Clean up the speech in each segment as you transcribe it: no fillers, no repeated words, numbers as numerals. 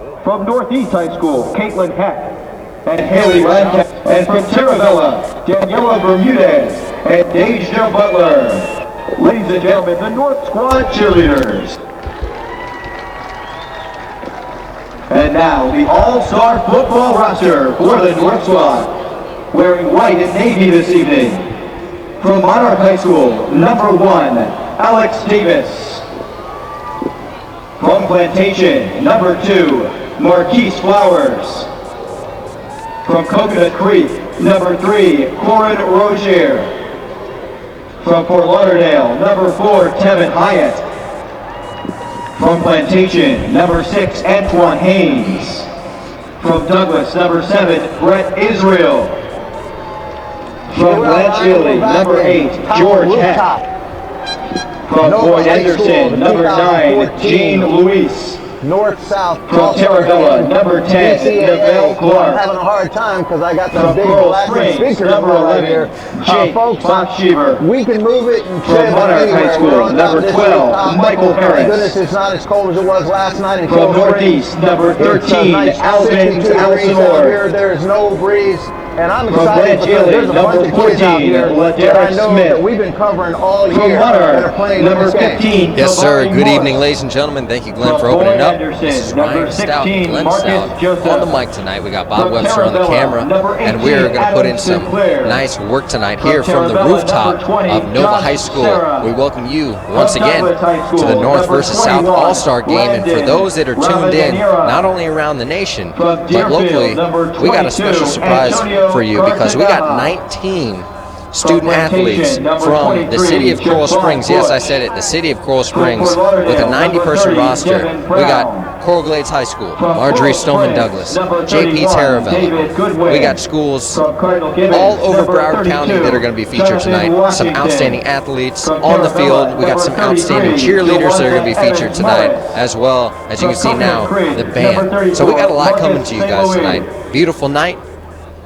From Northeast High School, Caitlin Heck and Haley Lancaster. And from Taravella, Daniela Bermudez and Deja Butler. Ladies and gentlemen, the North Squad cheerleaders. And now the all-star football roster for the North Squad. Wearing white and navy this evening. From Monarch High School, number 1, Alex Davis. From Plantation, number 2, Marquise Flowers. From Coconut Creek, number 3, Corin Rozier. From Fort Lauderdale, number 4, Tevin Hyatt. From Plantation, number 6, Antoine Haynes. From Douglas, number 7, Brett Israel. From Blanchfield, number 8, George Heck. From Boyd Anderson, number 9, Jean Luis. North-South. From Taravella, number 10, Neville Clark. I'm having a hard time because I got the From big Coral black Springs, speaker number right 11, here. Jake Folks, Bachsheber. we can move it and From Monarch High School, number 12, Michael Thank Harris. goodness it's not as cold as it was last night in From Coral Northeast, Springs. number 13, Alvin Alcinor. There is no breeze. And I'm From excited because there's a bunch of number kids out 14, here that Ladera I know Smith. that we've been covering all From year that are Monarch, playing number this game. 15, Yes, sir. Tavari Good Morris. evening, ladies and gentlemen. Thank you, Glenn, From for opening Boyd up. Anderson, This is number Ryan Stout, 16, Glenn Marcus Stout Joseph. on the mic tonight. We got Bob From Webster on the Taravella, camera, number and we are 18, going to put in Adam some Sinclair. nice work tonight From here from the Taravella, rooftop number 20, of Nova Josh High School. Serra. We welcome you once From again Douglas High School, to the North number versus South 21, All-Star Game. And for Brandon those that are tuned in, Ravanera. not only around the nation, From but Deerfield, locally, number we got a 22, special surprise Antonio for you because we got Cartagena. 19 student athletes Plantation, number from the 23, city of Coral Javon Springs. Yes, I Bush. said it, the city of Coral From Springs Fort Lauderdale, with a number 90-person 30, roster. Devin We Brown. got Coral Glades High School, From Marjorie Coral Stoneman Springs, Douglas, number JP 31, Taravella. David Goodwin. We got schools From Cardinal Gibbons, all over number Broward 32, County that are going to be featured Jonathan tonight. Some Washington. outstanding athletes From on the Taravella, field. We got some number 33, outstanding cheerleaders that are going to be Devonta featured tonight, Evans as well as you can see now, Creek, the number band. 34, So we got a lot coming Marcus to you St. guys Louis. tonight. Beautiful night.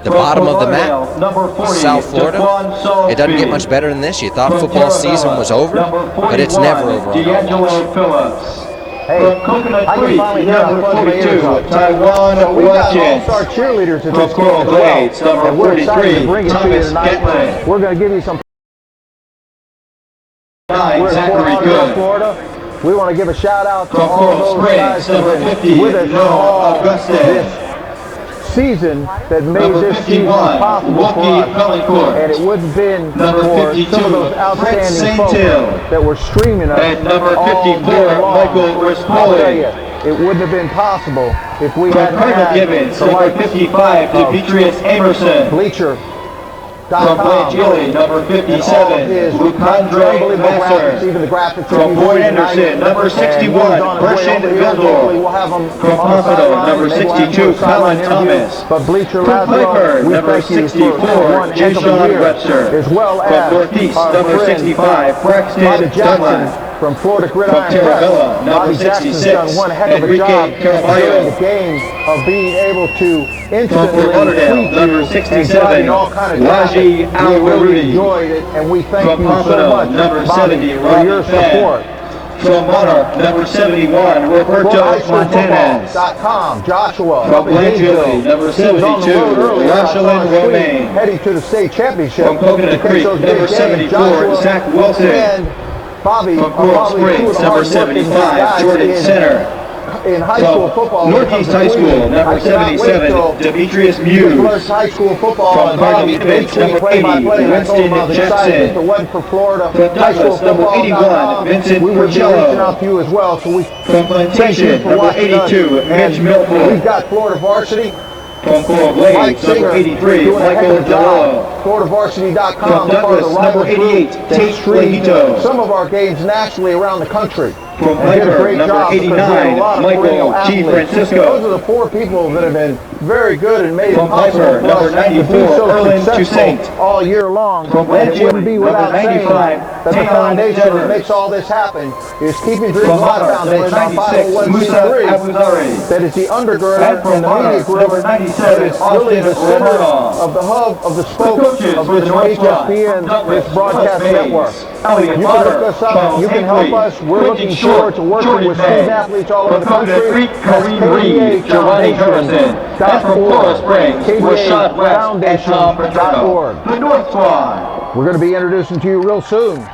The From bottom Fort of the Lauderdale, map, number 40, South Florida. Jaquan It doesn't get Salisbury. much better than this. You thought From football Taravella, season was over, number but it's 41, never over on our watch. D'Angelo Phillips. Hey, From Coconut I can Creek, finally hear number the fuzz of my ears 42, up. Taiwan So we got Watkins. all-star cheerleaders at From this game Coral as Glades, well. number And we're excited 43, to bring it to you Thomas tonight. Gatlin. We're going to give you some. 9, We're in Fort Zachary Lauderdale, Good. Florida. We want to give a shout out to From all Coral those guys Springs, who number have 50, been with us Noah all Auguste. this season that made Number this season 51, possible for Wookie us. Bellicourt. And it wouldn't have been Number for 52, some of those Fred outstanding folks Saintil. that were streaming us And number all 54, year long. Michael I'll Rispoli. tell you, it wouldn't have been possible if we From hadn't Cardinal had Gibbons, the number likes 55, of Demetrius Amerson. Bleacher.com. From Blanchfield, number and all of 57, his Lucandre unbelievable graphics, Masser. even the graphics From that you Boyd see tonight. Anderson, number And 61, he's on his way Bershon over here. Vildor. Hopefully we'll have him From on the Pompano, sideline. number Maybe we'll have 62, him do a sideline Colin interview. Thomas. But Bleacher From Lazaro, Piper, we number thank you 64, for one heck of a Jason year, Webster. as well From as Northeast, our number friend, 65, Braxton Bobby Jackson Dunlap. from Florida From Gridiron Taravella, Press. number Bobby Jackson's 66, done one heck of a Enrique job Caraballo. during the game of being able to instantly Fort Lauderdale, tweet number you 67, and driving all kind of Raji traffic. We Al-Warudi. really enjoyed it, and we thank From you Pompano, so much, number Bobby, 70, for Robbie your Fenn. support. From Monarch, number 71, Roberto Montanez. FortHighSchoolFootball.com, Joshua. From up in Blanchfield, Hayesville. number He was on the 72, road earlier. I saw Rosalind him tweet, Romaine. heading to the state championship. From Coconut to catch Creek, those number big games. 74, Joshua Zach Wilson. And Bobby, From Coral probably two of Springs, the number hardest-working 75, guys Jordan in Center. in high From school football. Northeast High School, number 77, Demetrius Muse. First high school football. From and Cardinal Bobby Gibbons, basically number play-by-play. 80, And I told him I was Winston excited Jackson. if it wasn't for Florida. From Douglas, number 81, Vincent we would be Porcello. reaching out to you as well. So we From thank you Plantation, for number watching us. 82, Mitch And Milford. we've got Florida varsity. From Coral Mike Glades, Singer number 83, doing a heck Michael of a job. DeLillo. FloridaVarsity.com. From Douglas, number 88, Tate Flahito. Some of our games nationally around the country. From And did a Piper, great number job because we had 89, a lot of Michael perennial G. athletes. Francisco. Those are the four people that have been very good and made From it possible Piper, for number us to be 94, so Erlen successful Toussaint. all year long. From And it wouldn't Blanchfield, be number without saying 95, that the Taylor foundation Devers. that makes all this happen is Keeping Dreams From Alive Monarch, number Foundation, our 96, Musa 501c3. Abuzari. That is the undergirder And from and the media Monarch, group number 97, that is really the Austin center Romano. of the hub of the From spokes Coconut of this HFP and this broadcast network. You can look us up. You can help us. We're looking forward to working with student athletes all over the country. That's KDAFoundation.org. The North Squad. We're going to be introducing to you real soon.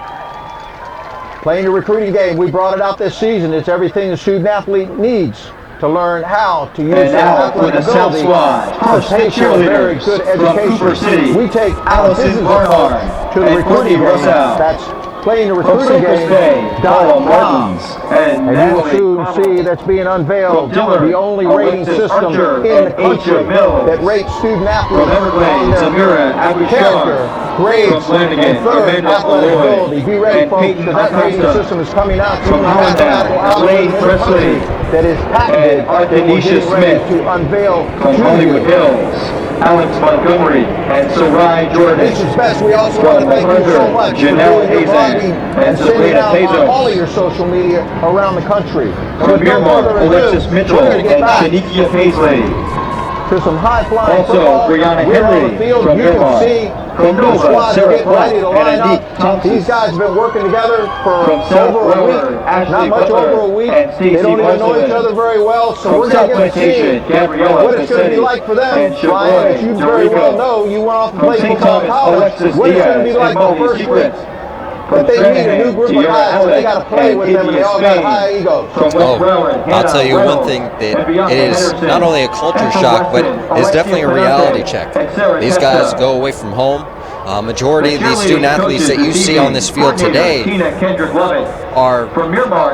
Playing the recruiting game. We brought it out this season. It's everything a student athlete needs to learn how to use their athletic ability to pay for a very good education. We take our business approach to the recruiting game. That's playing the recruiting game.com. And you will soon see that's being unveiled, the only rating system in the country that rates student athletes on their character, grades, and third athletic ability. Be ready, folks, because that rating system is coming out to the mathematical algorithm in the country that is patented, that we're getting ready to unveil to you. Alex Montgomery and Sarai Jordan. This is best. We also want to thank you so much for doing your blogging and sending out on all of your social media around the country. From Miramar, Alexis Mitchell and Shanikia Paisley. To some high-flying also, football. Brianna We're on Henry the field. from You Miramar. can see From the Nova, squads Sarah getting ready to Platt line and up. Andy Thompson. These guys have been working together for From South over a Broward, week. Ashley Not much Butler over a week. and Stacey They don't even know Westerman. each other very well, so From we're going to South get to see Plantation, Gabriella what it's going to be Cassetti like for them. and Ryan, Chevrolet as you very well Dorigo. know, you went off to From play St. football in Thomas, college. Alexis What it's going to be Diaz like and the Molly first Secret. week. But they meet a new group of guys, and they got to play with them, and they all got high egos. I'll tell you one thing, that it is not only a culture shock, but it's definitely a reality check. These guys go away from home. Majority of these student athletes that you see on this field today are,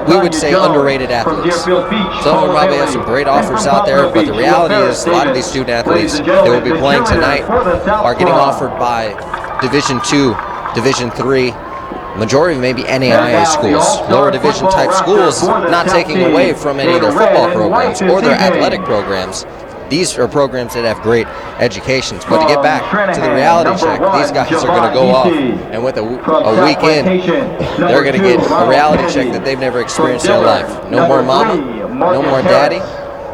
we would say, underrated athletes. Some of them probably have some great offers out there, but the reality is a lot of these student athletes that will be playing tonight are getting offered by Division II, Division III, majority maybe NAIA schools, lower division type schools, not taking away from any of their football programs or their athletic programs. These are programs that have great educations. But to get back to the reality check, these guys are going to go off, and with a week in, they're going to get a reality check that they've never experienced in their life. No more mama, no more daddy,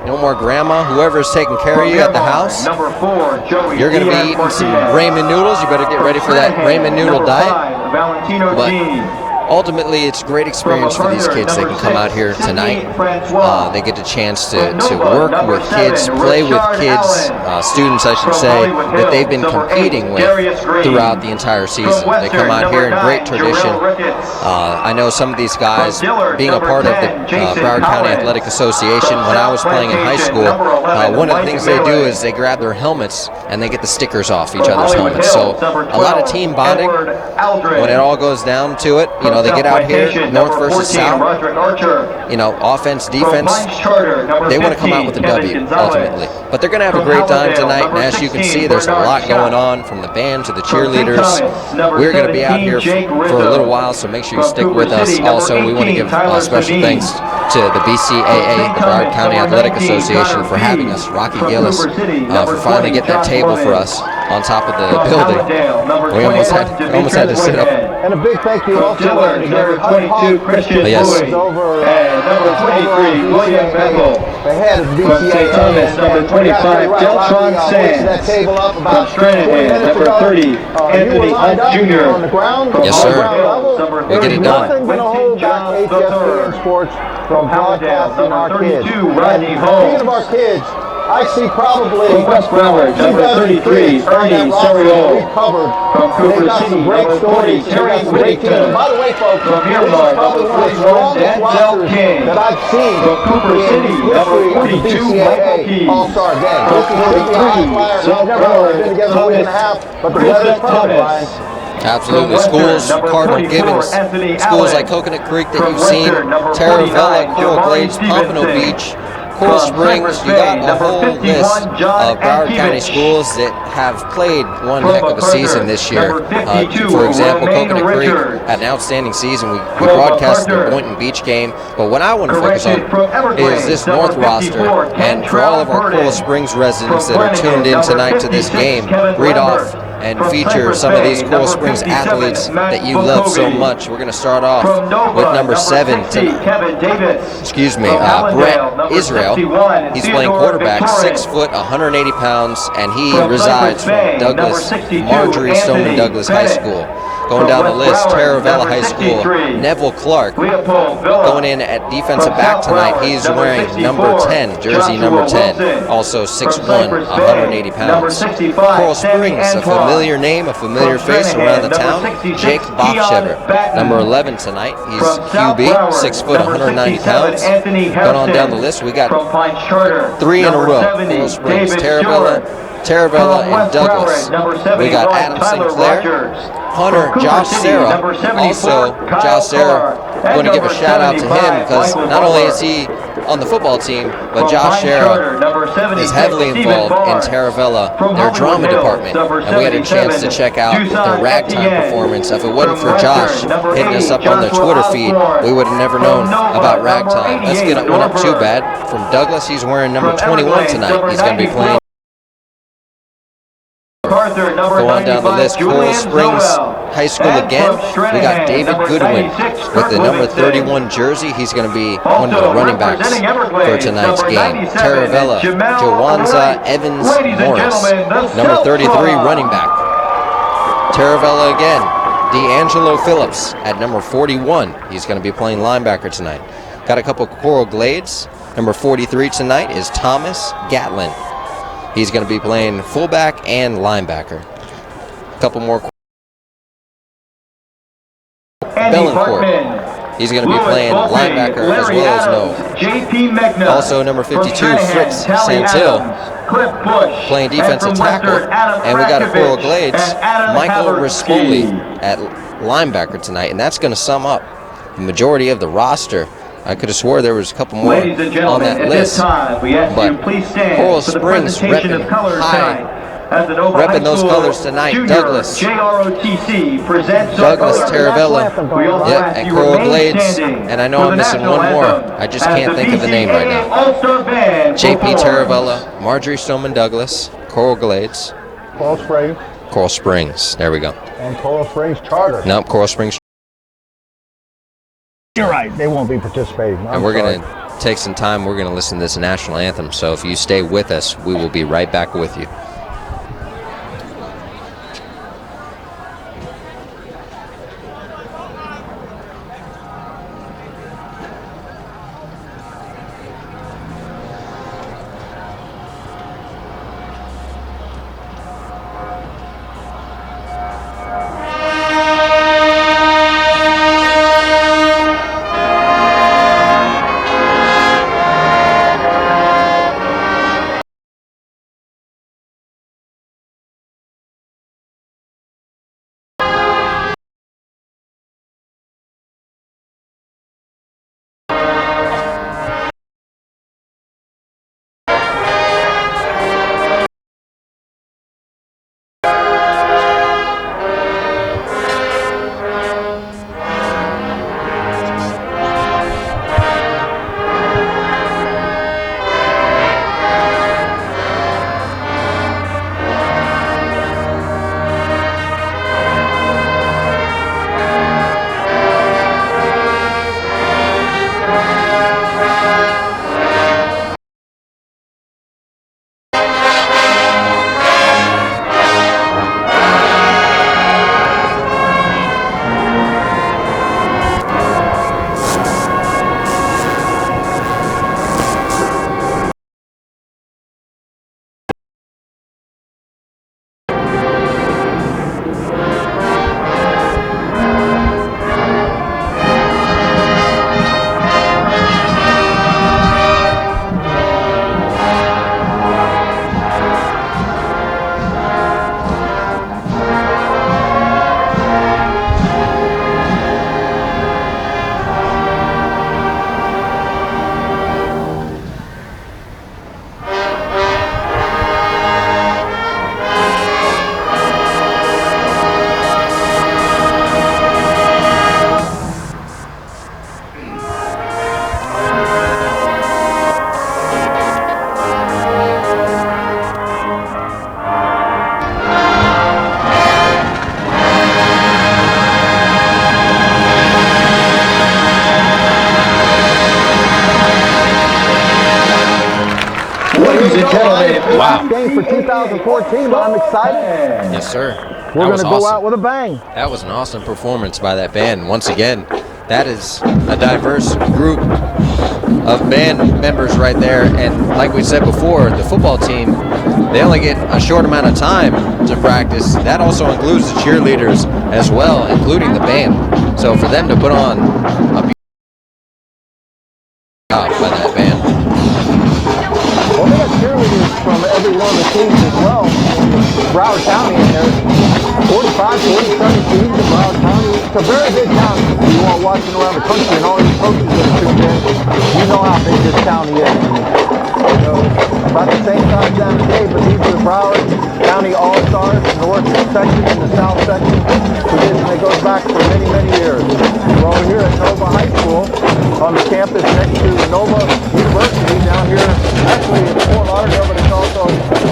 no more grandma, whoever's taking care of you at the house. You're going to be eating some ramen noodles. You better get ready for that ramen noodle diet. But ultimately, it's a great experience for these kids. They can come out here tonight. They get a chance to work with kids, play with kids, students, I should say, that they've been competing with throughout the entire season. They come out here in great tradition. I know some of these guys, being a part of the Broward County Athletic Association, when I was playing in high school, one of the things they do is they grab their helmets and they get the stickers off each other's helmets. So a lot of team bonding. When it all goes down to it, you know, they get out here, North versus South, you know, offense, defense, they want to come out with a W, ultimately. But they're going to have a great time tonight, and as you can see, there's a lot going on, from the band to the cheerleaders. We're going to be out here for a little while, so make sure you stick with us. Also, we want to give special thanks to the Bcaa, the Broward County Athletic Association, for having us, Rocky Gillis, for finally getting that table for us on top of the building. We almost had to sit up. And a big thank you also to number 22, Christian Yes. Boyd, and number 23, William Bethel. The head of From St. BCAA. Thomas, number 25, Deltron Sands. From Stranahan, number 30, Anthony Hunt Jr. From Yes, sir. number We get it 31, done. Nothing going to hold back HFP and sports from broadcasting our number kids. 32, Rodney Speaking Holmes. of our kids, I see probably From West Broward, number 33, Ernie Soriol. From Cooper City, number 40, Terry Whittington. By the way, folks, From this is Miramar, probably number one of the 41, strongest Denzel rosters King. that I've seen From Cooper in City, the number history of the 42, Michael BCAA Keyes. All-Star game. From This is strictly high 43, flyers. South We've never only Broward, been together a week and a half, but the weather's perfect, Ryan. Absolutely. Schools, Cardinal Gibbons, schools like Coconut Creek that you've seen, Taravella, Coral Glades, Pompano Beach, Coral Springs. You got a whole list of Broward County schools that have played one heck of a season this year. For example, Coconut Creek had an outstanding season. We broadcasted the Boynton Beach game, but what I want to focus on is this North roster, and for all of our Coral Springs residents that are tuned in tonight to this game, read off and feature some of these Coral Springs athletes that you love so much. We're going to start off with number 7 tonight. Excuse me, Brett Israel. He's playing quarterback, 6 foot, 180 pounds, and he resides from Douglas, Marjorie Stoneman Douglas High School. Going down the list, Taravella High School, Neville Clark. Going in at defensive back tonight, he's wearing number 10, jersey number 10. Also 6'1", 180 pounds. Coral Springs, a familiar name, a familiar face around the town. Jake Bachschever, number 11 tonight. He's QB, 6 foot, 190 pounds. Going on down the list, we got 3 in a row. Coral Springs, Taravella, and Douglas. We got Adam Sinclair, Hunter, Josh Serra. Also, Josh Serra, going to give a shout out to him because not only is he on the football team, but Josh Serra is heavily involved in Taravella, their drama department. And we had a chance to check out their ragtime performance. If it wasn't for Josh hitting us up on their Twitter feed, we would have never known about ragtime. Let's get one up too bad. From Douglas, he's wearing number 21 tonight. He's going to be playing. Go on down the list, Coral Springs High School again. We got David Goodwin with the number 31 jersey. He's going to be one of the running backs for tonight's game. Taravella, Jawanza Evans Morris, number 33 running back. Taravella again, D'Angelo Phillips at number 41. He's going to be playing linebacker tonight. Got a couple Coral Glades. Number 43 tonight is Thomas Gatlin. He's going to be playing fullback and linebacker. A couple more. Bellencourt. He's going to be playing linebacker as well as nose. Also number 52, Fritz Santil, playing defensive tackle. And we got a Coral Glades, Michael Rispoli at linebacker tonight. And that's going to sum up the majority of the roster. I could have swore there was a couple more on that list, but Coral Springs repping high, repping those colors tonight. Douglas, Taravella, yep, and Coral Glades, and I know I'm missing one more. I just can't think of the name right now. JP Taravella, Marjorie Stoneman Douglas, Coral Glades, Coral Springs. There we go. And Coral Springs Charter. Nope, Coral Springs. You're right, they won't be participating. And we're going to take some time. We're going to listen to this national anthem. So if you stay with us, we will be right back with you. Ladies and gentlemen. Last game for 2014, but I'm excited. Yes, sir. We're going to go out with a bang. That was an awesome performance by that band. Once again, that is a diverse group of band members right there. And like we said before, the football team, they only get a short amount of time to practice. That also includes the cheerleaders as well, including the band. So for them to put on a job by that band. Well, they got cheerleaders from every one of the teams as well. Broward County in there. 45, 47 teams in Broward County. It's a very big county. You are watching around the country and all these coaches that are tuned in. You know how big this county is. So, about the same time down today, but these are Broward County All-Stars, the North section and the South section. Tradition that goes back for many, many years. We're over here at Nova High School on the campus next to Nova University down here. Actually, it's Fort Lauderdale, but it's also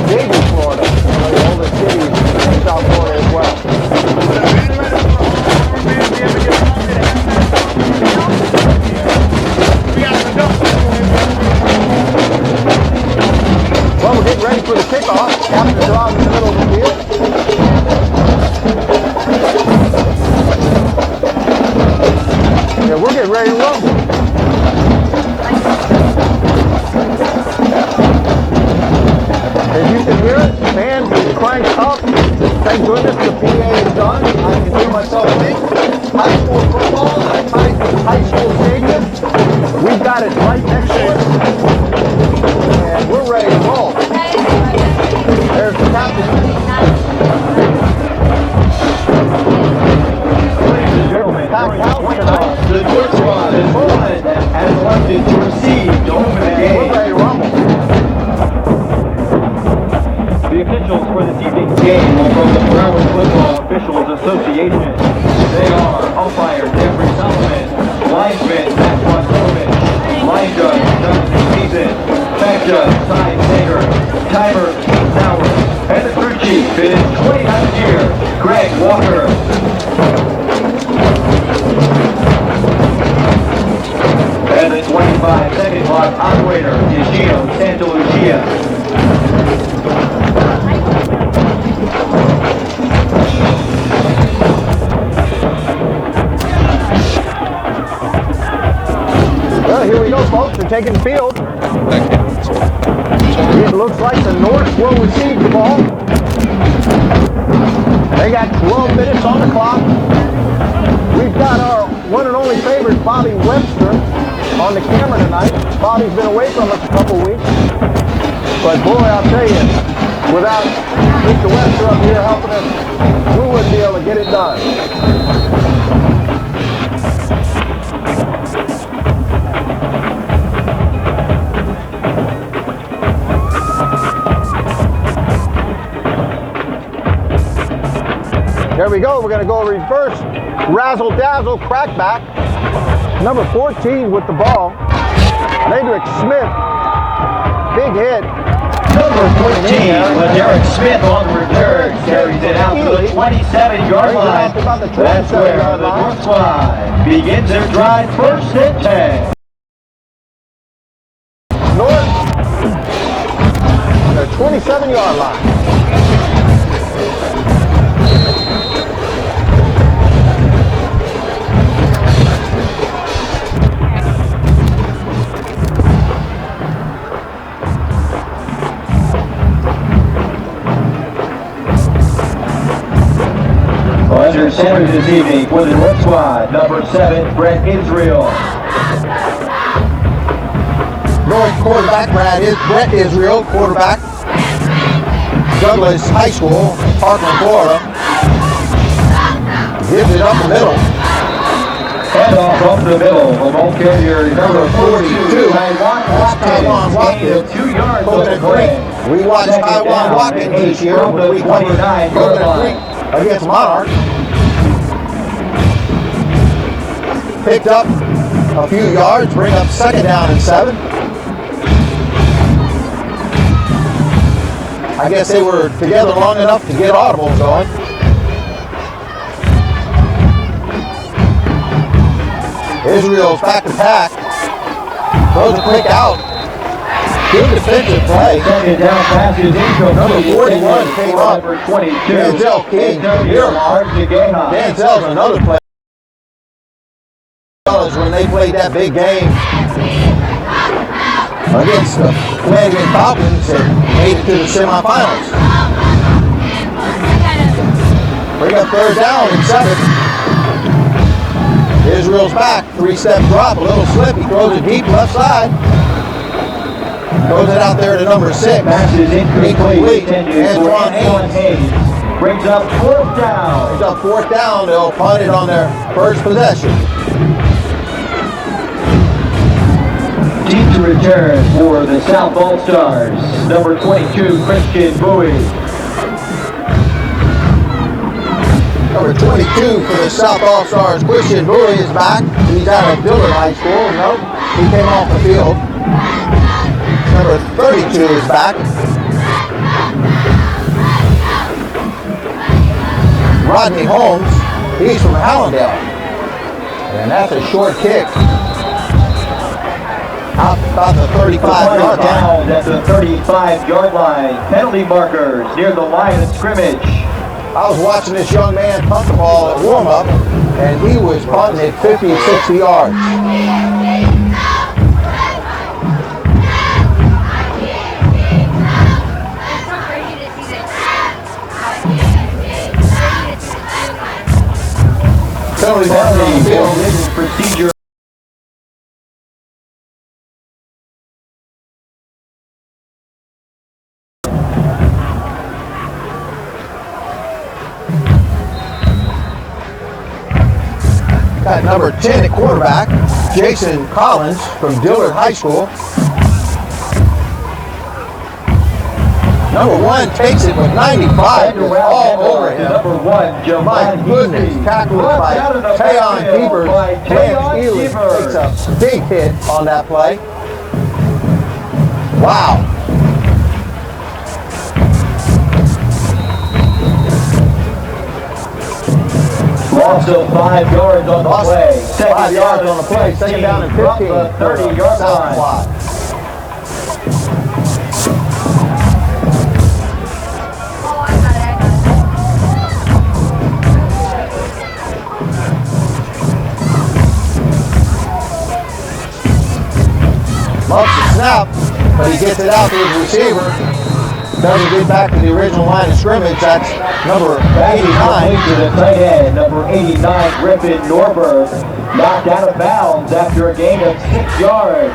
Davie, Florida, one of the oldest cities in South Florida as well. Well, we're getting ready for the kickoff. Captain's out in the middle of the field. Yeah, we're getting ready to rumble. As you can hear it, the band is cranked up. Thank goodness the PA is done. I can hear myself think. High school football, high school stadium. We've got it right next to us. And we're ready to roll. There's the captain. Ladies and gentlemen, the North Squad is one and elected to receive to open the game. We're ready to rumble. The officials for this evening's game are from the Broward Football Officials Association. They are umpire Jeffrey Solomon, linesman Matt Wonkovich, line judge Jonathan Season, back judge Ty Sager, timer Pete Sauer, and the crew chief in his 29th year, Greg Walker. And the 25-second clock operator is Gino Santalucia. Well, here we go, folks. We're taking the field. It looks like the North will receive the ball. They got 12 minutes on the clock. We've got our one and only favorite, Bobby Webster, on the camera tonight. Bobby's been away from us a couple weeks. But boy, I'll tell you, without Mr. Webster up here helping us, we wouldn't be able to get it done. There we go. We're going to go reverse razzle-dazzle crackback. Number 14 with the ball. Ladrick Smith. Big hit. Number 14, Derek Smith on the return. Carries it out to the 27-yard line. That's where the North Squad begins their drive, first and 10. North on their 27-yard line. Under center this evening for the North Squad, number 7, Brett Israel. North quarterback, Brett Israel, quarterback. Douglas High School, Parkland, Florida. Gives it up the middle. Head off up the middle, the ball carrier number 42, Taiwan Watkins, 2 yards on the play. We watched Taiwan Watkins this year when we covered Coconut Creek against Monarch. Picked up a few yards, bring up second down and 7. I guess they were together long enough to get audibles going. Israel's back to pack. Throws a quick out. Good defensive play. Second down pass is incomplete. Number 41 came up. Number 22. Denzel King. Denzel's another player. When they played that big game against the Flanagan Falcons and made it to the semifinals. Bring up third down and 7. Israel's back. 3-step drop, a little slip. He throws it deep left side. Throws it out there to number 6. Pass is incomplete. Antoine Haynes. Brings up fourth down. Brings up fourth down. They'll punt it on their first possession. Deep to return for the South All-Stars. Number 22, Christian Bowie. Number 22 for the South All-Stars, Christian Bowie is back. He's out of Dillard High School. Nope, he came off the field. Number 32 is back. Rodney Holmes, he's from Hallandale. And that's a short kick. Out about the 35-yard line. Down at the 35-yard line. Penalty markers near the line of scrimmage. I was watching this young man punt the ball at warm-up, and he was punting it 50, 60 yards. Penalty marker on the field. Procedure. Got number 10 at quarterback, Jason Collins from Dillard High School. Number 1 takes it with 95 all over him. Number 1, My goodness, tackled by Tayon Keepers. Lance Ely takes a big hit on that play. Wow. Loss of 5 yards on the play. 5 yards on the play. Second down and 15. 30-yard line. Loves the snap, but he gets it out to his receiver. Doesn't get back to the original line of scrimmage. That's number 89. To the tight end, number 89, Griffin Norberg, knocked out of bounds after a gain of 6 yards.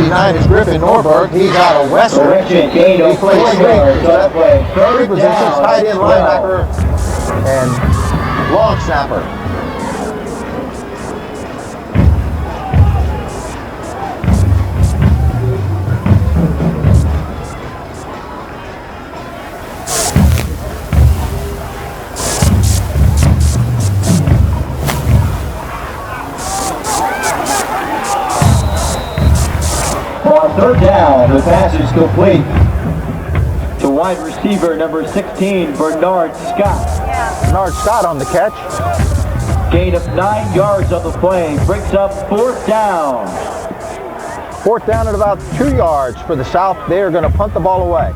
89 is Griffin Norberg. He's out of Western. Correction, gain of 4 yards. Three positions, tight end, linebacker, and long snapper. On third down, the pass is complete to wide receiver number 16, Bernard Scott. Bernard Scott on the catch. Gain of 9 yards on the play, brings up fourth down. Fourth down at about 2 yards for the South. They are going to punt the ball away.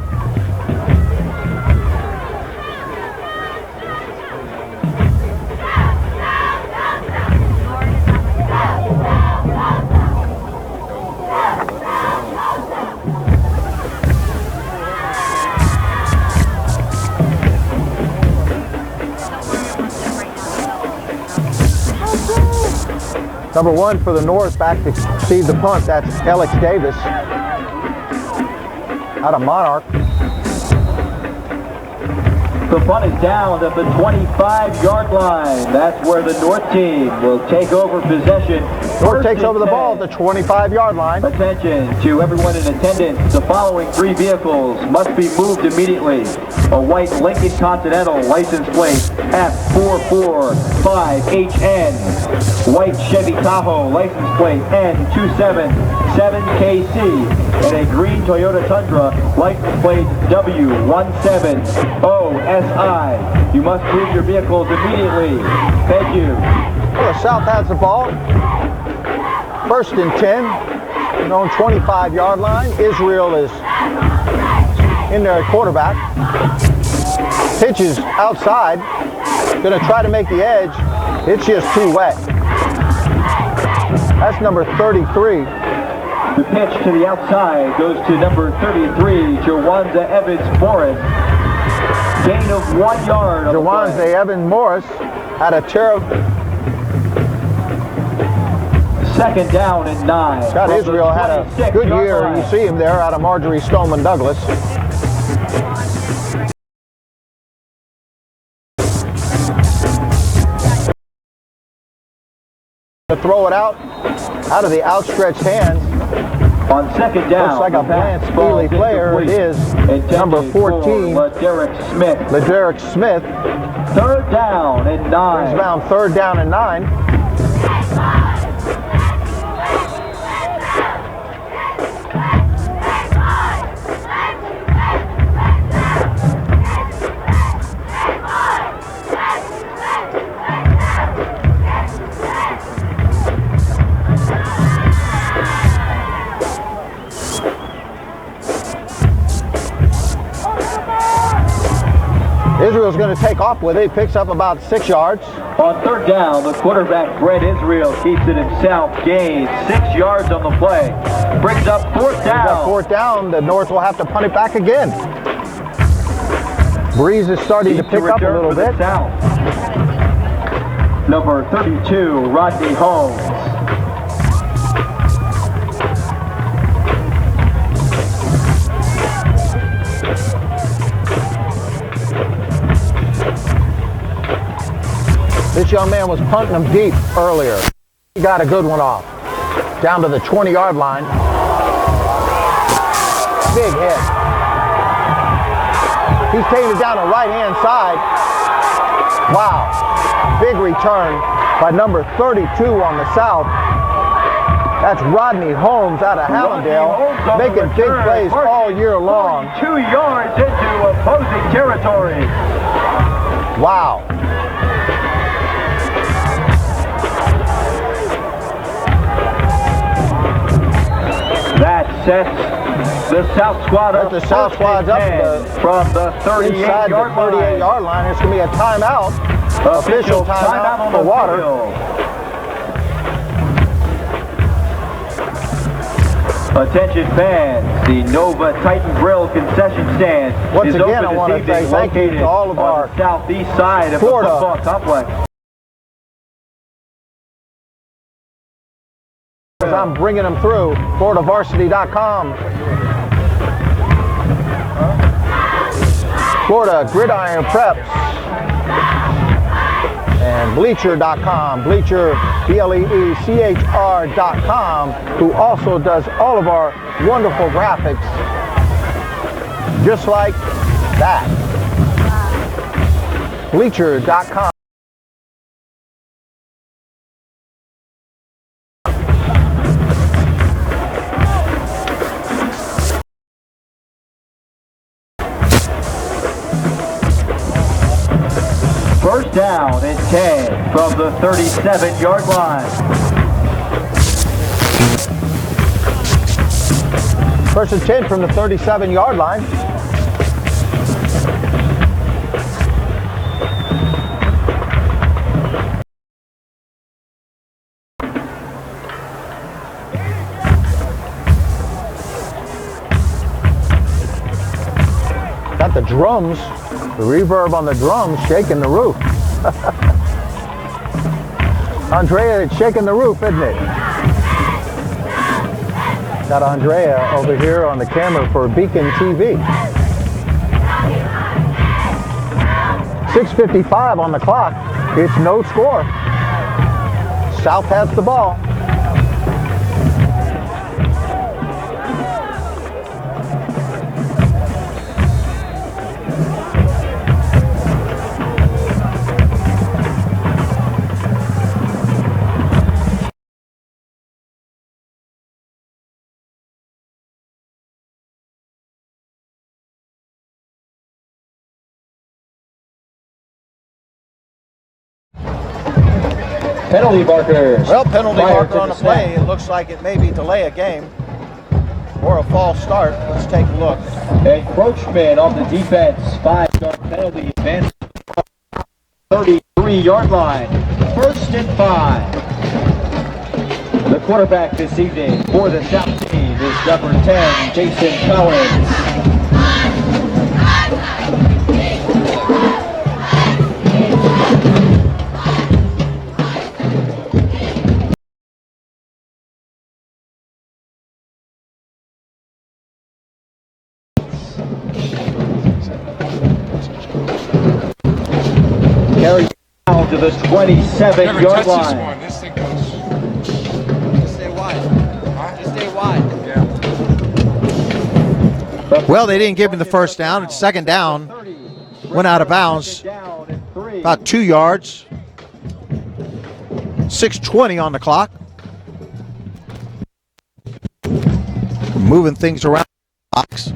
Number 1 for the North back to receive the punt. That's Alex Davis out of Monarch. The punt is down at the 25-yard line. That's where the North team will take over possession. North takes over the ball at the 25-yard line. Attention to everyone in attendance. The following 3 vehicles must be moved immediately. A white Lincoln Continental license plate F445HN. White Chevy Tahoe license plate N277KC. And a green Toyota Tundra license plate W17OSI. You must move your vehicles immediately. Thank you. Well, the South has the ball. First and 10 own 25-yard line. Israel is in there at quarterback. Pitch is outside. Going to try to make the edge. It's just too wet. That's number 33. The pitch to the outside goes to number 33, Jawanza Evans Morris. Gain of 1 yard. Jawanza Evans Morris had a terrible. Second down and 9. Scott Israel had a good year. You see him there out of Marjorie Stoneman Douglas. To throw it out of the outstretched hands. On second down, looks like a Lance Feely player. It is number 14, LaDerek Smith. LaDerek Smith. Third down and 9. Brings down third down and 9. Israel's going to take off with it. He picks up about 6 yards. On third down, the quarterback, Brett Israel, keeps it himself. Gains 6 yards on the play. Brings up fourth down. Fourth down. The North will have to punt it back again. Breeze is starting to pick up a little bit. Number 32, Rodney Holmes. This young man was punting them deep earlier. He got a good one off. Down to the 20-yard line. Big hit. He's taking it down the right-hand side. Wow. Big return by number 32 on the south. That's Rodney Holmes out of Hallandale, making big plays all year long. 2 yards into opposing territory. Wow. That sets the South squad up. The South squad's up from the 38-yard line. There's going to be a timeout. Official timeout for water. Attention fans, the Nova Titan Grill concession stand Once is again, open I want to say thank you to all of our southeast side of the football complex. I'm bringing them through. FloridaVarsity.com. Florida Gridiron Preps. And Bleacher.com. Bleacher, BLEECHR.com, who also does all of our wonderful graphics. Just like that. Bleacher.com. First down and 10 from the 37-yard line. First and 10 from the 37-yard line. Got the drums. The reverb on the drums shaking the roof. Andrea, it's shaking the roof, isn't it? Got Andrea over here on the camera for Beacon TV. 6:55 on the clock. It's no score. South has the ball. Penalty markers. Well, penalty marker on the play. It looks like it may be delay a game. or a false start. Let's take a look. Encroachment on the defense. 5-yard penalty. Advance 33-yard line. 1st and 5. The quarterback this evening for the South team is number 10, Jason Collins. Carry down to the 27-yard line. This thing goes. Just stay wide. Just stay wide. Well, they didn't give him the first down. It's 2nd down. Went out of bounds. About 2 yards. 6:20 on the clock. Moving things around the box.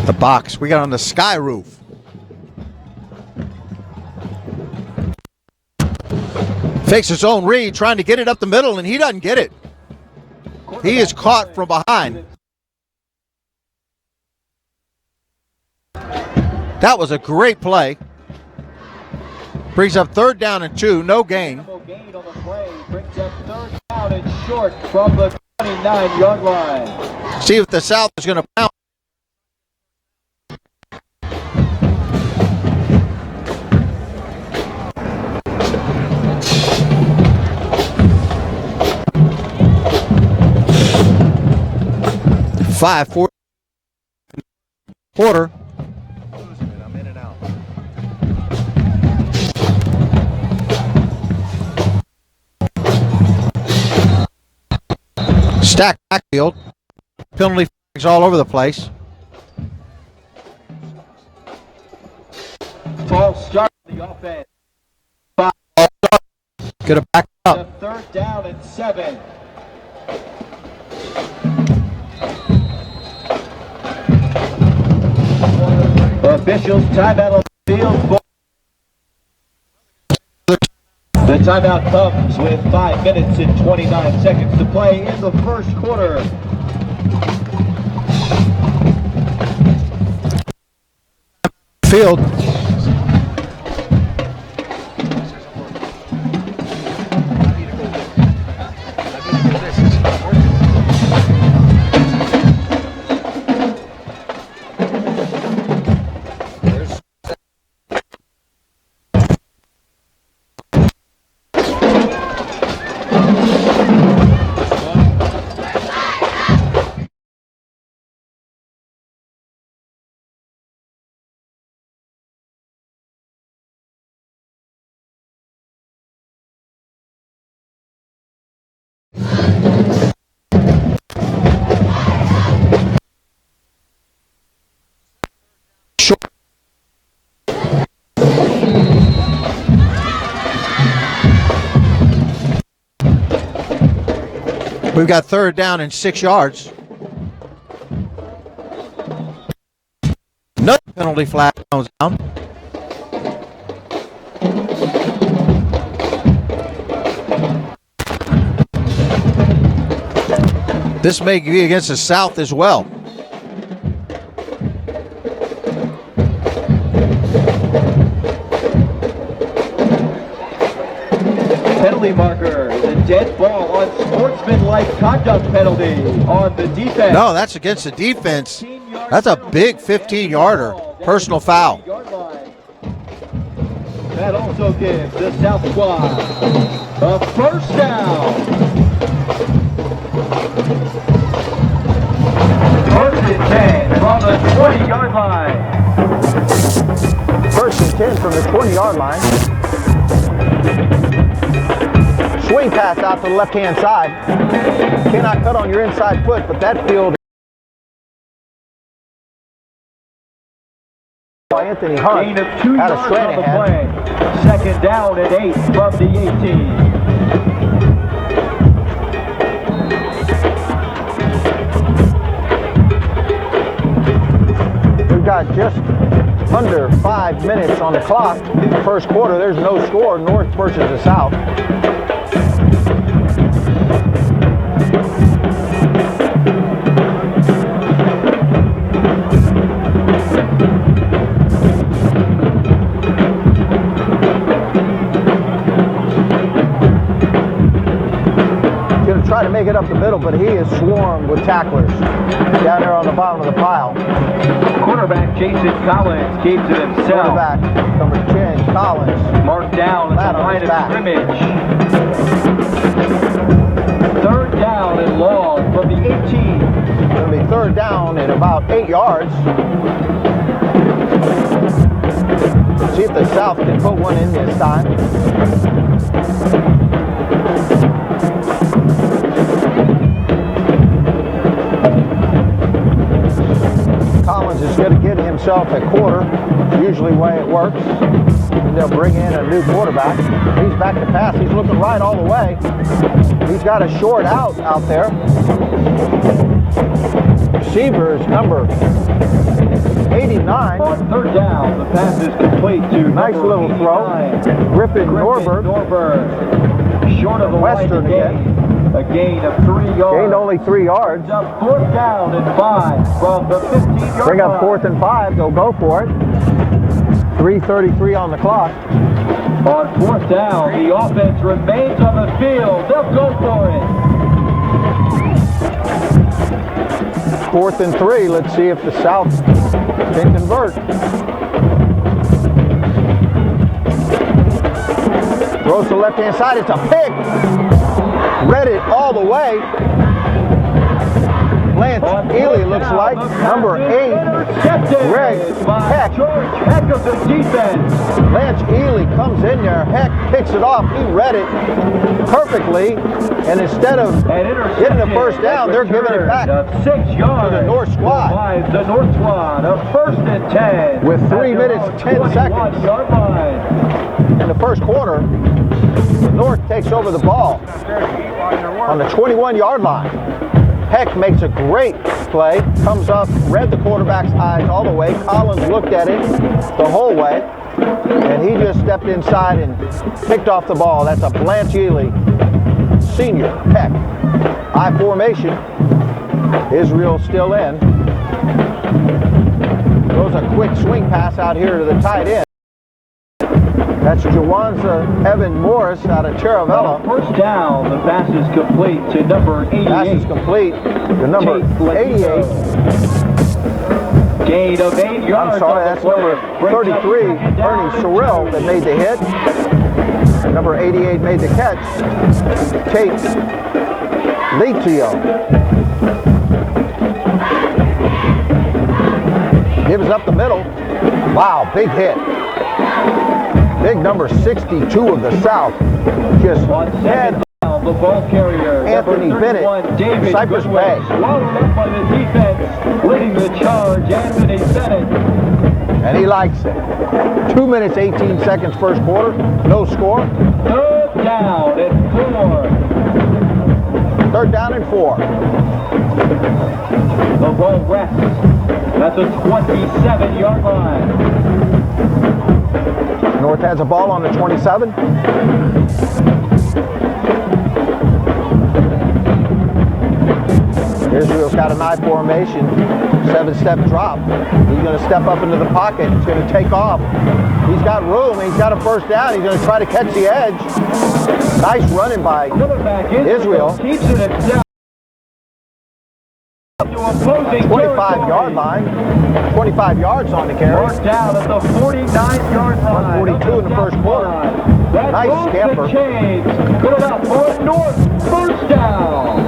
The box. We got on the sky roof. Fakes his own read, trying to get it up the middle, and he doesn't get it. He is caught from behind. That was a great play. Brings up 3rd down and 2, no gain. Brings up 3rd down and short from the 29-yard line. See if the South is going to pound. Fourth quarter. I'm in and out. Stacked backfield. Penalty flags all over the place. False start the offense. Could have backed up. 3rd down and 7. Officials timeout on the field. The timeout comes with 5 minutes and 29 seconds to play in the 1st quarter. Field. We've got 3rd down and 6 yards. Another penalty flag comes down. This may be against the South as well. Penalty marker, the dead ball on sportsmanlike conduct penalty on the defense. No, that's against the defense. That's a big 15-yarder. Personal foul. That also gives the South squad a 1st down. 1st and 10 from the 20-yard line. 1st and 10 from the 20-yard line. Swing pass out to the left-hand side. Cannot cut on your inside foot, but that field by Anthony Hunt Gain of 2 out of yards on the play. 2nd down and 8 from the 18. We've got just under 5 minutes on the clock. The 1st quarter, there's no score, North versus the South. going to try to make it up the middle, but he is swarmed with tacklers down there on the bottom of the pile. Quarterback Jason Collins keeps it himself. Quarterback number 10, Collins. Marked down at the line of scrimmage. Third down and long from the 18. It's going to be third down and about 8 yards. See if the South can put one in this time. Collins is going to get himself a quarter. Usually the way it works. And they'll bring in a new quarterback. He's back to pass. He's looking right all the way. He's got a short out there. Receiver is number 89. On third down, the pass is complete to nice little throw. Griffin Norberg. Short of the Western again. A gain of 3 yards. Gained only 3 yards. Up fourth down and 5 from the 15-yard Bring up line. fourth and 5. They'll go for it. 3:33 on the clock. On fourth down, the offense remains on the field. They'll go for it. 4th and 3. Let's see if the South can convert. Throws to the left-hand side. It's a pick. Read it all the way. Lance Ely looks like number 8. Greg Heck. Heck of the defense. Lance Ely comes in there. Heck picks it off. He read it perfectly. And instead of getting the first down, they're giving it back 6 yards to the North squad. The North squad, a first and 10. With 3 minutes, 10 seconds. In the first quarter, the North takes over the ball on the 21-yard line. Heck makes a great play, comes up, read the quarterback's eyes all the way. Collins looked at it the whole way, and he just stepped inside and picked off the ball. That's a Blanche Ely senior. Heck. I formation. Israel still in. Throws a quick swing pass out here to the tight end. That's Jawanza Evan Morris out of Taravella. First down, the pass is complete to number 88. Pass is complete to number 88. Gain of 8 yards. I'm sorry, that's number 33, Ernie Sorrell, that made the hit. And number 88 made the catch. Tate Litio. Gives up the middle. Wow, big hit. Big number 62 of the South. Just had the ball carrier, Anthony Bennett, David Cypress Bay. Swallowed up by the defense, leading the charge, Anthony Bennett. And he likes it. 2 minutes, 18 seconds first quarter. No score. Third down and 4. Third down and 4. The ball rests at the 27-yard line. North has a ball on the 27. Israel's got an I formation, 7-step drop. He's going to step up into the pocket. He's going to take off. He's got room. He's got a first down. He's going to try to catch the edge. Nice running by Israel. Keeps it himself. 25-yard line. 25 yards on the carry. Marked down at the 49-yard line. 142 in the first quarter. Nice scamper. Put it up for North. First down.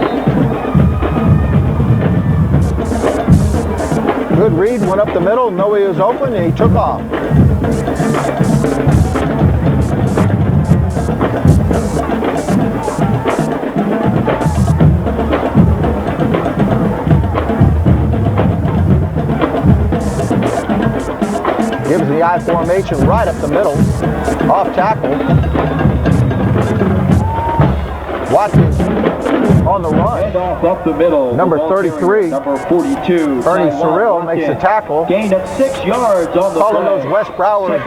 Good read. Went up the middle. Nobody was open, and he took off. Gives the I formation right up the middle. Off tackle. Watkins on the run. And off up the middle. Number 33. Number 42. Ernie Sorrell makes the tackle. Gain of 6 yards on the Calling play. those West Broward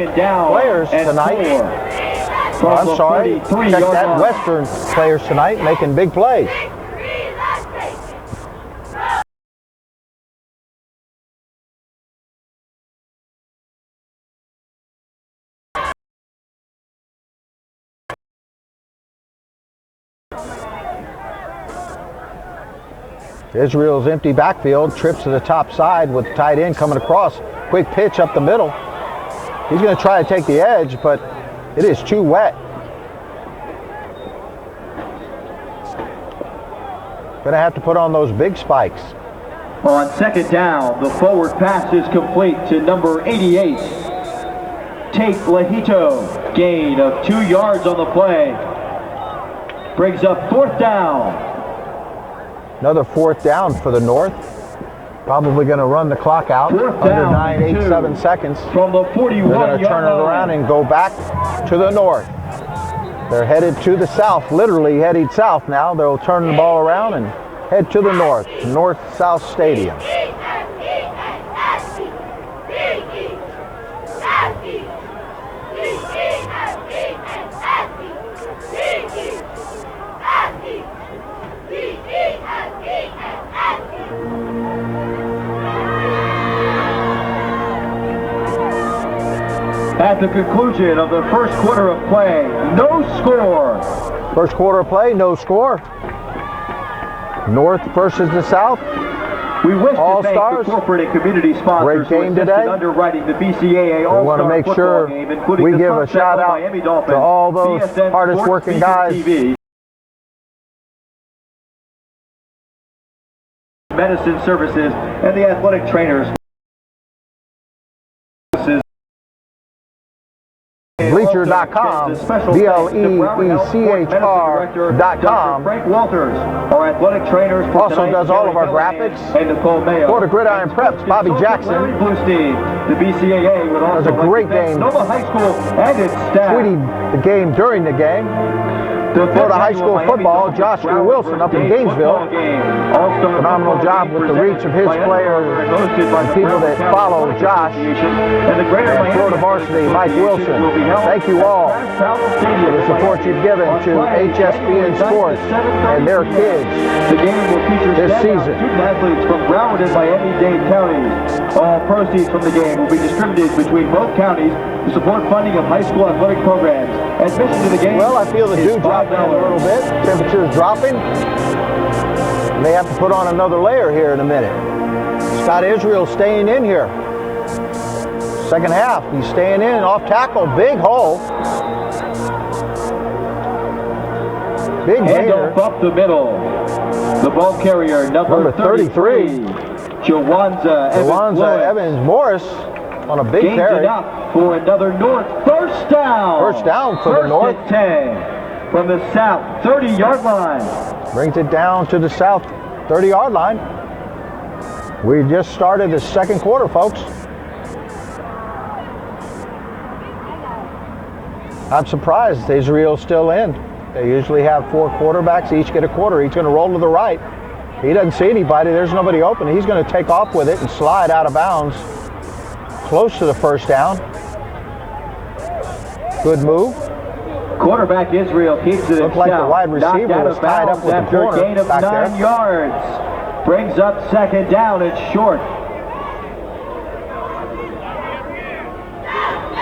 players tonight. I'm sorry. Check that Western players tonight making big plays. Israel's empty backfield, trips to the top side with tight end coming across. Quick pitch up the middle. He's going to try to take the edge, but it is too wet. Going to have to put on those big spikes. On second down, the forward pass is complete to number 88, Tate Lehito. Gain of 2 yards on the play. Brings up fourth down. Another fourth down for the North. Probably going to run the clock out. Fourth Under down, 9.87 seconds. From the 41 They're going to turn it around and go back to the North. They're headed to the south, literally headed south now. They'll turn the ball around and head to the north, North-South Stadium. At the conclusion of the first quarter of play, no score. First quarter of play, no score. North versus the South. We wish All to thank stars. the corporate and community sponsors Great game who assisted today. underwriting the Bcaa We All-Star want to make Football sure Game, including we the give a sunset shout of out Miami Dolphins, to all those BSN hardest Sports working Feature guys. TV, medicine services, and the athletic trainers. Bleacher.com, BLEECHR.com. Frank Walters, our athletic trainers for Also does all of our graphics. and Nicole Mayo. For the Gridiron Preps, Bobby Jackson. Bluestein, the BCAA would also That was a great like to thank game. Nova High School and its staff. Tweeting the game during the game. Florida High School football, Josh Wilson up in Gainesville. Phenomenal job with the reach of his players and people that follow Josh. And Florida varsity, Mike Wilson. Thank you all for the support you've given to HSBN Sports and their kids The game will feature this standout season. student athletes from Broward and Miami-Dade counties. All proceeds from the game will be distributed between both counties to support funding of high school athletic programs. Admission to the game. Well, I feel the dew dropping a little bit. Temperature's dropping. May have to put on another layer here in a minute. Scott Israel staying in here. Second half, he's staying in, off tackle, big hole. Big gainer. Handoff up the middle. The ball carrier, number 33. Jawanza Evans Morris on a big gains carry. enough for another North first down. First down for the North. First and 10 from the South 30-yard line. Brings it down to the South 30-yard line. We just started the second quarter, folks. I'm surprised Israel's still in. They usually have 4 quarterbacks, each get a quarter. He's going to roll to the right. He doesn't see anybody. There's nobody open. He's going to take off with it and slide out of bounds close to the first down. Good move. Quarterback Israel keeps it Looked like the wide receiver was tied up with the after a corner gain of back 9 there. yards. Brings up second down and short.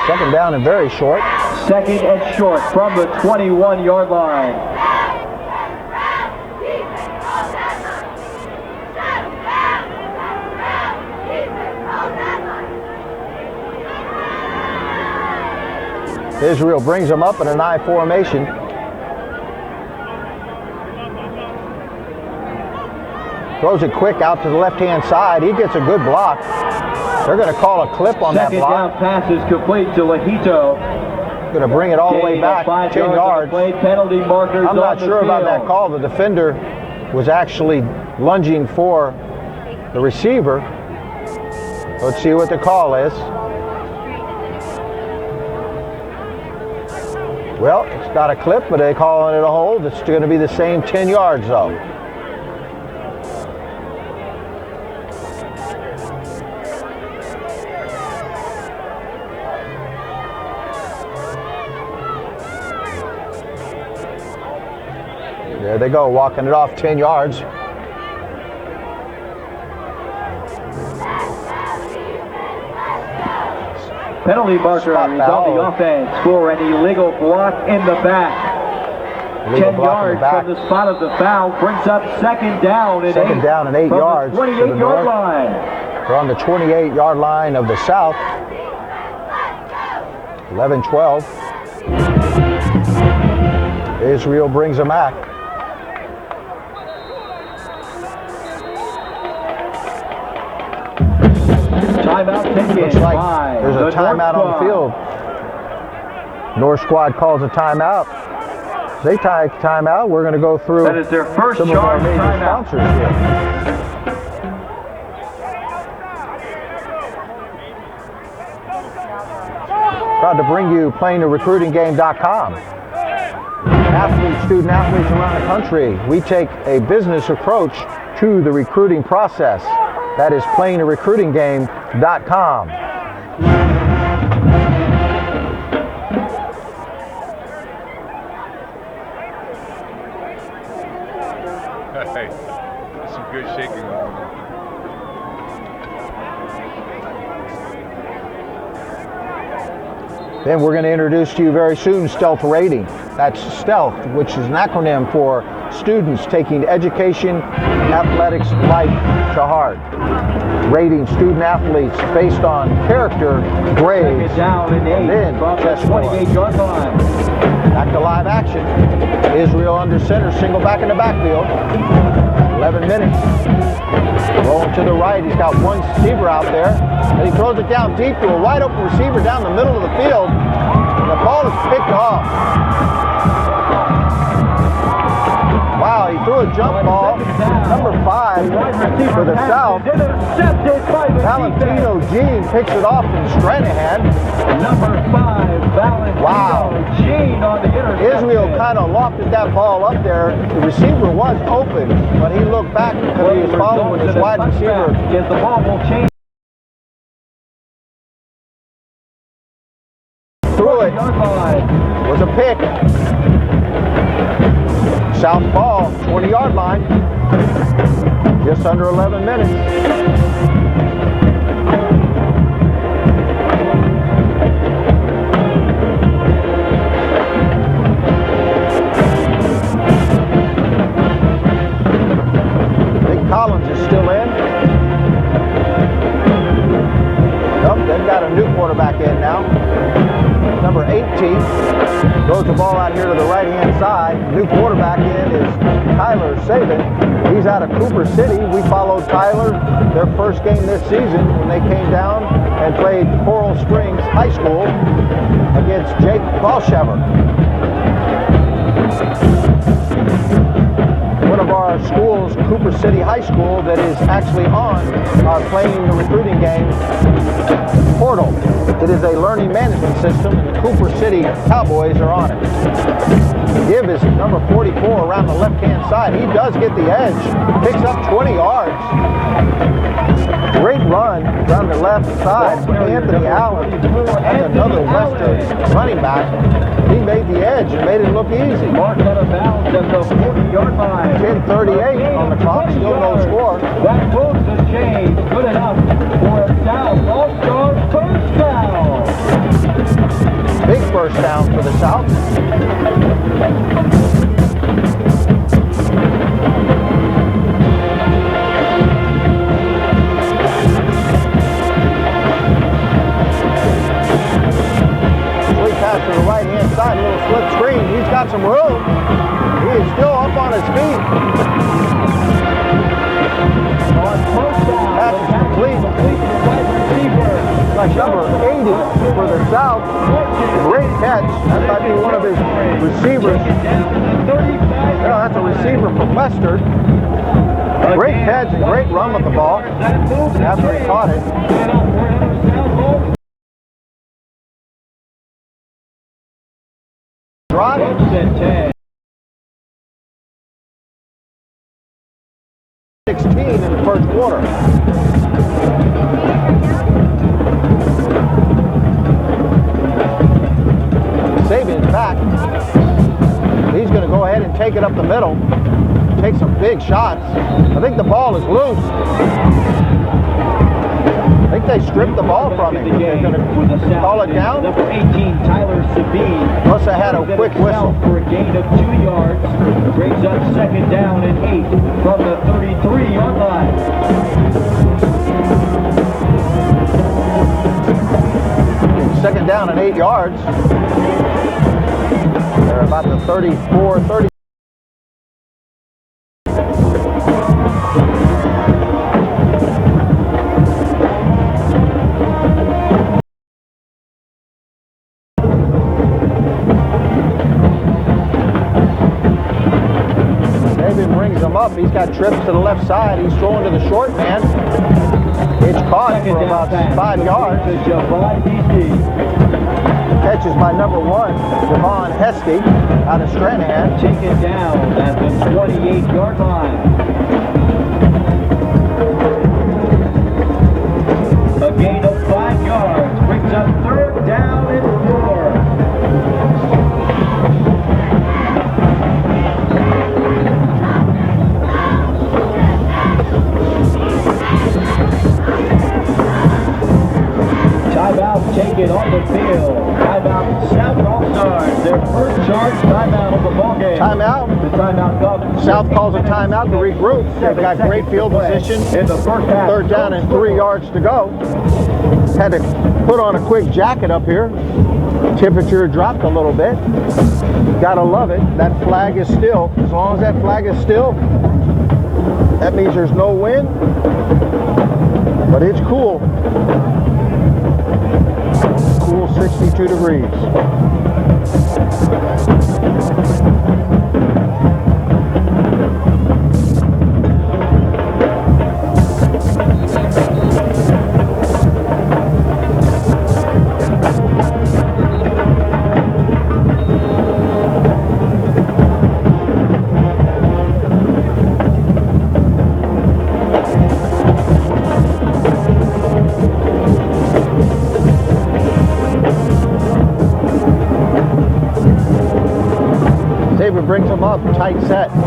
Second down and very short. Second and short from the 21-yard line. Israel brings them up in an I formation. Throws it quick out to the left-hand side. He gets a good block. They're going to call a clip on that Second block. down pass is complete to Lehito. Going to bring it all the way back, 10 yards. Play penalty markers I'm not on the sure about that field. call. The defender was actually lunging for the receiver. Let's see what the call is. Well, it's not a clip, but they're calling it a hold. It's going to be the same 10 yards, though. There they go, walking it off 10 yards. Penalty marker is on the offense for an illegal block in the back. Illegal 10 block in yards the back. from the spot of the foul brings up second down and 8. Second down and 8 yards. 28-yard line. They're on the 28-yard line of the South. 11-12. Israel brings them back. Timeout taken. Looks like there's a timeout on the field. North squad calls a timeout. They tie a timeout. We're going to go through that is their first some of our major timeout. sponsors here. Proud to bring you playingtherecruitinggame.com. Athletes, student athletes around the country, we take a business approach to the recruiting process. That is playingtherecruitinggame.com. Hey, some good shaking going on. Then we're going to introduce to you very soon Stealth Rating. That's STEALTH, which is an acronym for Students Taking Education Athletics Life to Heart. Rating student athletes based on character, grades, and then test score. 28-yard line. Back to live action. Israel under center, single back in the backfield. 11 minutes. Rolling to the right, he's got one receiver out there. And he throws it down deep to a wide open receiver down the middle of the field. And the ball is picked off. Wow, he threw a jump ball. Number 5 for the South. Valentino Jean picks it off from Stranahan. Number 5, Valentino Jean on the interception. Israel kind of lofted that ball up there. The receiver was open, but he looked back because he was following his wide receiver. Yes, the ball will change. Threw it. Was a pick. South ball, 20-yard line. Just under 11 minutes. Collins is still in. Nope, they've got a new quarterback in now. Number 18 throws the ball out here to the right-hand side. New quarterback in is Tyler Saban. He's out of Cooper City. We followed Tyler their first game this season when they came down and played Coral Springs High School against Jake Balshever. One of our schools, Cooper City High School, that is actually on our Playing the Recruiting Game portal. It is a learning management system, and the Cooper City Cowboys are on it. Give is number 44 around the left-hand side. He does get the edge, picks up 20 yards. Great run down the left side. Anthony Allen, that's another Western running back. He made the edge and made it look easy. Mark out of bounds at the 40-yard line. 10:38 on the clock, still no score. That moves the chain. Good enough for a South All-Star first down. Big first down for the South. Pass to the right-hand side, a little slip screen. He's got some room. He is still up on his feet. On first down, Pass is complete. Like number 80 for the South. Great catch. That might be one of his receivers. No, that's a receiver from Western. Great catch and great run with the ball after he caught it. Drive. 16 in the first quarter. Saban's back. He's going to go ahead and take it up the middle. Take some big shots. I think the ball is loose. I think they stripped the ball from him. They're going to call it down. Number 18, Tyler Sabine. Must have had a quick whistle. For a gain of 2 yards. Brings up second down and 8 from the 33-yard line. Second down and 8 yards. They're about the 34, 30. Brings him up. He's got trips to the left side. He's throwing to the short man. It's caught for about 5 yards. Catches by number 1, Javon Heskey out of Stranahan. Taken down at the 28-yard line. A gain of 5 yards brings up third down and 4. Timeout taken on the field. Timeout South All-Stars. Their first charge timeout of the ballgame. Timeout. The timeout comes. South calls a timeout to regroup. They've got great field position. In the first half. Third down and 3 yards to go. Had to put on a quick jacket up here. Temperature dropped a little bit. Gotta love it. That flag is still. As long as that flag is still, that means there's no wind. But it's cool. Cool 62 degrees. Brings him up, tight set. He's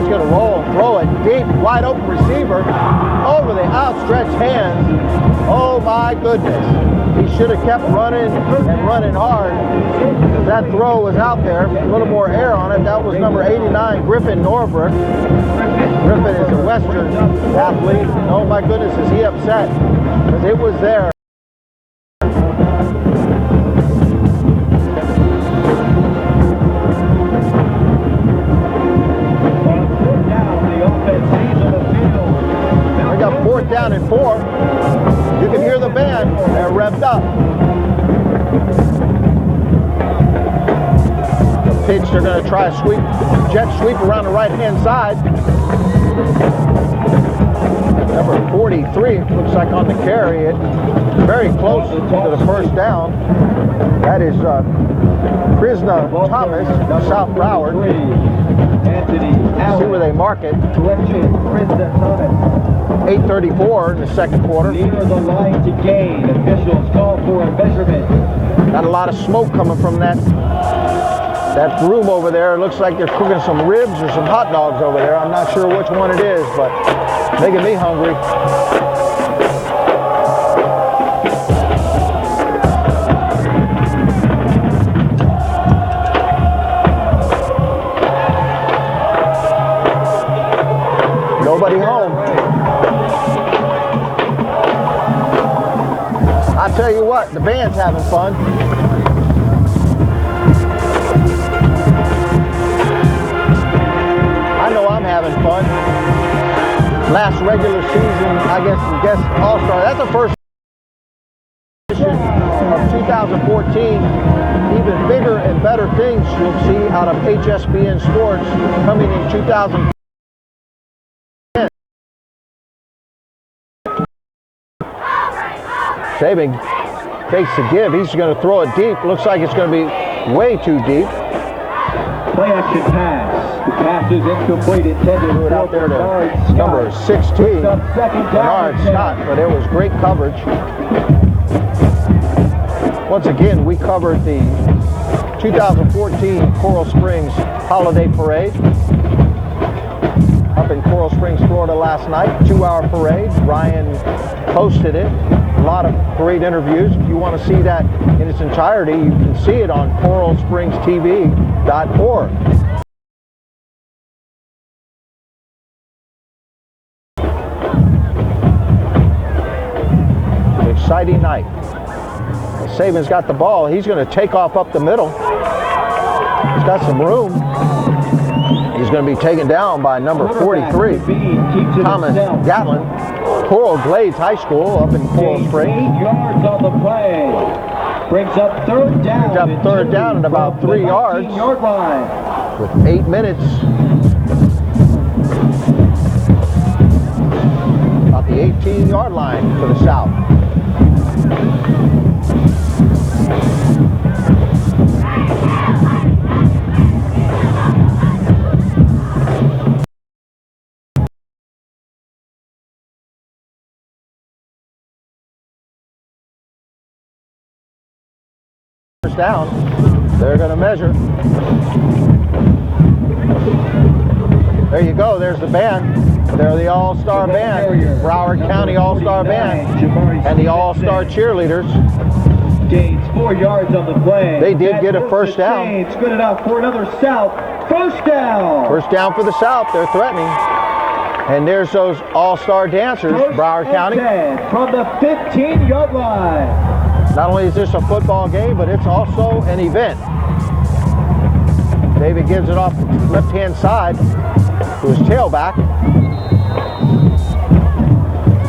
going to roll and throw it deep, wide open receiver over the outstretched hands. Oh my goodness. He should have kept running and running hard. That throw was out there, a little more air on it. That was number 89, Griffin Norbrook. Griffin is a Western athlete. Oh my goodness, is he upset? Because it was there. Down and 4. You can hear the band. They're revved up. The pitch, they're going to try a sweep, jet sweep around the right-hand side. Number 43 looks like on the carry. It very close to the first down. That is Prisna Thomas, South Broward. See where they mark it. 8:34 in the second quarter. Near the line to gain. Officials call for a measurement. Got a lot of smoke coming from that room over there. It looks like they're cooking some ribs or some hot dogs over there. I'm not sure which one it is, but making me hungry. Nobody home. I tell you what, the band's having fun. I know I'm having fun. Last regular season, I guess All-Star. That's the first edition of 2014. Even bigger and better things you'll see out of HSBN Sports coming in 2014. Saban takes the give. He's going to throw it deep. Looks like it's going to be way too deep. Play action pass. The pass is incomplete. Intended Threw it out there to number 16, Bernard Scott, but it was great coverage. Once again, we covered the 2014 Coral Springs Holiday Parade. up in Coral Springs, Florida last night. 2-hour parade. Ryan hosted it. A lot of great interviews. If you want to see that in its entirety, you can see it on coralspringstv.org. Exciting night. Saban's got the ball. He's going to take off up the middle. He's got some room. He's going to be taken down by number 43, Thomas Gatlin. Coral Glades High School up in Coral Springs. 8 yards on the play. Brings up third down. Brings up third down at about 3 yards. 19-yard line. With 8 minutes. About the 18-yard line for the South. Down. They're going to measure. There you go. There's the band. They're the All-Star Band. Broward County All-Star Band. And the All-Star cheerleaders. Gains 4 yards on the play. They did get a first down. It's good enough for another South. First down. First down for the South. They're threatening. And there's those All-Star dancers, Broward County. From the 15-yard line. Not only is this a football game, but it's also an event. David gives it off the left-hand side to his tailback.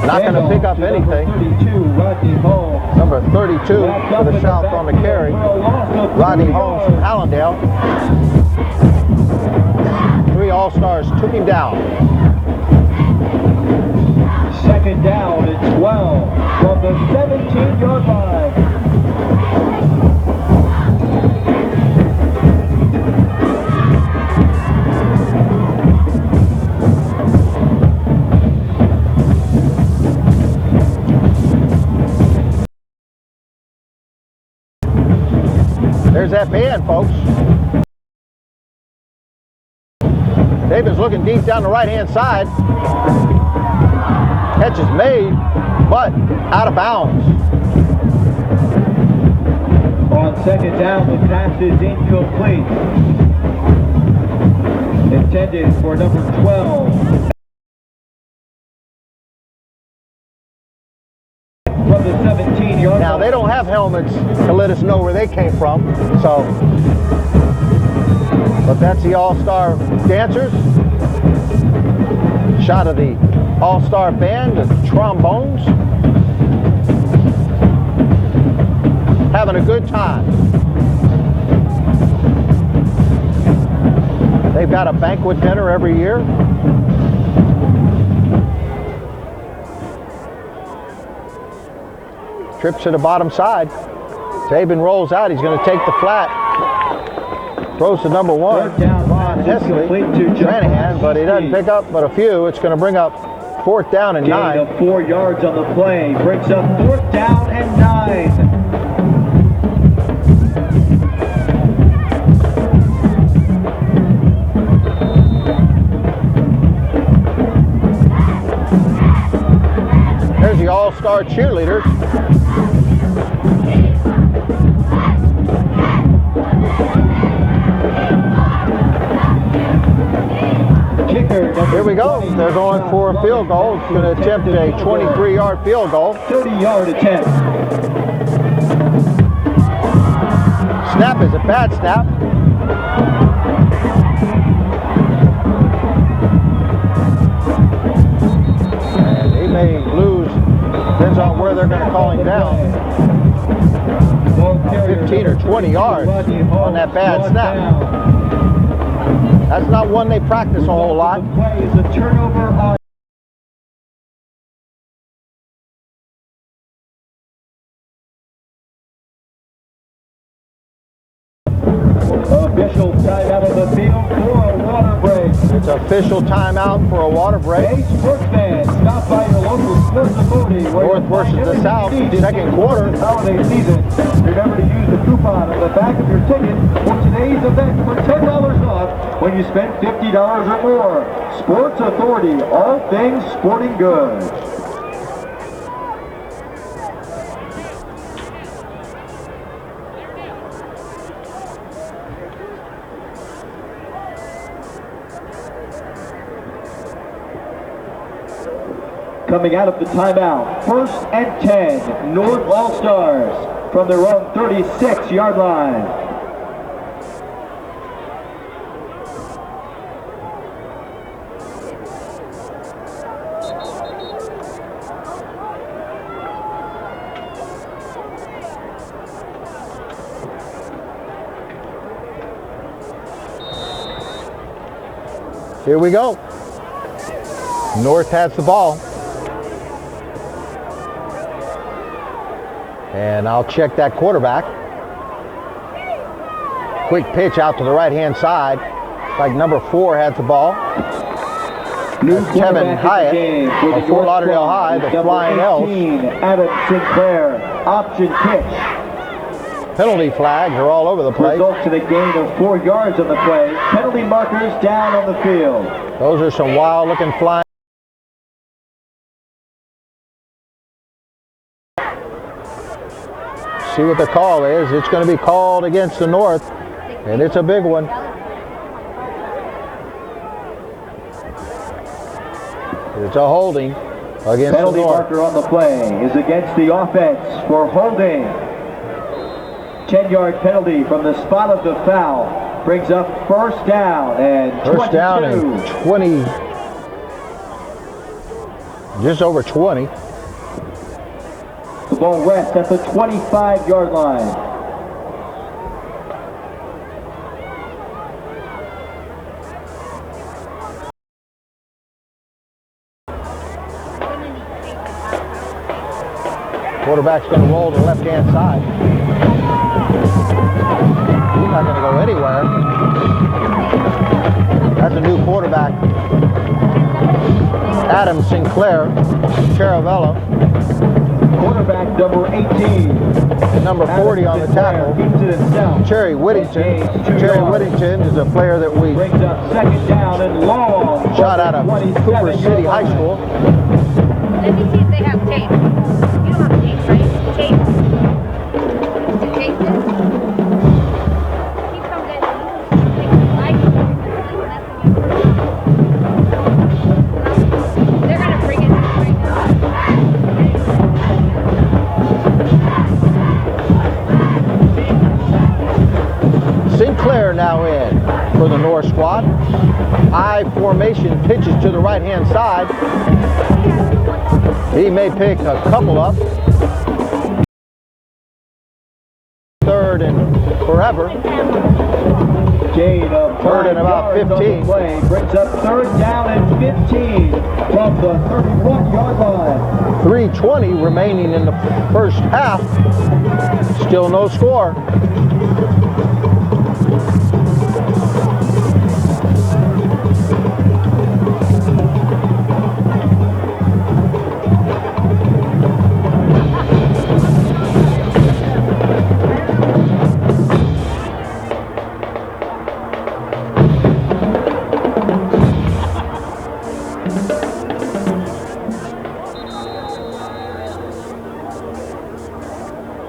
Not going to pick up anything. Number 32 for the South on the carry. Rodney Holmes from Allendale. 3 All-Stars took him down. Second down and 12 from the 17-yard line. There's that band, folks. David's looking deep down the right-hand side. Catch is made, but out of bounds. On second down, the pass is incomplete. Intended for number 12. From the 17-yard line. Now, they don't have helmets to let us know where they came from, so. But that's the All-Star dancers. Shot of the All-Star Band, the trombones. Having a good time. They've got a banquet dinner every year. Trips to the bottom side. Saban rolls out. He's going to take the flat. Throws to number 1, Von Hesley, Shanahan, but he doesn't pick up but a few. It's going to bring up 4th down and 9. Gain of 4 yards on the play. Brings up 4th down and 9. There's the All-Star cheerleaders. Here we go. They're going for a field goal. It's going to attempt a 23-yard field goal. 30-yard attempt. Snap is a bad snap. And he may lose. Depends on where they're going to call him down. 15 or 20 yards on that bad snap. That's not one they practice a whole lot. The play is a turnover on official timeout of the field for a water break. It's official timeout for a water break. Hey, sports fans, stop by your local sports authority. North versus the South, second quarter. Holiday season. Remember to use the coupon on the back of your ticket for today's event for $10 off when you spend $50. or more. Sports Authority, all things sporting goods. Coming out of the timeout, 1st and 10, North All-Stars from their own 36-yard line. Here we go. North has the ball. And I'll check that quarterback. Quick pitch out to the right-hand side. Like number 4 has the ball. Kevin Hyatt of Fort Lauderdale High, the Flying Elves. Adam Sinclair, option pitch. Penalty flags are all over the place. Results in a gain of 4 yards on the play. Penalty markers down on the field. Those are some wild-looking flying. See what the call is. It's going to be called against the North, and it's a big one. It's a holding against penalty the North. Marker on the play is against the offense for holding. 10-yard penalty from the spot of the foul brings up first down and 22. First down and 20, just over 20. The ball rests at the 25-yard line. Quarterback's going to roll to the left-hand side. He's not going to go anywhere. That's a new quarterback. Adam Sinclair, Caravella. Quarterback number 18. And number 40 on the tackle. Cherry Whittington. Cherry Whittington is a player that we brings up second down and long. Shot out of Cooper City High School. Let me see if they have tape. You don't have tape, right? Tape. Is it tape? Keep from they're gonna bring it right now. Sinclair now in for the North squad. I formation pitches to the right-hand side. He may pick a couple up. Third and forever. Gain of third and about 15. Play brings up third down and 15 from the 31-yard line. 3:20 remaining in the first half. Still no score.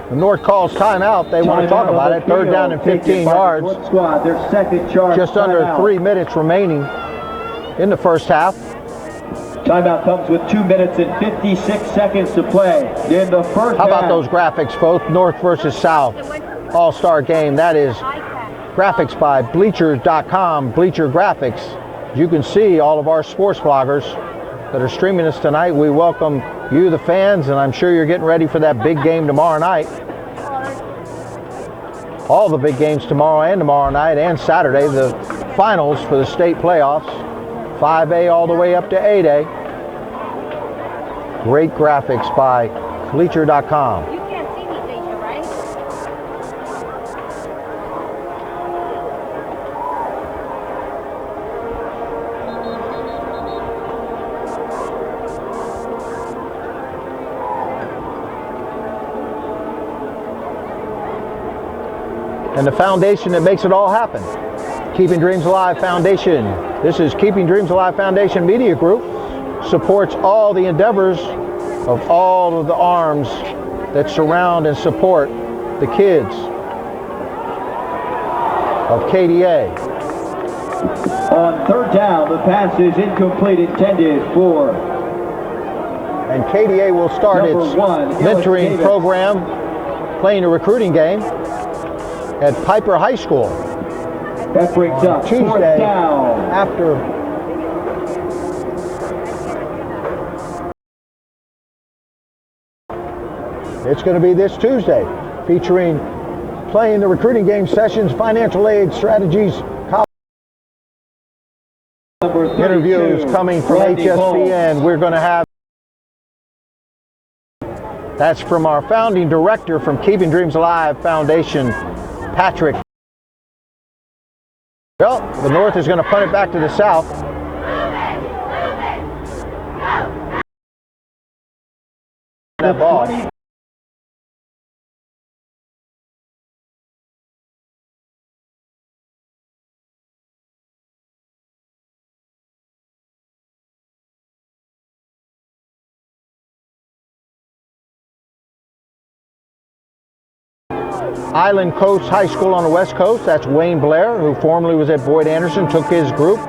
The North calls timeout. They want to talk about it. Third down and 15 yards. Squad, their second charge. Just under 3 minutes remaining in the first half. Timeout comes with 2 minutes and 56 seconds to play in the first half. How about those graphics, folks? North versus South All-Star game. That is graphics by Bleachers.com, Bleacher Graphics. You can see all of our sports bloggers that are streaming us tonight. We welcome you, the fans, and I'm sure you're getting ready for that big game tomorrow night. All the big games tomorrow night and Saturday, the finals for the state playoffs, 5A all the way up to 8A. Great graphics by Bleacher.com. You can't see me, Deja, right? And the foundation that makes it all happen. Keeping Dreams Alive Foundation. This is Keeping Dreams Alive Foundation Media Group. Supports all the endeavors of all of the arms that surround and support the kids of KDA. On third down, the pass is incomplete, intended for. And KDA will start its mentoring program, playing a recruiting game at Piper High School. That brings up Tuesday after. It's going to be this Tuesday, featuring playing the recruiting game sessions, financial aid strategies, college interviews coming from HSBN. We're going to have. That's from our founding director from Keeping Dreams Alive Foundation, Patrick. Well, the North is going to punt it back to the South. That ball. Island Coast High School on the West Coast, that's Wayne Blair, who formerly was at Boyd Anderson, took his group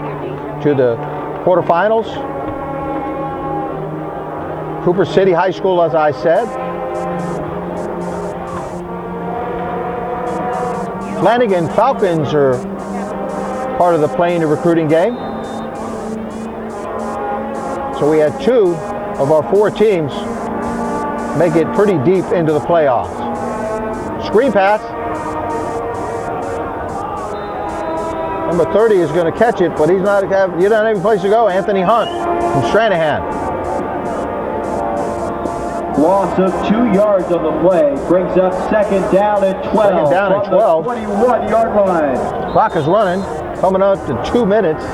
to the quarterfinals. Cooper City High School, as I said. Flanagan Falcons are part of the playing and recruiting game. So we had 2 of our 4 teams make it pretty deep into the playoffs. Screen pass. Number 30 is going to catch it, but he doesn't have any place to go. Anthony Hunt from Stranahan. Loss of 2 yards on the play brings up second down and 12. Second down and 12. 21-yard line. Clock is running, coming up to 2 minutes.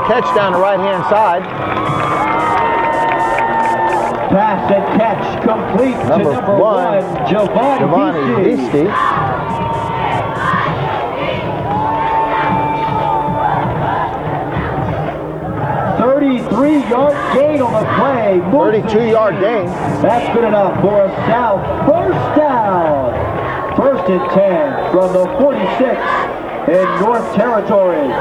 Catch down the right-hand side. Pass and catch complete Number to number 1, Giovanni Beastie. 33-yard gain on the play. 32-yard gain. That's good enough for a South first down. 1st and 10 from the 46 in North Territory.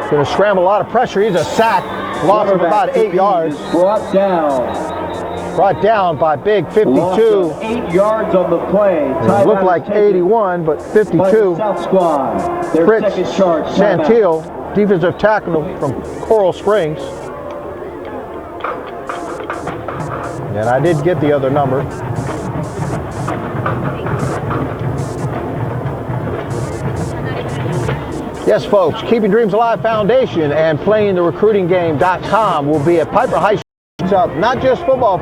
Going to scramble a lot of pressure. He's a sack. Loss of about 8 yards. Brought down by big 52. Loss of 8 yards on the play. It looked like 81, but 52. South squad. Their Fritz second charge. Santil, defensive tackle from Coral Springs. And I did get the other number. Yes, folks, Keeping Dreams Alive Foundation and PlayingTheRecruitingGame.com will be at Piper High School. Not just football.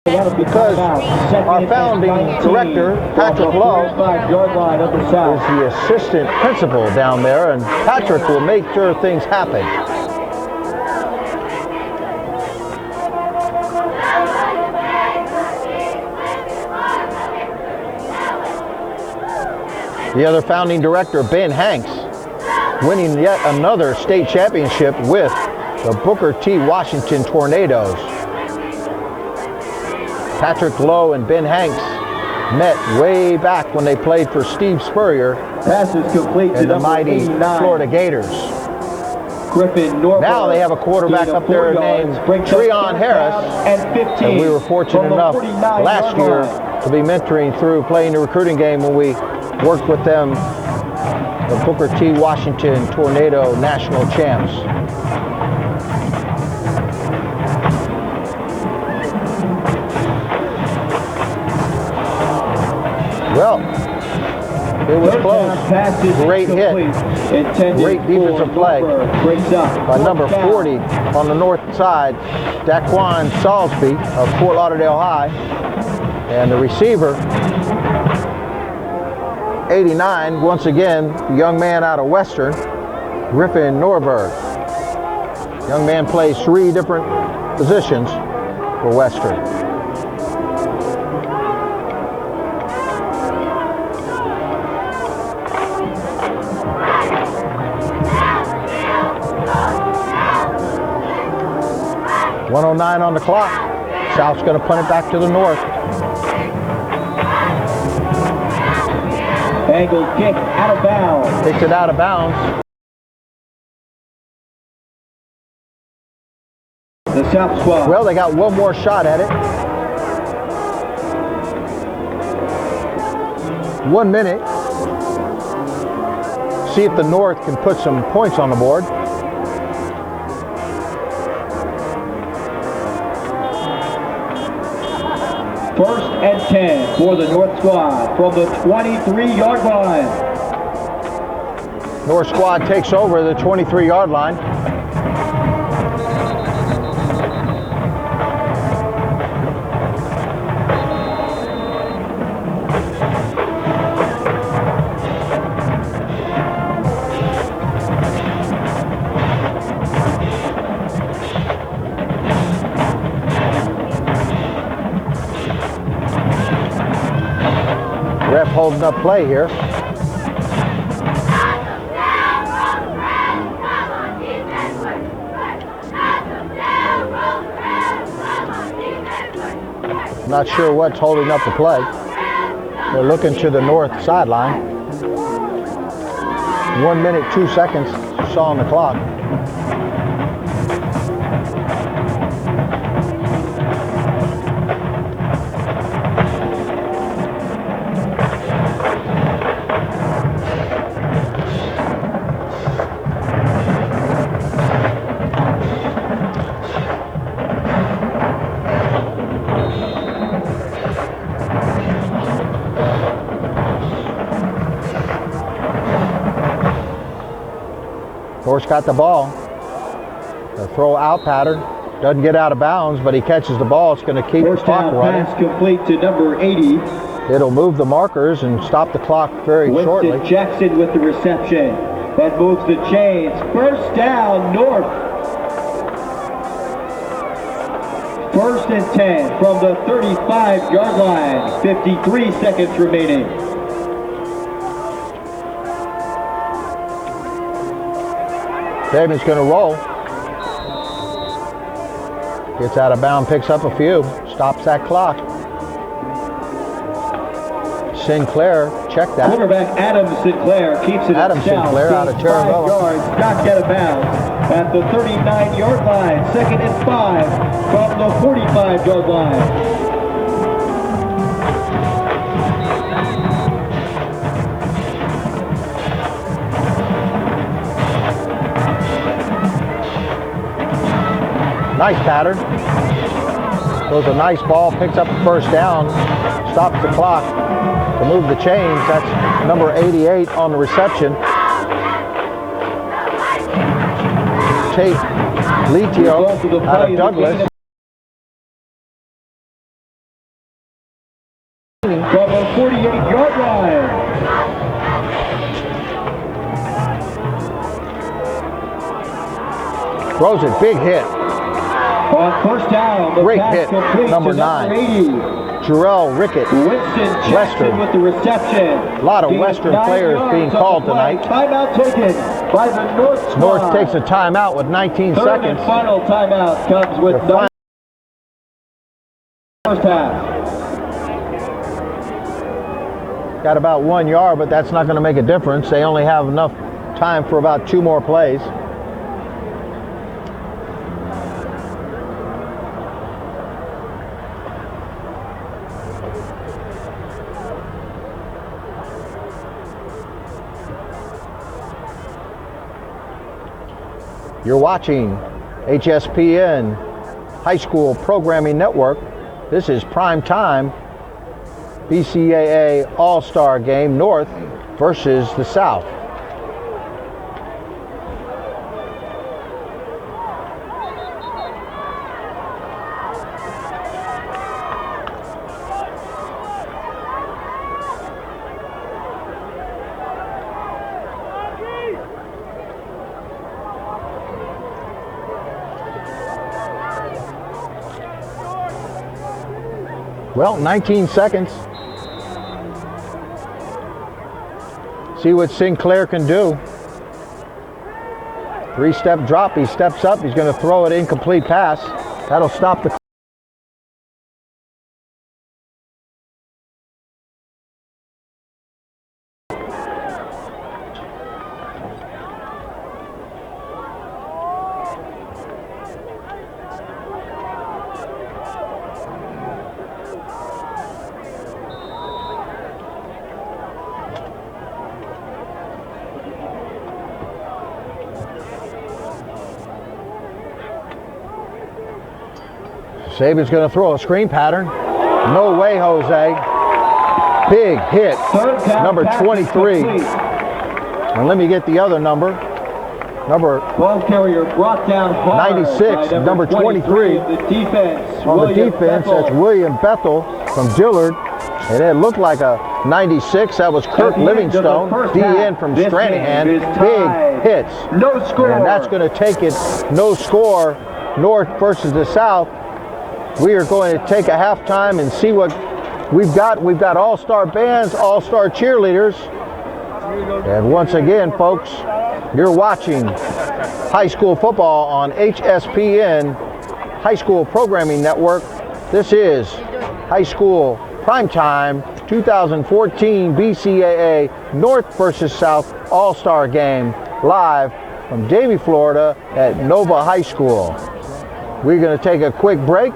Because our founding director, Patrick Lowe, is the assistant principal down there, and Patrick will make sure things happen. The other founding director, Ben Hanks, winning yet another state championship with the Booker T. Washington Tornadoes. Patrick Lowe and Ben Hanks met way back when they played for Steve Spurrier and the mighty Florida Gators. Now they have a quarterback up there named Treon Harris, and we were fortunate enough last year to be mentoring through playing the recruiting game when we worked with them, the Booker T. Washington Tornado National Champs. Well, it was close. Great hit. Great defensive play by number 40 on the north side, Daquan Salisbury of Fort Lauderdale High. And the receiver, 89, once again, the young man out of Western, Griffin Norberg. Young man plays 3 different positions for Western. .109 on the clock. South's going to punt it back to the north. Angle kick out of bounds. Takes it out of bounds. The South squad. Well, they got one more shot at it. 1 minute. See if the North can put some points on the board. First and 10 for the North squad from the 23-yard line. North squad takes over the 23-yard line. Ref holding up play here. Not sure what's holding up the play. They're looking to the north sideline. 1 minute, 2 seconds, saw on the clock. North's got the ball. The throw out pattern. Doesn't get out of bounds, but he catches the ball. It's going to keep the clock running. Pass complete to number 80. It'll move the markers and stop the clock very shortly. Winston Jackson with the reception. That moves the chains. First down, North. First and 10 from the 35-yard line. 53 seconds remaining. Damon's going to roll. Gets out of bounds, picks up a few. Stops that clock. Sinclair, check that. Quarterback Adam Sinclair keeps it Adam Sinclair out of Terravilla. 5 yards, knocked out of bounds at the 39-yard line. Second and 5 from the 45-yard line. Nice pattern. Throws a nice ball, picks up the first down, stops the clock to move the chains. That's number 88 on the reception. Tate Litio out of Douglas. From the 48-yard line. Throws it, big hit. On first down, the Great pass hit, complete number to 9. 80. Jarrell Rickett. Winston Jackson Western. with the reception. A lot of Western players being called tonight. Timeout taken by the North squad. North takes a timeout with 19 Third seconds. and final timeout comes with Their first half. Got about 1 yard, but that's not going to make a difference. They only have enough time for about 2 more plays. You're watching HSPN High School Programming Network. This is prime time BCAA All-Star Game, North versus the South. Well, 19 seconds. See what Sinclair can do. 3-step drop, he steps up, he's going to throw it incomplete pass. That'll stop the Saban's going to throw a screen pattern. No way, Jose. Big hit, number 23. And let me get the other number. Number Ball carrier brought down hard 96, by number 23. of the defense. On the William defense, Bethel. that's William Bethel from Dillard. And it looked like a 96. That was Kurt At the end of the Livingstone, first DN half, from this Stranahan. game is Big tied. hits. No score. And that's going to take it no score, North versus the South. We are going to take a halftime and see what we've got. We've got all-star bands, all-star cheerleaders. And once again, folks, you're watching high school football on HSPN, High School Programming Network. This is High School Primetime 2014 BCAA North versus South All-Star Game live from Davie, Florida at Nova High School. We're going to take a quick break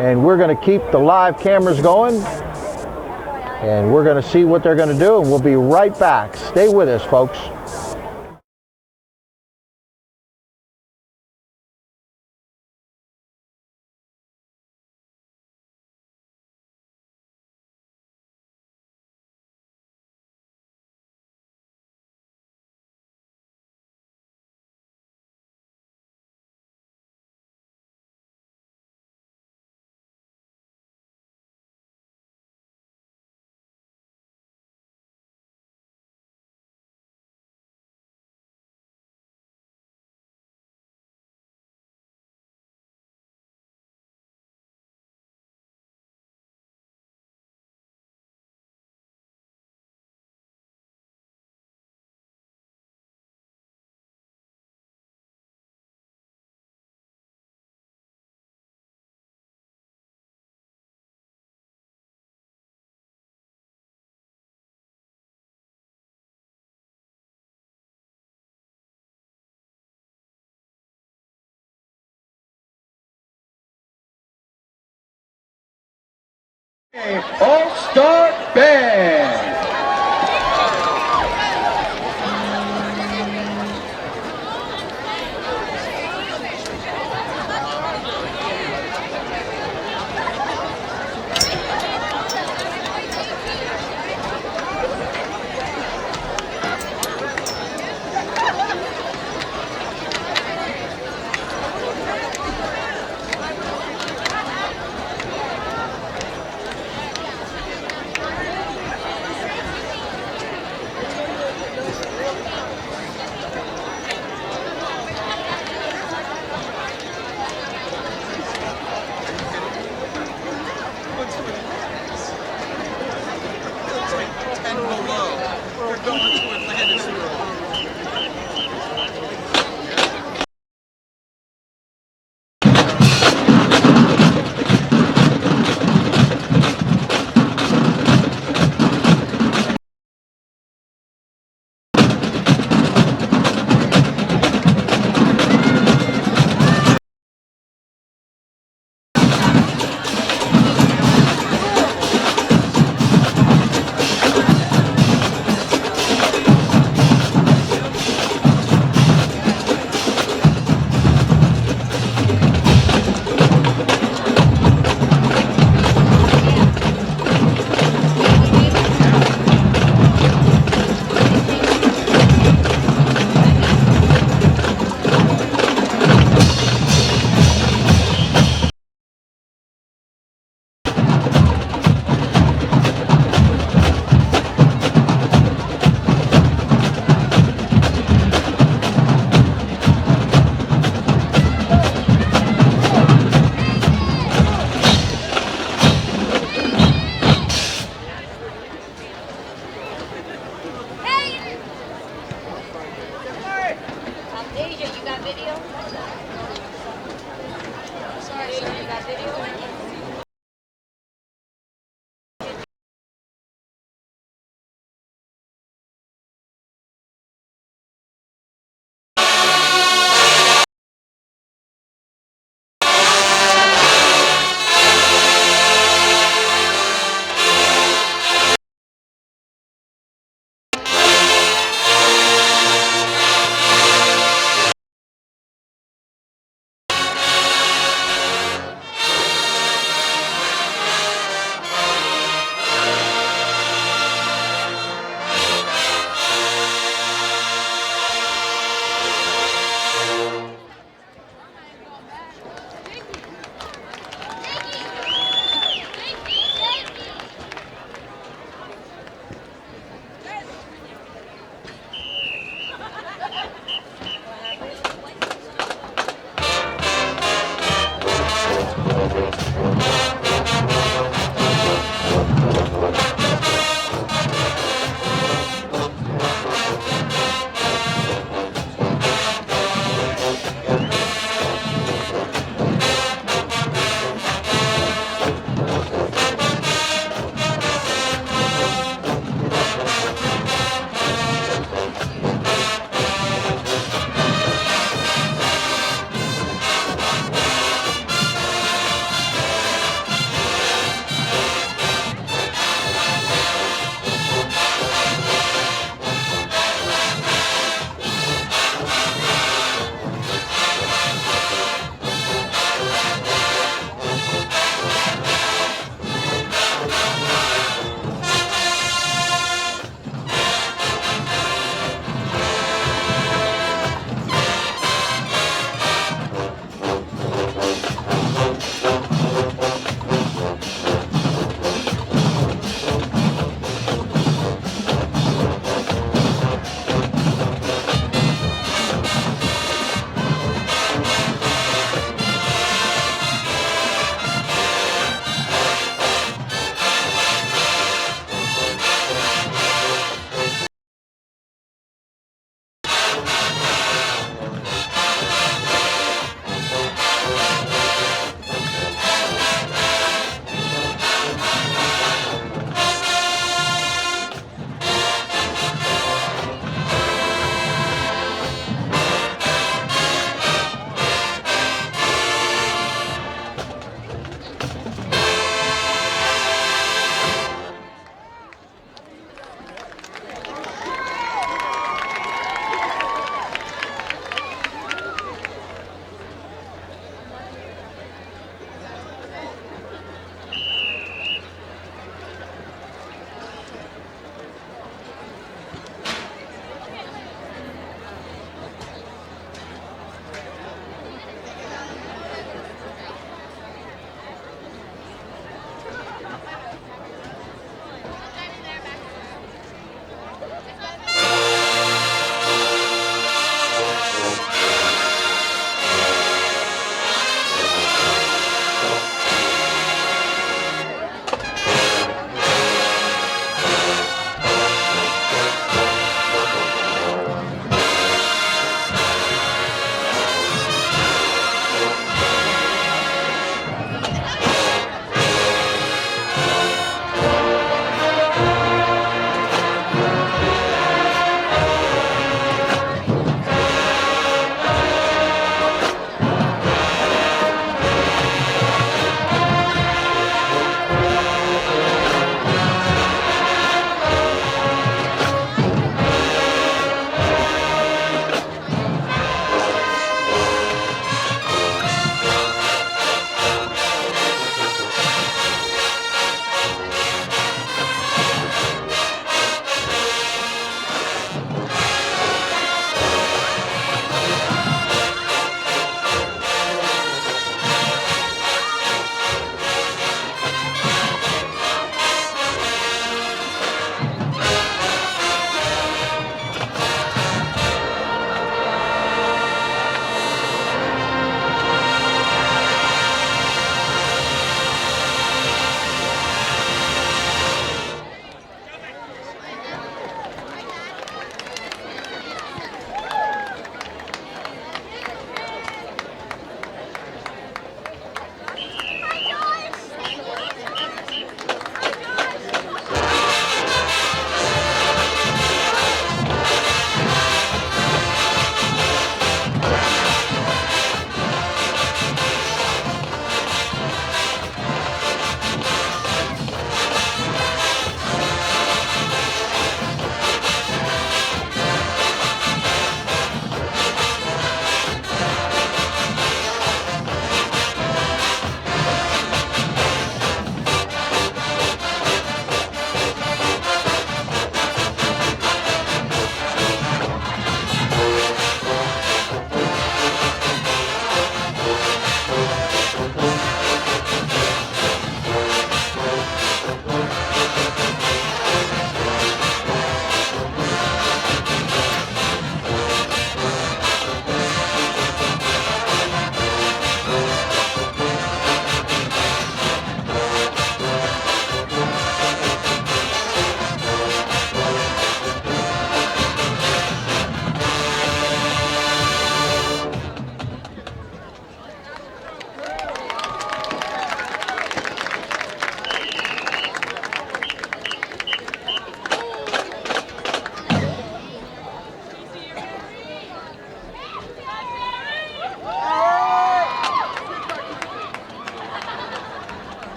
and we're going to keep the live cameras going and we're going to see what they're going to do and we'll be right back. Stay with us, folks. All-Star Band. video? Sorry, sir, you got video?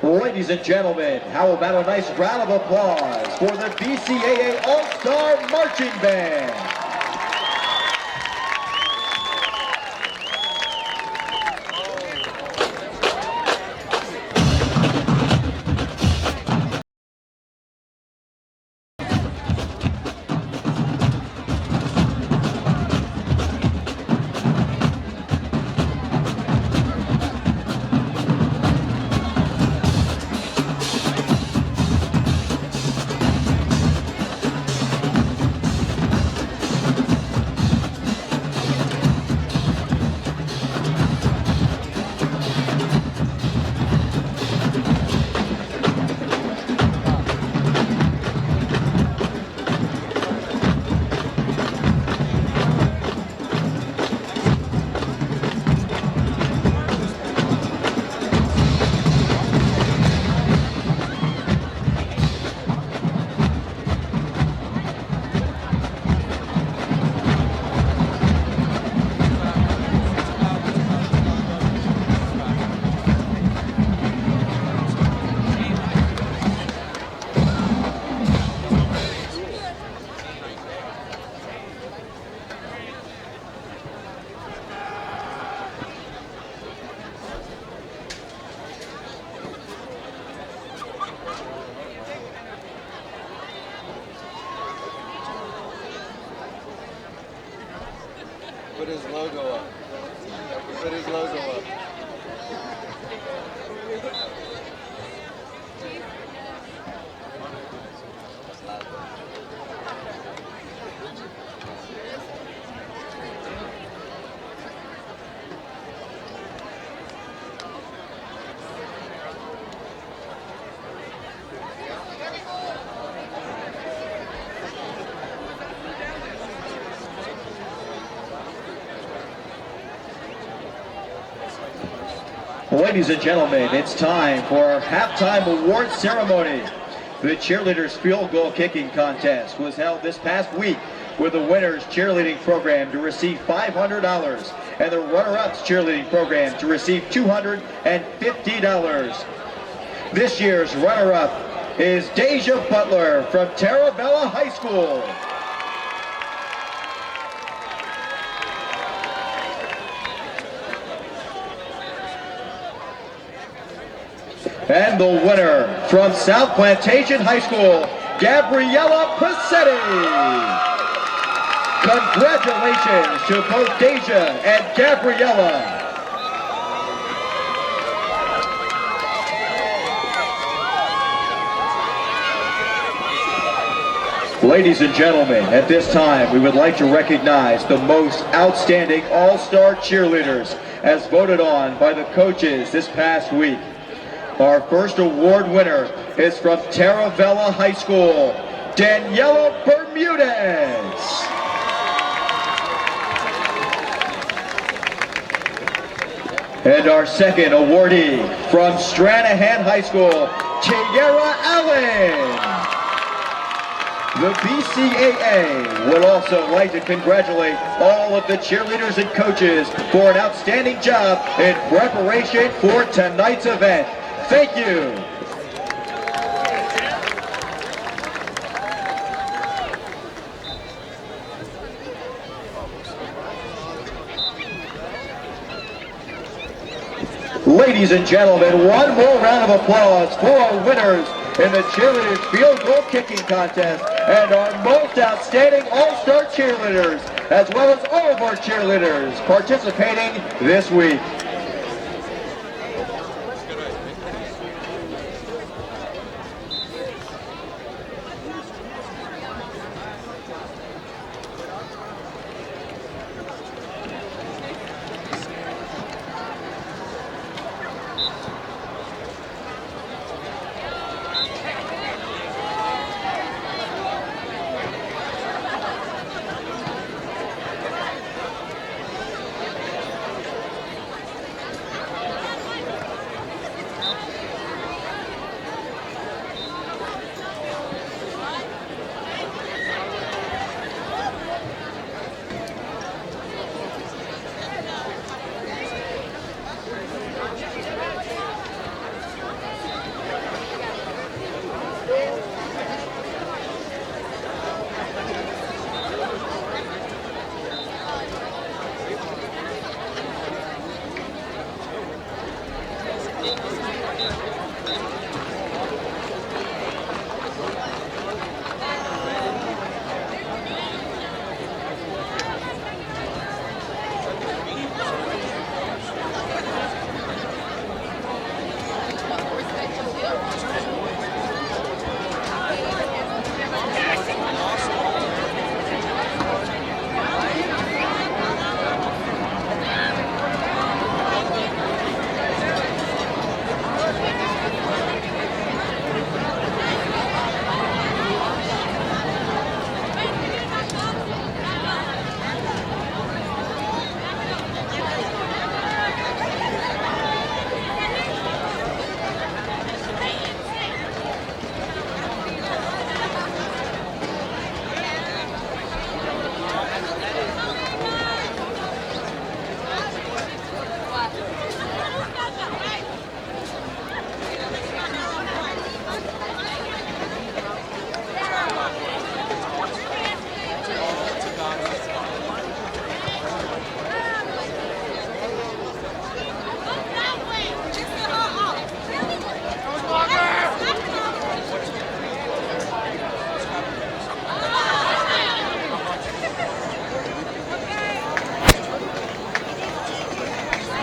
Ladies and gentlemen, how about a nice round of applause for the BCAA All-Star Marching Band? Put his logo up. Put his logo up. Ladies and gentlemen, it's time for our halftime award ceremony. The cheerleaders field goal kicking contest was held this past week with the winners cheerleading program to receive $500 and the runner-ups cheerleading program to receive $250. This year's runner-up is Deja Butler from Terravella High School. And the winner from South Plantation High School, Gabriella Passetti. Congratulations to both Deja and Gabriella. Ladies and gentlemen, at this time, we would like to recognize the most outstanding all-star cheerleaders as voted on by the coaches this past week. Our first award winner is from Terravella High School, Daniela Bermudez. And our second awardee from Stranahan High School, Kiara Allen. The BCAA would also like to congratulate all of the cheerleaders and coaches for an outstanding job in preparation for tonight's event. Thank you. Ladies and gentlemen, one more round of applause for our winners in the cheerleaders field goal kicking contest and our most outstanding all-star cheerleaders, as well as all of our cheerleaders participating this week.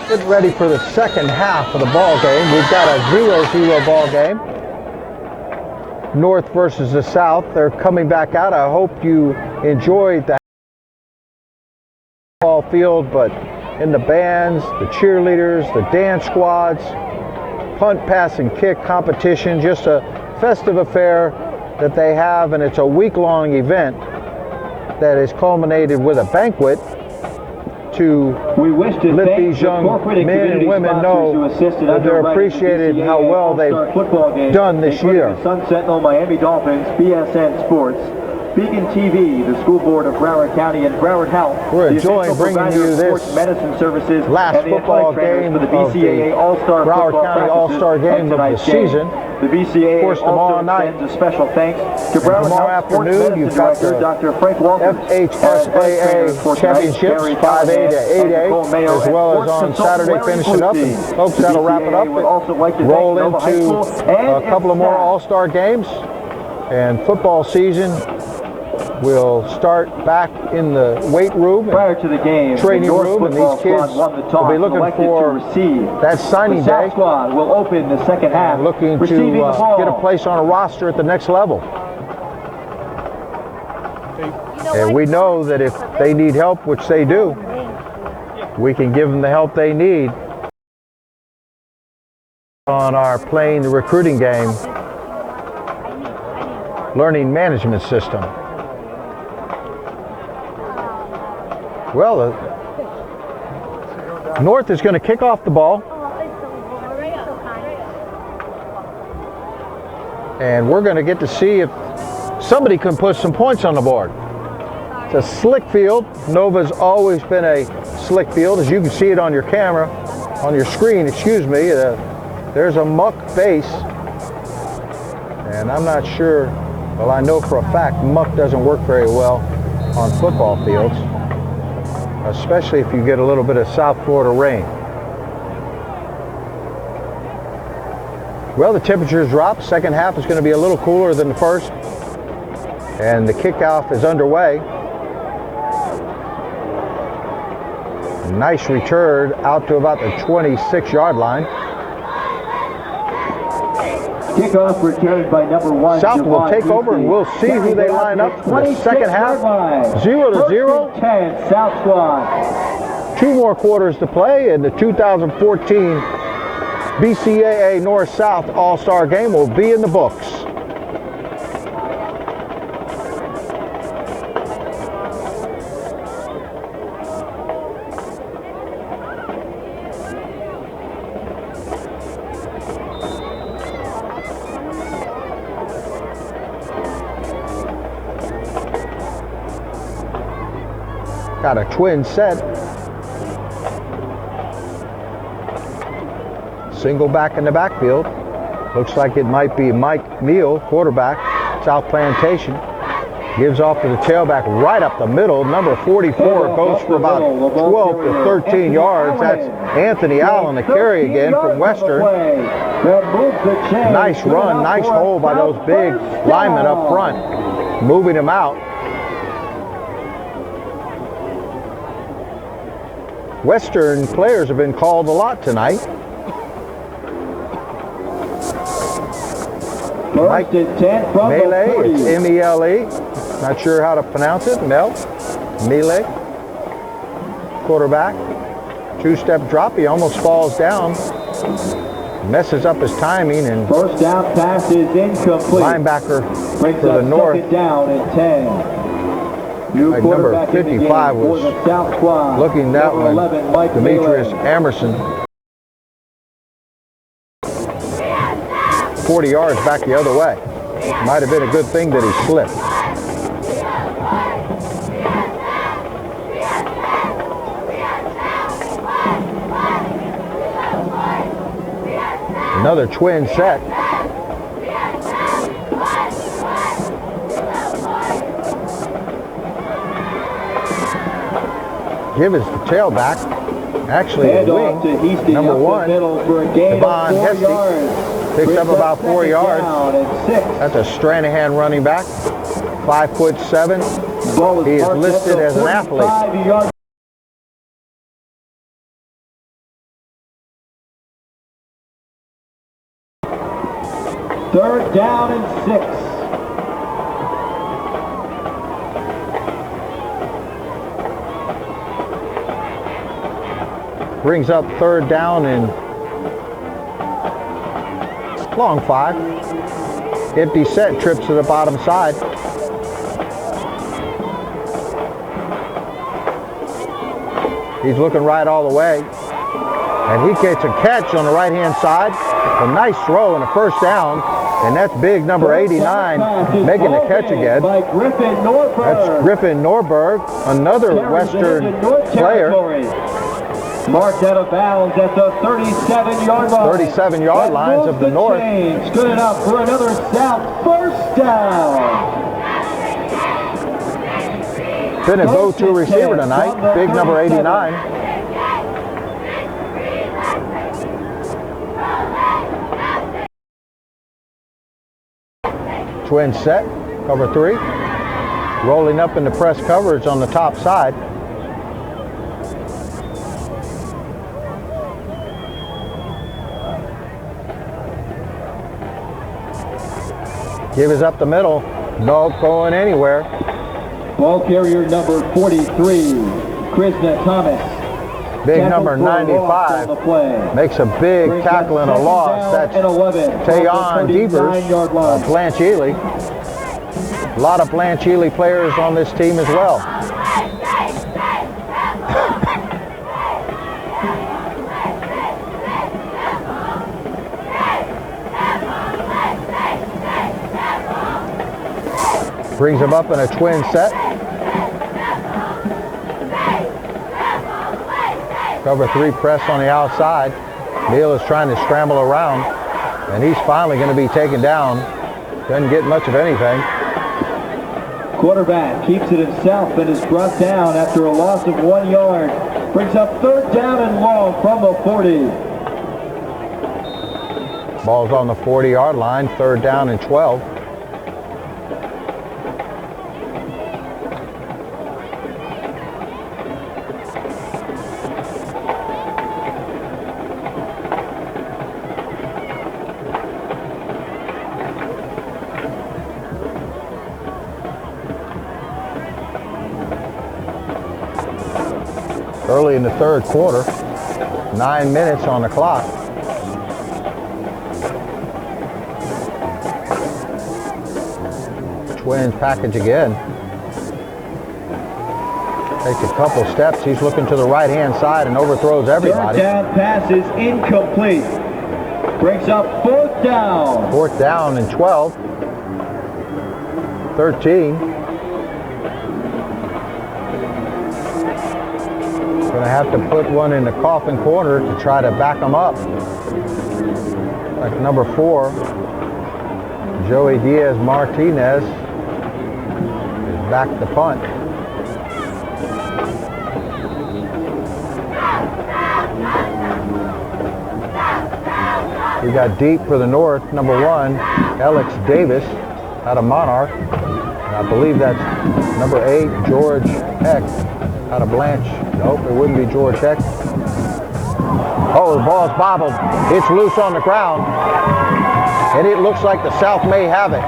Get ready for the second half of the ball game. We've got a 0-0 ball game. North versus the South. They're coming back out. I hope you enjoyed the ball field, but in the bands, the cheerleaders, the dance squads, punt, pass, and kick competition, just a festive affair that they have, and it's a week-long event that is culminated with a banquet to let these young men and women know that they're appreciated and how well they've done this year. Sun Sentinel, Miami Dolphins, BSN Sports, Beacon TV, the School Board of Broward County, and Broward Health. We're enjoying bringing you this medicine services last football game for the BCAA All-Star Broward County All-Star game of the season. The BCAA of course, tomorrow night, a special thanks to Broward tomorrow afternoon, you've got the Dr. Frank Walters, FHSAA championships, 5A to 8A, as well as on Saturday finishing up. And folks, that'll wrap it up. Roll into a couple of more All-Star games, and football season will start back in the weight room, prior to the game, training room, and these kids will be looking for that signing day. The squad will open the second half, looking to get a place on a roster at the next level. And we know that if they need help, which they do, we can give them the help they need on our Playing the Recruiting Game learning management system. Well, North is going to kick off the ball, and we're going to get to see if somebody can put some points on the board. It's a slick field. Nova's always been a slick field, as you can see it on your camera, on your screen, excuse me. There's a muck base, and I'm not sure, well, I know for a fact muck doesn't work very well on football fields, especially if you get a little bit of South Florida rain. Well, the temperatures drop. Second half is going to be a little cooler than the first, and the kickoff is underway. Nice return out to about the 26-yard line. Kickoff returned by number 1. South will take over, and we'll see who they line up for the second half. 0-0. 10 South squad. 2 more quarters to play, and the 2014 BCAA North-South All-Star Game will be in the books. Got a twin set. Single back in the backfield. Looks like it might be Mike Neal, quarterback, South Plantation. Gives off to the tailback right up the middle. Number 44 goes for about 12 to 13 yards. That's Anthony Allen, the carry again from Western. Nice run, nice hold by those big linemen up front, moving him out. Western players have been called a lot tonight. Mike Mele, it's M-E-L-E. Not sure how to pronounce it. Mele. Quarterback. Two-step drop. He almost falls down. Messes up his timing, and first down pass is incomplete. Linebacker for the North. Down at 10. Like number 55 was looking that one. Demetrius Emerson. 40 yards back the other way. Might have been a good thing that he slipped. Another twin set. Give us the tailback. Actually, a wing. Number 1, Devon Hesty. Picks up about 4 yards. That's a Stranahan running back. 5'7". He is listed as an athlete. Third down and 6. Brings up third down and long 5. Empty set, trips to the bottom side. He's looking right all the way. And he gets a catch on the right-hand side. A nice throw and a first down. And that's big number 89 making the catch again. That's Griffin Norberg, another Western player. Marked out of bounds at the 37-yard line. 37-yard lines of the North. Good enough for another South first down. Been a go-to receiver tonight, big number 89. Twin set, cover 3. Rolling up into press coverage on the top side. Give us up the middle. No going anywhere. Ball carrier number 43, Krishna Thomas. Big number 95 makes a big tackle and a loss. That's Tayon Devers of Blanche Ely. A lot of Blanche Ely players on this team as well. Brings him up in a twin set. Cover 3 press on the outside. Neal is trying to scramble around, and he's finally going to be taken down. Doesn't get much of anything. Quarterback keeps it himself and is brought down after a loss of 1 yard. Brings up third down and long from the 40. Ball's on the 40-yard line, third down and 12. Early in the third quarter, 9 minutes on the clock. Twins package again. Takes a couple steps. He's looking to the right-hand side and overthrows everybody. Third down pass is incomplete. Brings up fourth down. Fourth down and 12. 13. Going to have to put one in the coffin corner to try to back them up. Like number 4, Joey Diaz Martinez. back the punt. We got deep for the North, number 1, Alex Davis out of Monarch. And I believe that's number 8, George Heck out of Blanche. Nope, it wouldn't be George Heck. Oh, the ball's bobbled. It's loose on the ground. And it looks like the South may have it.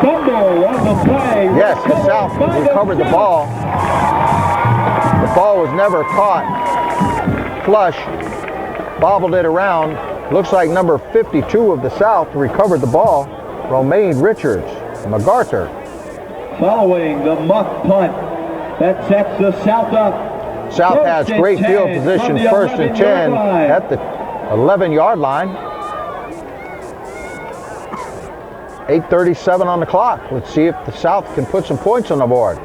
Fumble on the play. Yes, the South recovered the ball. The ball was never caught. Flush, bobbled it around. Looks like number 52 of the South recovered the ball. Romaine Richards, MacArthur. Following the muff punt that sets the South up. South has great field position, first and 10 at the 11-yard line. 8:37 on the clock. Let's see if the South can put some points on the board.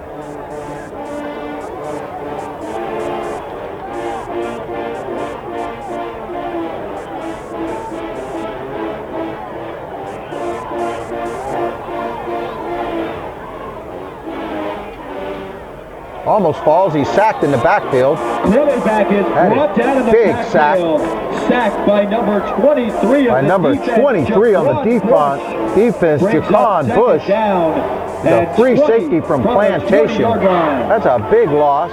Almost falls. He's sacked in the backfield. Quarterback is brought down in the big backfield. Sacked by number 23 by number 23 on the defense, Jacon Bush, the free safety from Plantation. That's a big loss.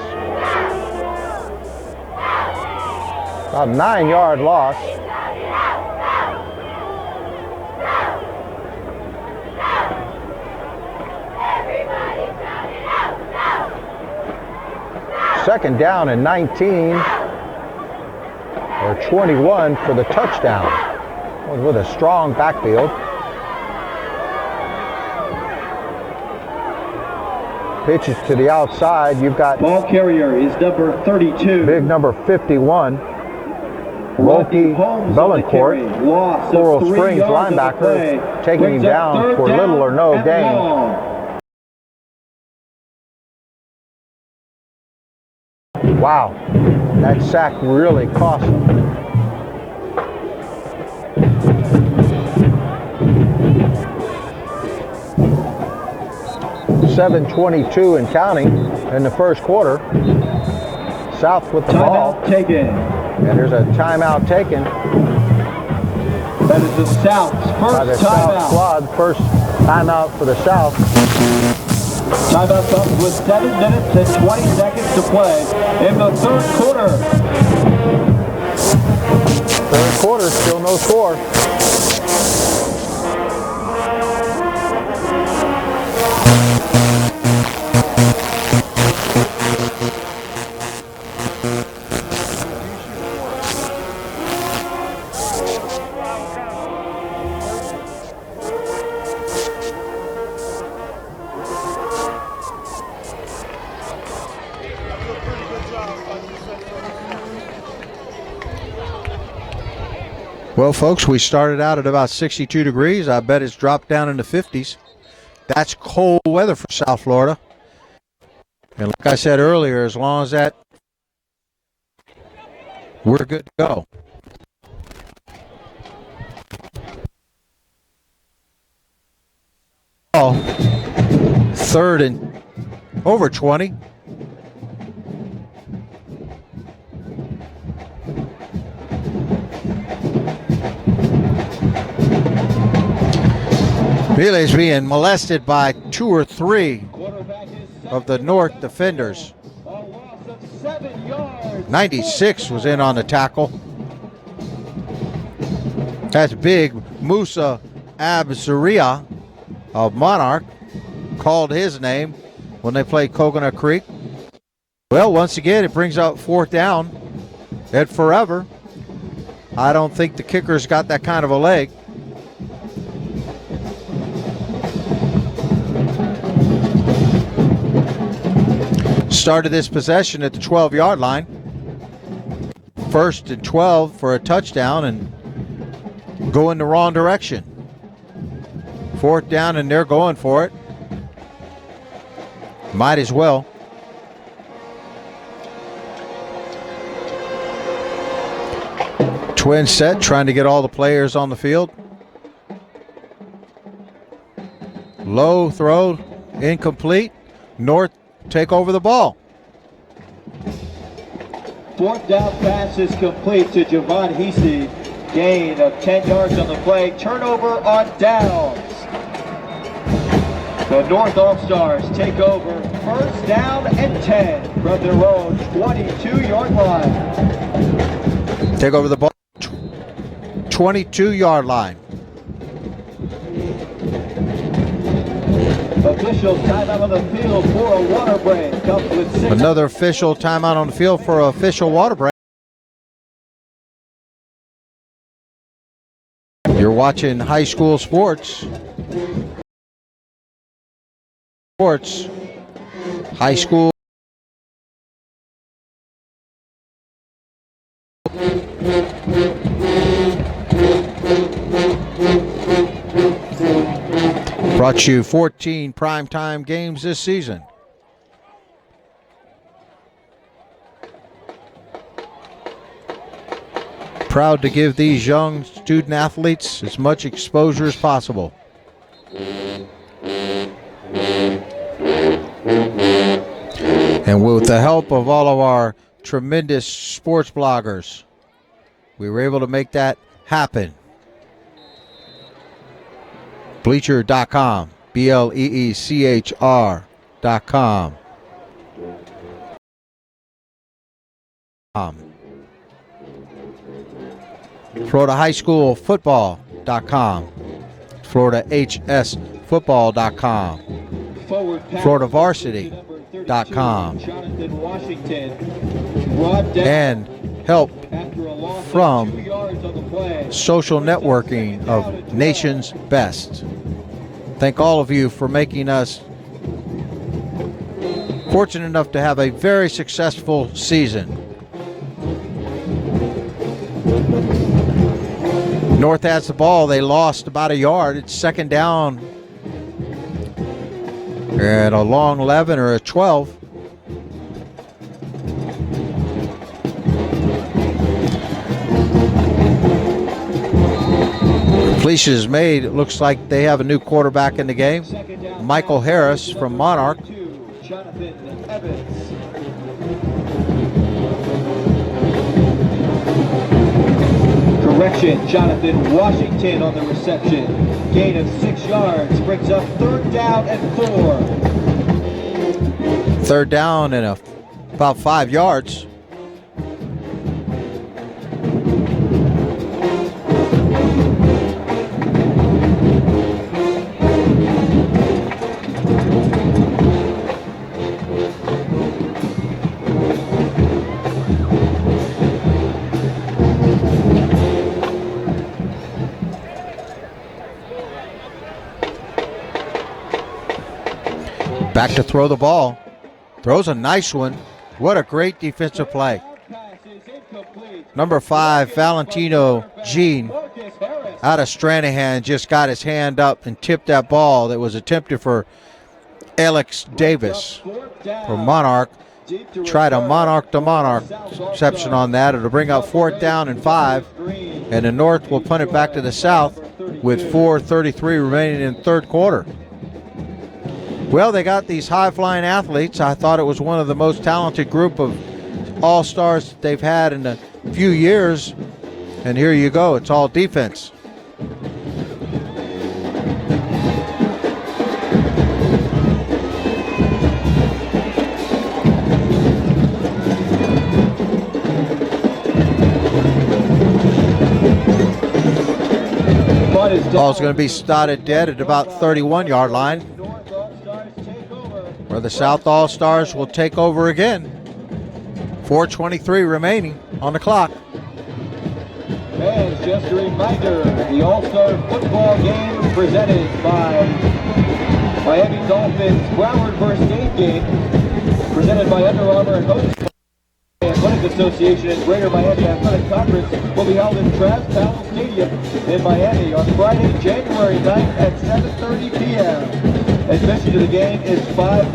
About 9-yard loss. Second down and 19, or 21 for the touchdown, with a strong backfield. Pitches to the outside. You've got ball carrier is number 32. Big number 51. Loki Bellencourt, Coral Springs linebacker, taking him down for little or no gain. Wow, that sack really cost him. .722 and counting in the first quarter. South with the ball. Taken. And there's a timeout taken. That is the South's first timeout. Squad, first timeout for the South. Timeout up with 7 minutes and 20 seconds to play in the third quarter. Third quarter, still no score. Well, folks, we started out at about 62 degrees. I bet it's dropped down in the 50s. That's cold weather for South Florida. And like I said earlier, as long as that, we're good to go. Oh, third and over 20. Bile's being molested by 2 or 3 of the North defenders. 96 was in on the tackle. That's big. Musa Abzaria of Monarch called his name when they played Coconut Creek. Well, once again, it brings out 4th down at Forever. I don't think the kicker's got that kind of a leg. Started this possession at the 12-yard line. 1st and 12 for a touchdown and go in the wrong direction. 4th down and they're going for it. Might as well. Twin set, trying to get all the players on the field. Low throw, incomplete. North take over the ball. Fourth down pass is complete to Javon Heasey. Gain of 10 yards on the play. Turnover on downs. The North All-Stars take over first down and 10 from their own 22-yard line. Take over the ball. 22-yard line. Official timeout on the field for a water break. Comes with 6. Another official timeout on the field for an official water break. You're watching high school sports. High school. Brought you 14 primetime games this season. Proud to give these young student athletes as much exposure as possible. And with the help of all of our tremendous sports bloggers, we were able to make that happen. Bleacher.com, BLEECHR.com. Florida High School Football.com, FloridaHSFootball.com, FloridaVarsity.com, and help from social networking of Nation's Best. Thank all of you for making us fortunate enough to have a very successful season. North has the ball. They lost about a yard. It's second down at a long 11 or a 12. Completion is made. It looks like they have a new quarterback in the game. Michael Harris from Monarch. Correction, Jonathan Washington on the reception. Gain of 6 yards brings up third down and 4. Third down and about 5 yards. Back to throw the ball. Throws a nice one. What a great defensive play. Number 5, Valentino Jean, out of Stranahan, just got his hand up and tipped that ball that was attempted for Alex Davis from Monarch. Tried a Monarch to Monarch exception on that. It'll bring up fourth down and 5. And the North will punt it back to the South with 4:33 remaining in third quarter. Well, they got these high-flying athletes. I thought it was one of the most talented group of all-stars that they've had in a few years. And here you go. It's all defense. Ball's going to be started dead at about 31-yard line, where the South All-Stars will take over again. 4:23 remaining on the clock. And just a reminder, the All-Star football game presented by Miami Dolphins Broward vs. Game, presented by Under Armour and hosted by the Athletic Association and Greater Miami Athletic Conference, will be held in Travis Powell Stadium in Miami on Friday, January 9th at 7:30 p.m. Admission to the game is $5.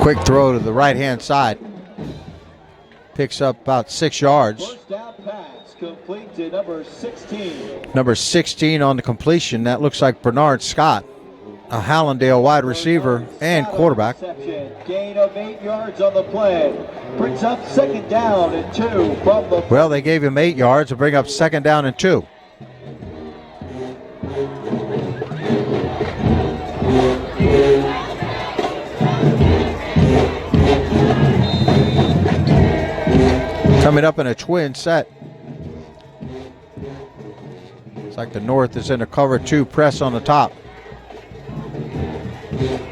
Quick throw to the right-hand side. Picks up about 6 yards. First down pass complete to number 16. Number 16 on the completion. That looks like Bernard Scott, a Hallandale wide receiver and quarterback. Gain of 8 yards on the play. Brings up 2nd down and 2 from the... Well, they gave him 8 yards to bring up 2nd down and 2. Coming up in a twin set. It's like the North is in a cover 2 press on the top.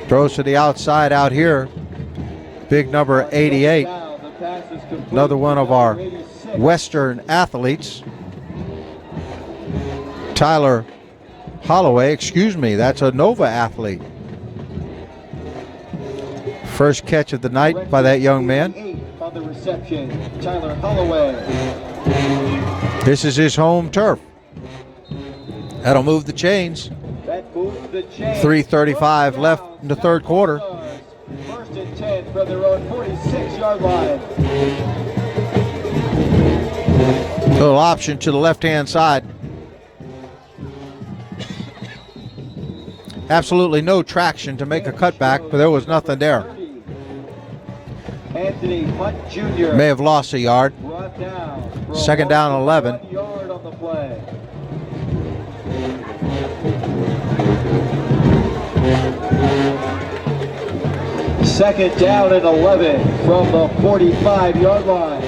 Throws to the outside out here. Big number 88. Another one of our Western athletes. Tyler Holloway, excuse me, that's a Nova athlete. First catch of the night by that young man. On the reception, Tyler Holloway. This is his home turf. That'll move the chains. That moves the chains. 3:35 left in the third quarter. 1st and 10 from their own 46-yard line. Little option to the left-hand side. Absolutely no traction to make a cutback, but there was nothing there. Anthony Hunt Jr. May have lost a yard. brought down. 2nd down, 11. 1 yard on the play. Second down and 11 from the 45-yard line.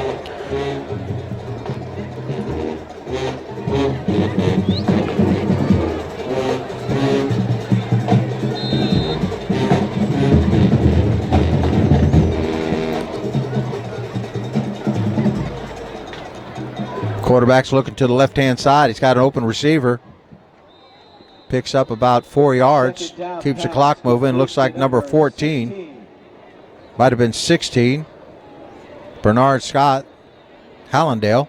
Quarterback's looking to the left-hand side. He's got an open receiver. Picks up about 4 yards. Keeps the clock moving. Looks like number 14. Might have been 16. Bernard Scott, Hallandale.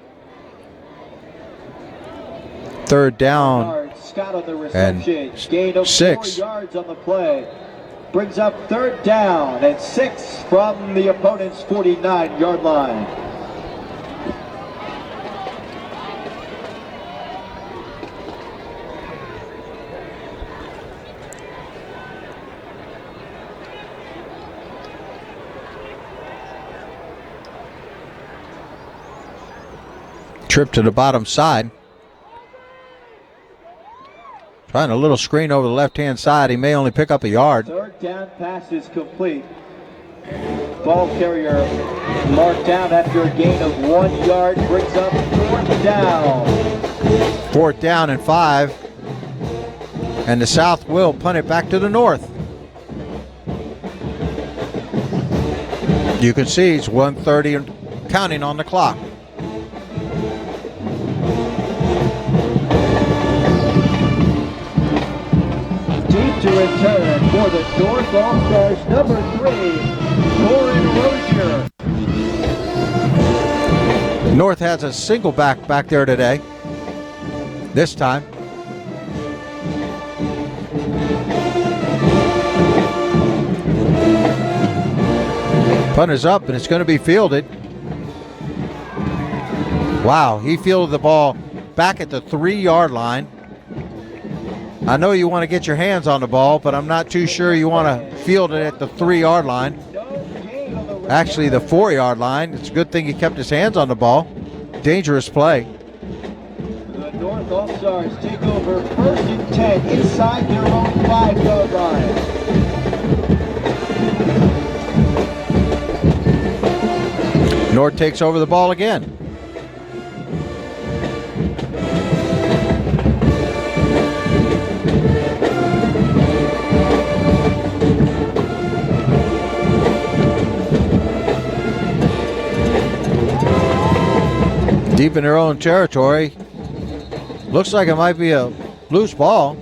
3rd down Bernard Scott on the reception. and Gain of 6. 4 yards on the play. Brings up 3rd down and 6 from the opponent's 49-yard line. Trip to the bottom side. Trying a little screen over the left-hand side. He may only pick up a yard. 3rd down pass is complete. Ball carrier marked down after a gain of 1 yard. Brings up 4th down. 4th down and 5. And the South will punt it back to the North. You can see it's 1:30 and counting on the clock. Deep to return for the North All-Stars, number 3, Lauren Rozier. North has a single back there today. This time. Punt is up and it's going to be fielded. Wow, he fielded the ball back at the 3-yard line. I know you want to get your hands on the ball, but I'm not too sure you want to field it at the 3-yard line. Actually, the 4-yard line. It's a good thing he kept his hands on the ball. Dangerous play. The North All-Stars take over 1st and 10 inside their own 5-yard line. North takes over the ball again. Deep in their own territory. Looks like it might be a loose ball.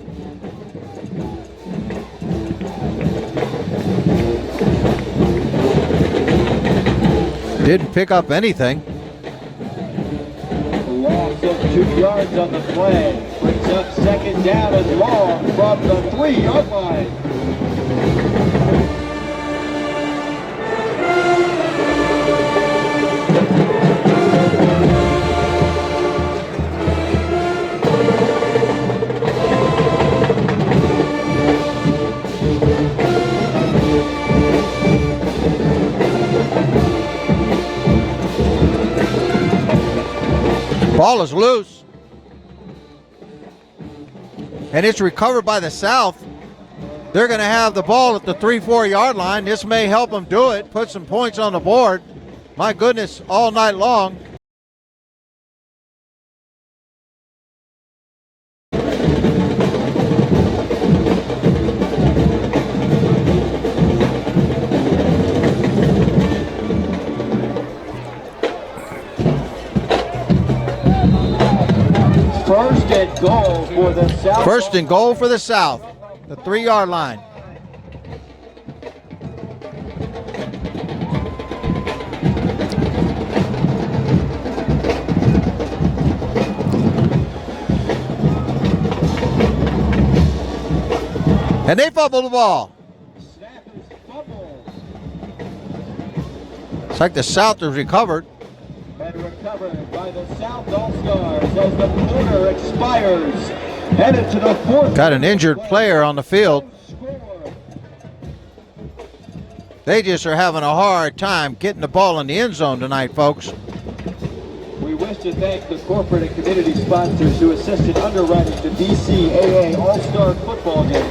Didn't pick up anything. Loss of 2 yards on the play. Brings up 2nd down and long from the 3-yard line. Ball is loose. And it's recovered by the South. They're going to have the ball at the 3-4 yard line. This may help them do it, put some points on the board. My goodness, all night long. First and goal for the South. First and goal for the South, the 3 yard line. And they fumble the ball. It's like the South has recovered. And recovered by the South All-Stars as the quarter expires. Headed to the fourth. Got an injured player on the field. They just are having a hard time getting the ball in the end zone tonight, folks. We wish to thank the corporate and community sponsors who assisted underwriting the BCAA All-Star Football game,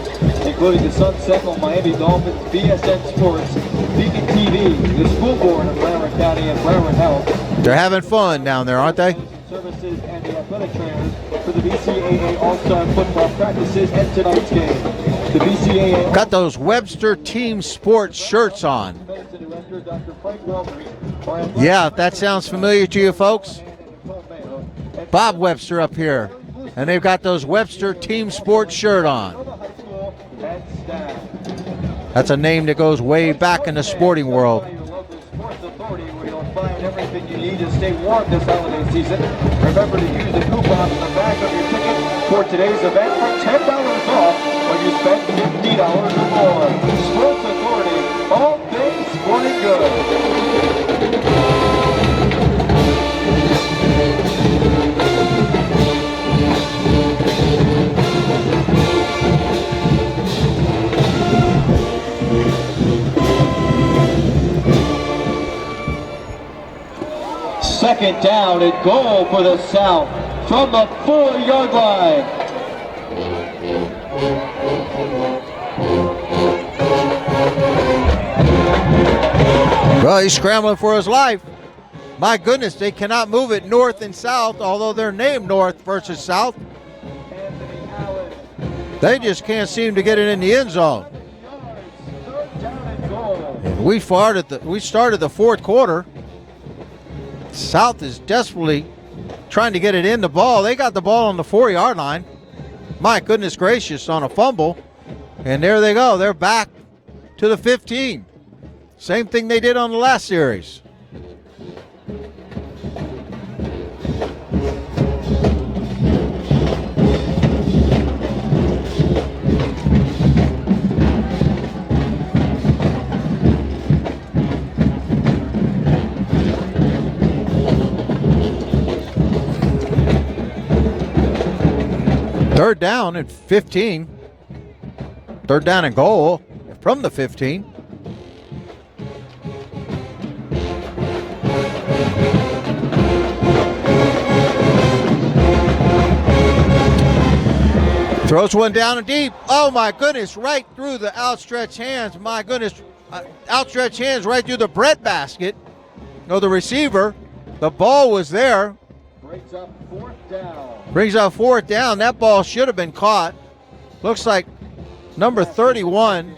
including the Sun Sentinel Miami Dolphins, BSN Sports, Beacon TV, the School Board of Broward County, and Broward Health. They're having fun down there, aren't they? Services and the athletic trainers for the BCAA All-Star Football practices and tonight's game. The BCAA got those Webster Team Sports shirts on. Yeah, if that sounds familiar to you folks. Bob Webster up here. And they've got those Webster Team Sports shirt on. That's a name that goes way back in the sporting world. Find everything you need to stay warm this holiday season. Remember to use the coupon in the back of your ticket for today's event for $10 off when you spend $50 or more. Sports Authority, all things sporting goods. Second down and goal for the South from the 4 yard line. Well, he's scrambling for his life. My goodness, they cannot move it north and south, although they're named North versus South. They just can't seem to get it in the end zone. And we started the fourth quarter. South is desperately trying to get it in the ball. They got the ball on the 4 yard line. My goodness gracious, on a fumble. And there they go. They're back to the 15. Same thing they did on the last series. Third down and 15. Third down and goal from the 15. Throws one down and deep. Oh my goodness, right through the outstretched hands. My goodness, outstretched hands right through the breadbasket of the receiver. The ball was there. Brings up fourth down. Brings up fourth down. That ball should have been caught. Looks like number 31,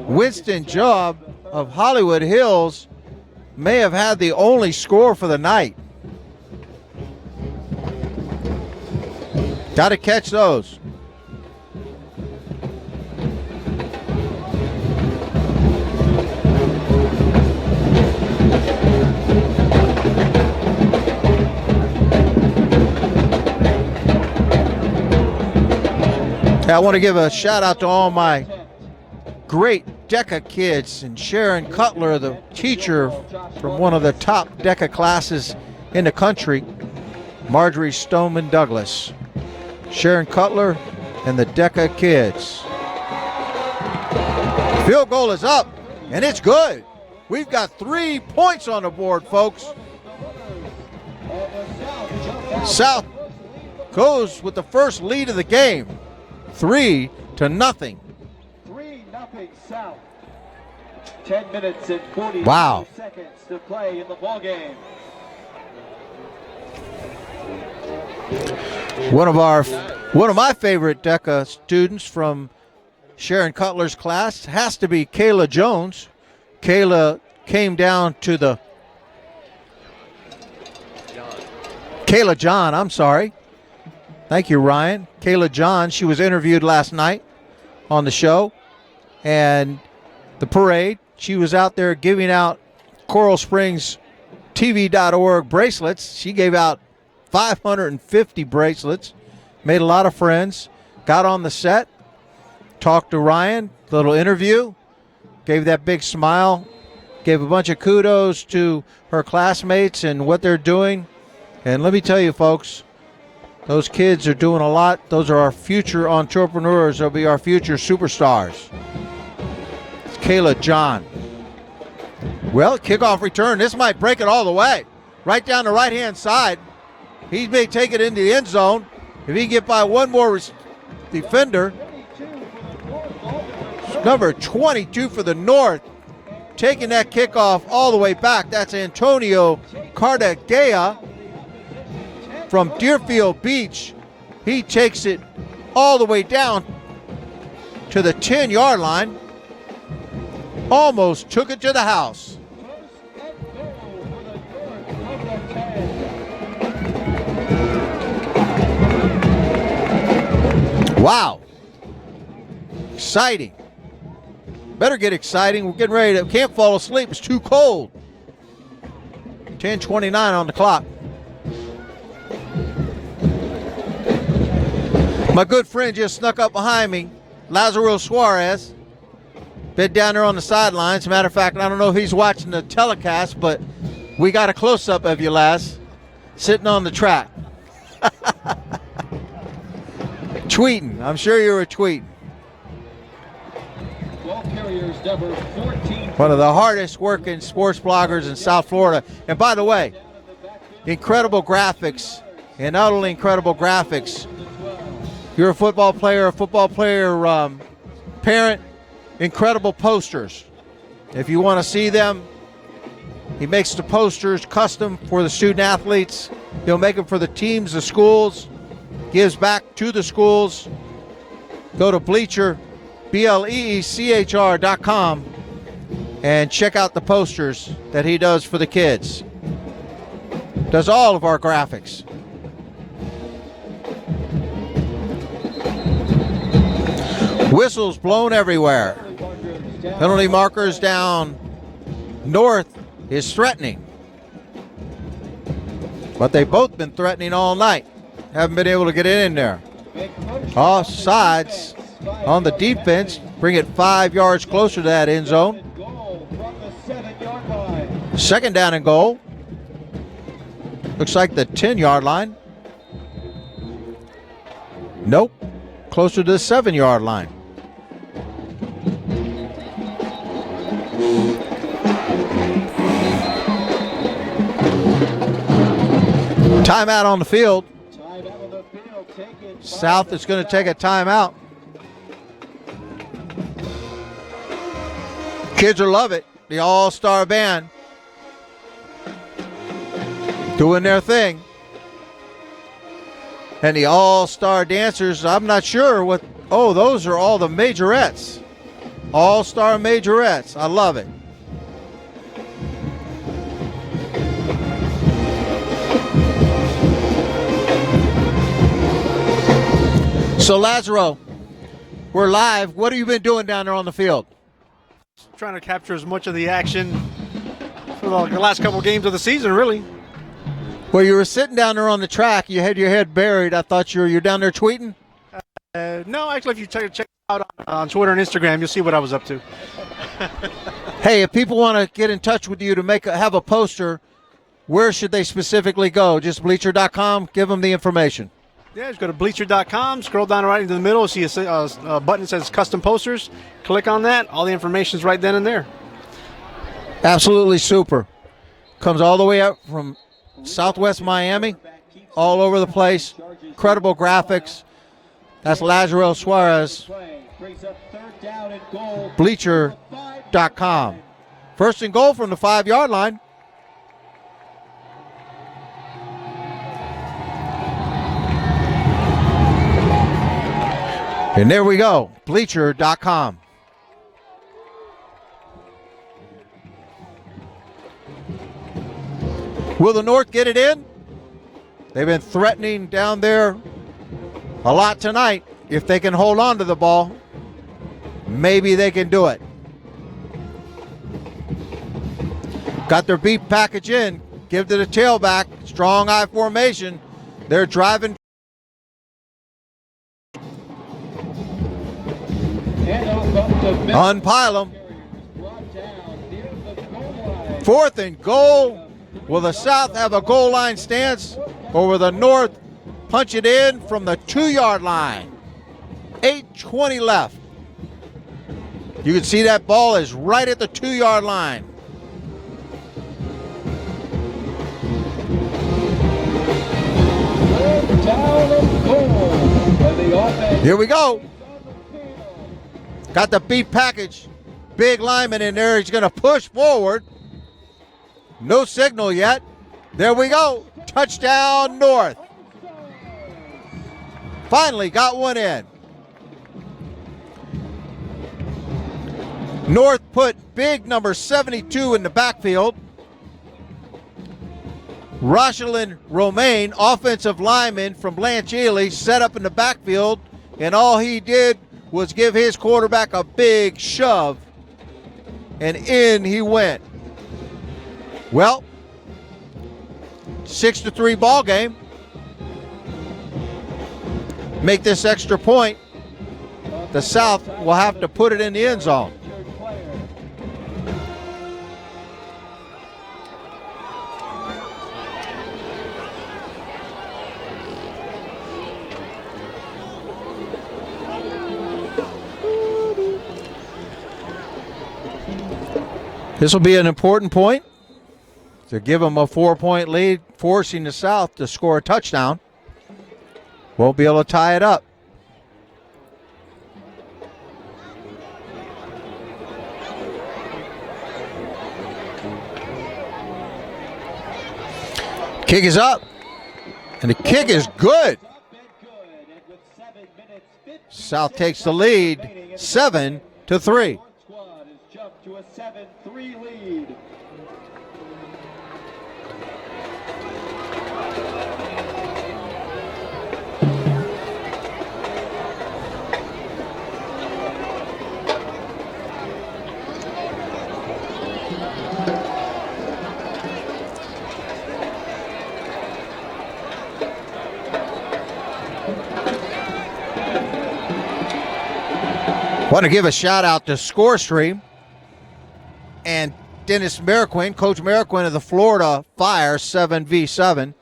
Winston Job of Hollywood Hills, may have had the only score for the night. Got to catch those. I want to give a shout out to all my great DECA kids and Sharon Cutler, the teacher from one of the top DECA classes in the country, Marjorie Stoneman Douglas. Sharon Cutler and the DECA kids. Field goal is up, and it's good. We've got 3 points on the board, folks. South goes with the first lead of the game, 3-0. 3-0 South. 10 minutes and 40 seconds to play in the ball game. One of my favorite DECA students from Sharon Cutler's class has to be Kayla Jones. Kayla came down to the Kayla John, I'm sorry. Thank you, Ryan. Kayla John, she was interviewed last night on the show. And the parade, she was out there giving out Coral Springs TV.org bracelets. She gave out 550 bracelets, made a lot of friends, got on the set, talked to Ryan, little interview, gave that big smile, gave a bunch of kudos to her classmates and what they're doing. And let me tell you, folks, those kids are doing a lot. Those are our future entrepreneurs. They'll be our future superstars. It's Kayla John. Well, kickoff return. This might break it all the way. Right down the right-hand side. He may take it into the end zone. If he can get by one more defender. Number 22 for the North. Taking that kickoff all the way back. That's Antonio Cardagea from Deerfield Beach. He takes it all the way down to the 10-yard line. Almost took it to the house. Wow. Exciting. Better get exciting. We're getting ready to, can't fall asleep. It's too cold. 10:29 on the clock. My good friend just snuck up behind me, Lazaro Suarez. Been down there on the sidelines. As a matter of fact, I don't know if he's watching the telecast, but we got a close-up of you, Laz, sitting on the track. Tweeting. I'm sure you were tweeting. One of the hardest working sports bloggers in South Florida. And by the way, incredible graphics. And not only incredible graphics, if you're a football player parent, incredible posters. If you want to see them, he makes the posters custom for the student athletes. He'll make them for the teams, the schools, gives back to the schools. Go to BLEECHR.com and check out the posters that he does for the kids. Does all of our graphics. Whistles blown everywhere. Penalty markers down north is threatening. But they've both been threatening all night. Haven't been able to get in there. Offsides on the defense. Bring it 5 yards closer to that end zone. Second down and goal. Looks like the 10-yard line. Nope. Closer to the 7-yard line. Timeout on the field. South is going to take a timeout. Kids will love it. The All-Star Band doing their thing. And the All-Star dancers, I'm not sure what. Oh, those are all the majorettes. All-Star majorettes. I love it. So, Lazaro, we're live. What have you been doing down there on the field? Trying to capture as much of the action for the last couple games of the season, really. Well, you were sitting down there on the track. You had your head buried. I thought you're down there tweeting? No, actually, if you check it out on Twitter and Instagram, you'll see what I was up to. Hey, if people want to get in touch with you to have a poster, where should they specifically go? Just Bleacher.com? Give them the information. Yeah, just go to Bleacher.com, scroll down right into the middle, see a button that says Custom Posters. Click on that. All the information is right then and there. Absolutely super. Comes all the way up from Southwest Miami, all over the place. Incredible graphics. That's Lazarel Suarez. Bleacher.com. First and goal from the 5-yard line. And there we go, Bleacher.com. Will the North get it in? They've been threatening down there a lot tonight. If they can hold on to the ball, maybe they can do it. Got their beat package in. Give to the tailback. Strong I formation. They're driving. Unpile them. 4th and goal. Will the South have a goal line stance, or will the North punch it in from the 2-yard line? 8:20 left. You can see that ball is right at the 2-yard line. Here we go. Got the beat package. Big lineman in there. He's going to push forward. No signal yet. There we go. Touchdown North. Finally got one in. North put big number 72 in the backfield. Rosalind Romaine, offensive lineman from Blanche Ely, set up in the backfield, and all he did was give his quarterback a big shove, and in he went. Well, 6-3 ball game. Make this extra point. The South will have to put it in the end zone. This will be an important point to give them a 4-point lead, forcing the South to score a touchdown. Won't be able to tie it up. Kick is up, and the kick is good. South takes the lead, 7-3. To a 7-3 lead. Want to give a shout out to ScoreStream and Dennis Mariquin, Coach Mariquin of the Florida Fire 7v7.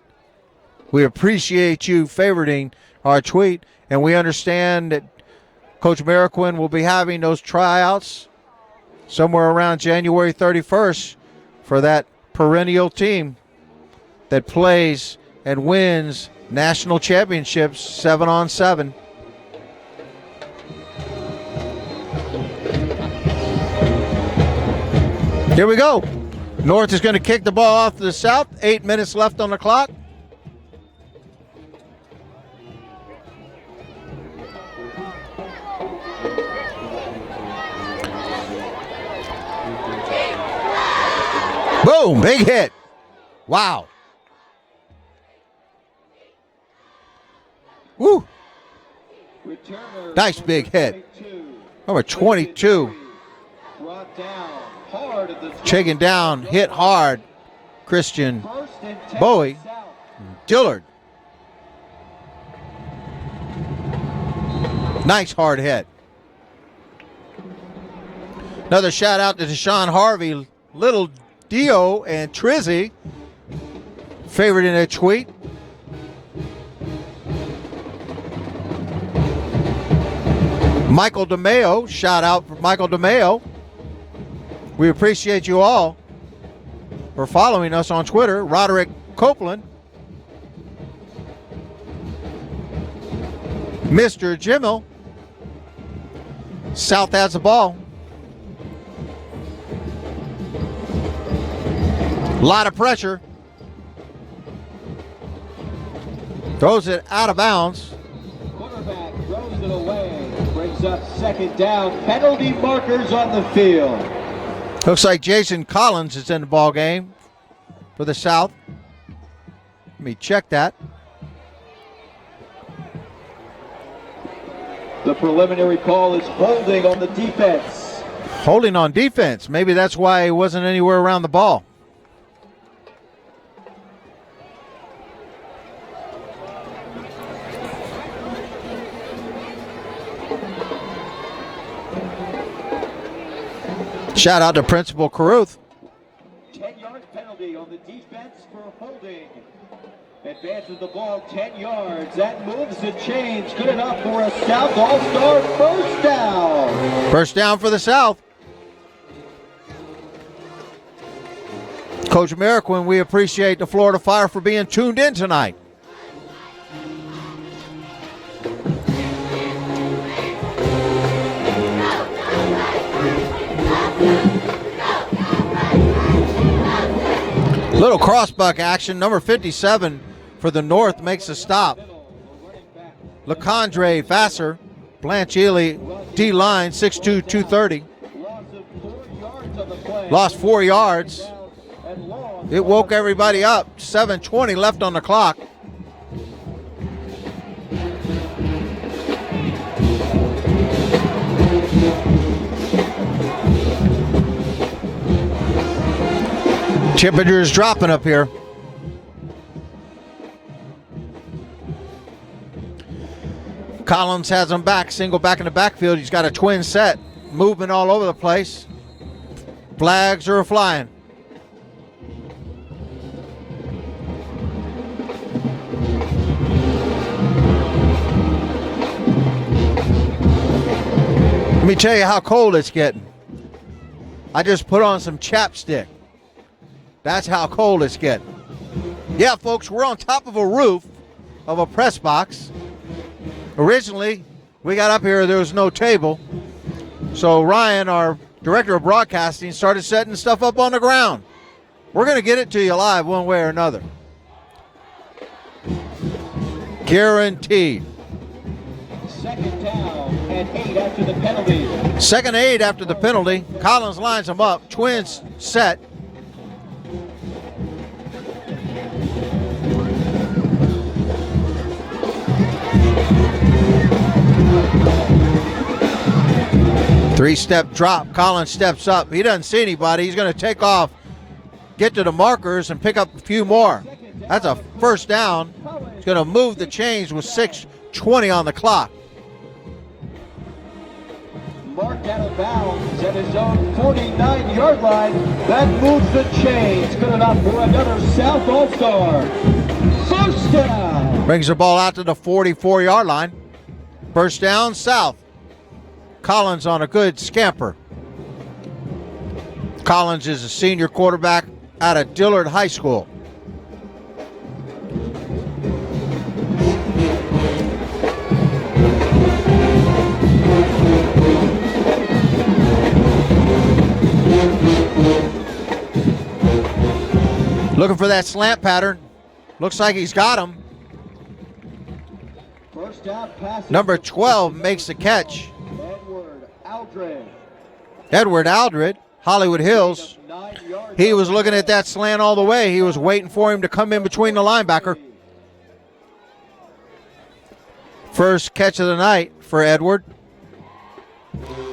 We appreciate you favoriting our tweet, and we understand that Coach Mariquin will be having those tryouts somewhere around January 31st for that perennial team that plays and wins national championships 7-on-7. Here we go. North is going to kick the ball off to the South. 8 minutes left on the clock. Boom, big hit. Wow. Woo. Nice big hit. Number 22. Shaking down, hit hard. Christian Bowie. Dillard. Nice hard hit. Another shout out to Deshaun Harvey, Little Dio, and Trizzy. Favorite in a tweet. Michael DeMeo, shout out for Michael DeMeo. We appreciate you all for following us on Twitter. Roderick Copeland. Mr. Jimmel. South has the ball. A lot of pressure. Throws it out of bounds. Quarterback throws it away. Brings up second down. Penalty markers on the field. Looks like Jason Collins is in the ball game for the South. Let me check that. The preliminary call is holding on the defense. Holding on defense. Maybe that's why he wasn't anywhere around the ball. Shout out to Principal Caruth. 10-yard penalty on the defense for holding. Advances the ball 10 yards. That moves the chains. Good enough for a South All-Star first down. First down for the South. Coach Merriquin, we appreciate the Florida Fire for being tuned in tonight. Little crossbuck action. Number 57 for the North makes a stop. LaCondre Vassar, Blanche Ely, D-line, 6'2", 230. Lost 4 yards. It woke everybody up. 7:20 left on the clock. Temperature is dropping up here. Collins has him back, single back in the backfield. He's got a twin set. Movement all over the place. Flags are flying. Let me tell you how cold it's getting. I just put on some chapstick. That's how cold it's getting. Yeah, folks, we're on top of a roof of a press box. Originally, we got up here, there was no table. So Ryan, our director of broadcasting, started setting stuff up on the ground. We're going to get it to you live one way or another. Guaranteed. Second down and 8 after the penalty. Second 8 after the penalty. Collins lines them up. Twins set. Three-step drop. Collins steps up. He doesn't see anybody. He's going to take off, get to the markers, and pick up a few more. That's a first down. He's going to move the chains with 6:20 on the clock. Marked out of bounds at his own 49-yard line. That moves the chains. Good enough for another South All-Star. First down. Brings the ball out to the 44-yard line. First down, South. Collins on a good scamper. Collins is a senior quarterback out of Dillard High School. Looking for that slant pattern. Looks like he's got him. First down pass. Number 12 makes the catch. Aldred. Edward Aldred, Hollywood Hills. He was looking at that slant all the way. He was waiting for him to come in between the linebacker. First catch of the night for Edward.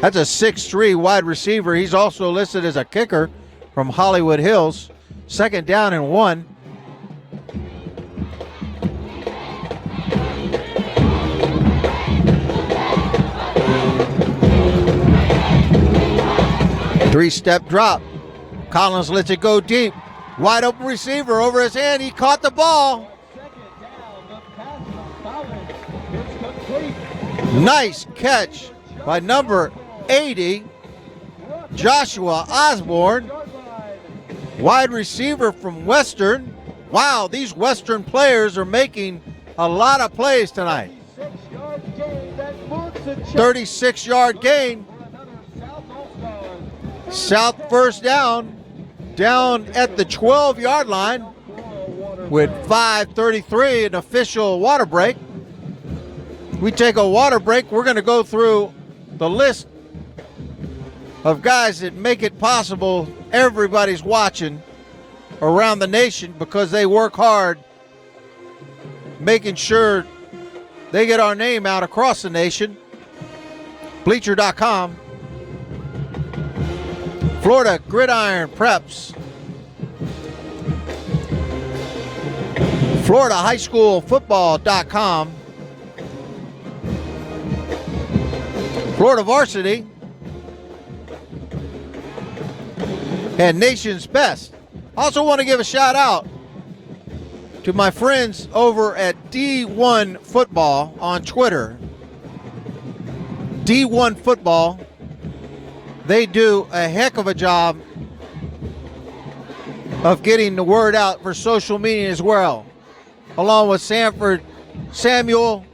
That's a 6'3" wide receiver. He's also listed as a kicker from Hollywood Hills. Second down and 1. Three-step drop. Collins lets it go deep. Wide open receiver over his hand. He caught the ball. Nice catch by number 80, Joshua Osborne. Wide receiver from Western. Wow, these Western players are making a lot of plays tonight. 36-yard gain. South first down at the 12-yard line with 5:33, an official water break. We take a water break. We're going to go through the list of guys that make it possible everybody's watching around the nation because they work hard making sure they get our name out across the nation. Bleacher.com. Florida Gridiron Preps. Florida High School Football.com. Florida Varsity. And Nation's Best. Also want to give a shout out to my friends over at D1 Football on Twitter. D1 Football. They do a heck of a job of getting the word out for social media as well. Along with Sanford Samuel,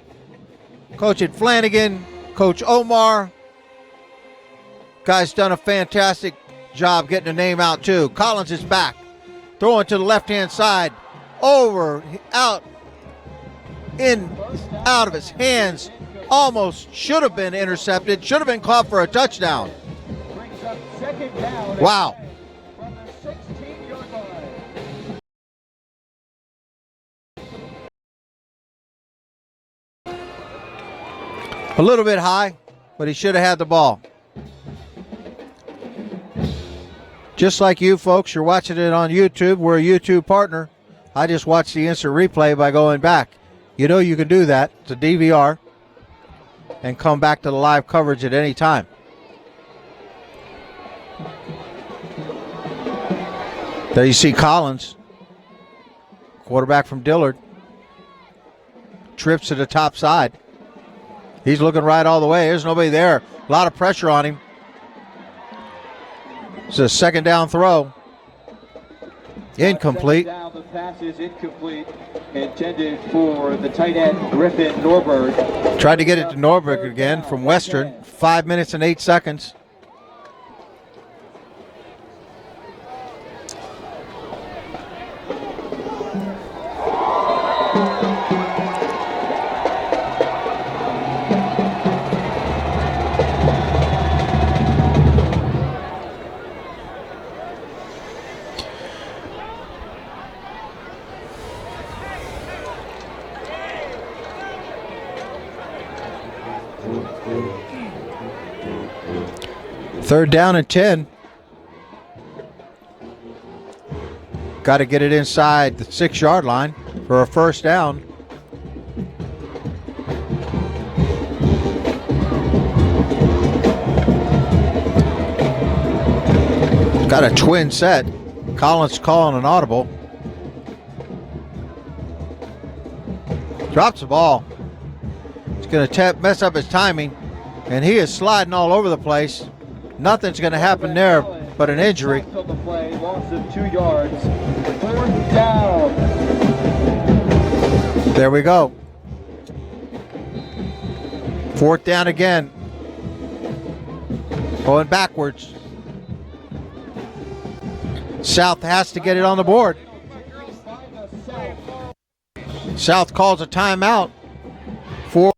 Coach Ed Flanagan, Coach Omar. Guy's done a fantastic job getting the name out too. Collins is back. Throwing to the left-hand side. Over, out, in, out of his hands. Almost should have been intercepted. Should have been caught for a touchdown. Wow. A little bit high, but he should have had the ball. Just like you folks, you're watching it on YouTube. We're a YouTube partner. I just watched the instant replay by going back. You know you can do that. It's a DVR. And come back to the live coverage at any time. There you see Collins, quarterback from Dillard, trips to the top side. He's looking right all the way. There's nobody there. A lot of pressure on him. It's a second down throw. Incomplete. Down, the pass is incomplete. Intended for the tight end, Griffin Norberg. Tried to get it to Norberg again from Western. 5 minutes and 8 seconds. Third down and 10. Got to get it inside the 6-yard line for a first down. Got a twin set. Collins calling an audible. Drops the ball. It's going to mess up his timing, and he is sliding all over the place. Nothing's going to happen there but an injury. Loss of 2 yards. Fourth down. There we go. Fourth down again. Going backwards. South has to get it on the board. South calls a timeout. 4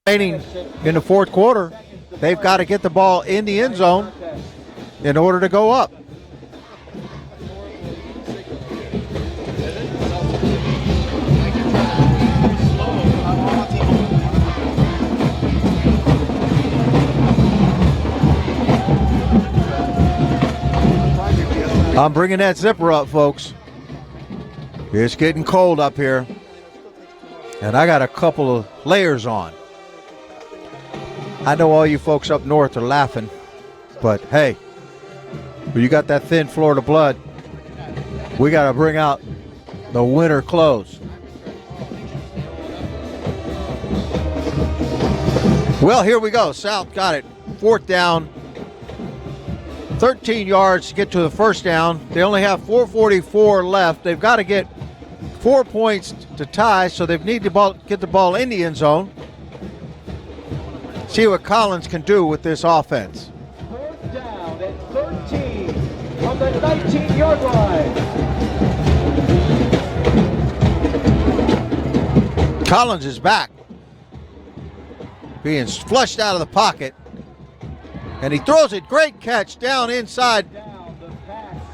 remaining in the fourth quarter. They've got to get the ball in the end zone in order to go up. I'm bringing that zipper up, folks. It's getting cold up here, and I got a couple of layers on. I know all you folks up north are laughing, but hey, when you got that thin Florida blood, we got to bring out the winter clothes. Well, here we go. South got it. Fourth down. 13 yards to get to the first down. They only have 4:44 left. They've got to get 4 points to tie, so they need to get the ball in the end zone. See what Collins can do with this offense. Fourth down at 13 from the 19-yard line. Collins is back, being flushed out of the pocket, and he throws it. Great catch down inside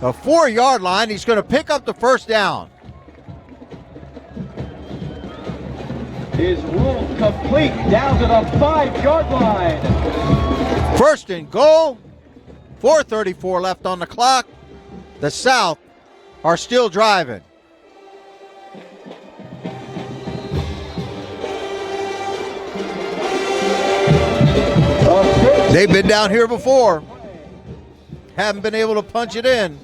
the 4-yard line. He's going to pick up the first down. Is ruled complete down to the 5-yard line. First and goal. 4:34 left on the clock. The South are still driving. They've been down here before. Haven't been able to punch it in.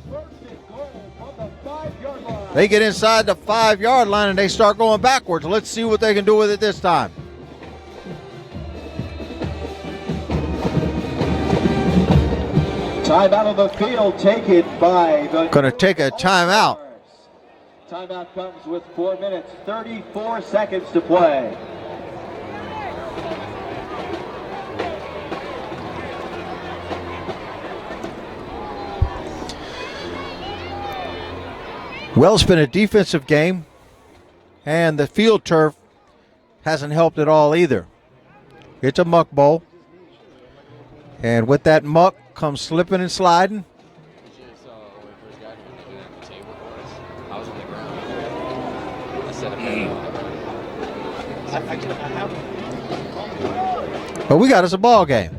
They get inside the 5-yard line and they start going backwards. Let's see what they can do with it this time. Timeout on the field taken by the... Going to take a timeout. Timeout comes with 4 minutes, 34 seconds to play. Well, it's been a defensive game, and the field turf hasn't helped at all either. It's a muck bowl, and with that muck comes slipping and sliding. But we got us a ball game.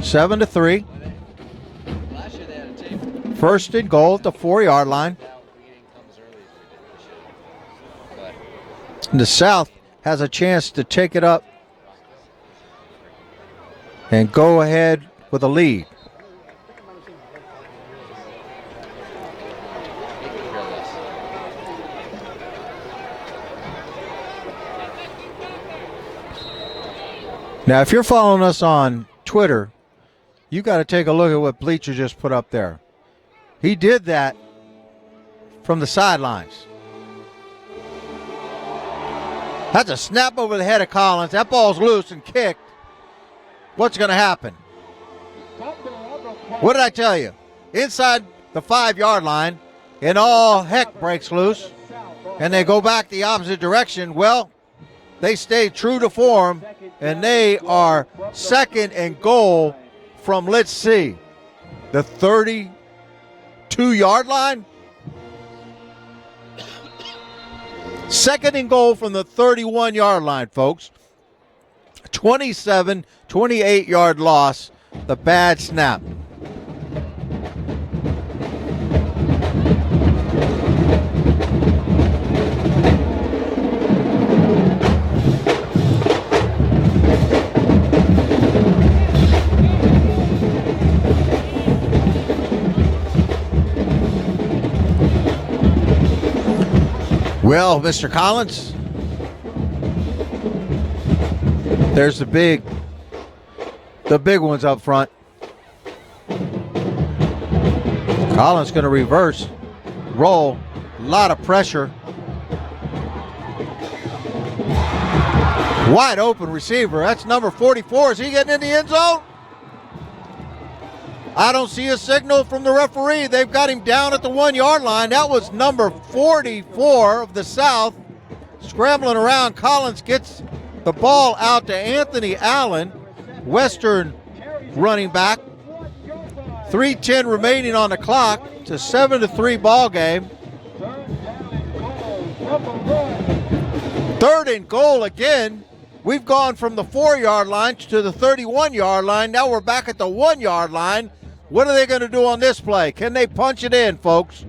Seven to 3. First and goal at the 4-yard line. The South has a chance to take it up and go ahead with a lead. Now, if you're following us on Twitter, you got to take a look at what Bleacher just put up there. He did that from the sidelines. That's a snap over the head of Collins. That ball's loose and kicked. What's going to happen? What did I tell you? Inside the 5-yard line, and all heck breaks loose, and they go back the opposite direction. Well, they stay true to form, and they are second and goal from, let's see, the 32-yard line. Second and goal from the 31-yard line, folks. 28-yard loss. The bad snap. Well, Mr. Collins, there's the big ones up front. Collins going to reverse, roll, a lot of pressure. Wide open receiver. That's number 44. Is he getting in the end zone? I don't see a signal from the referee. They've got him down at the 1-yard line. That was number 44 of the South. Scrambling around, Collins gets the ball out to Anthony Allen, Western running back. 3:10 remaining on the clock. It's a 7-3 ball game. Third and goal again. We've gone from the 4-yard line to the 31-yard line. Now we're back at the 1-yard line. What are they going to do on this play? Can they punch it in, folks?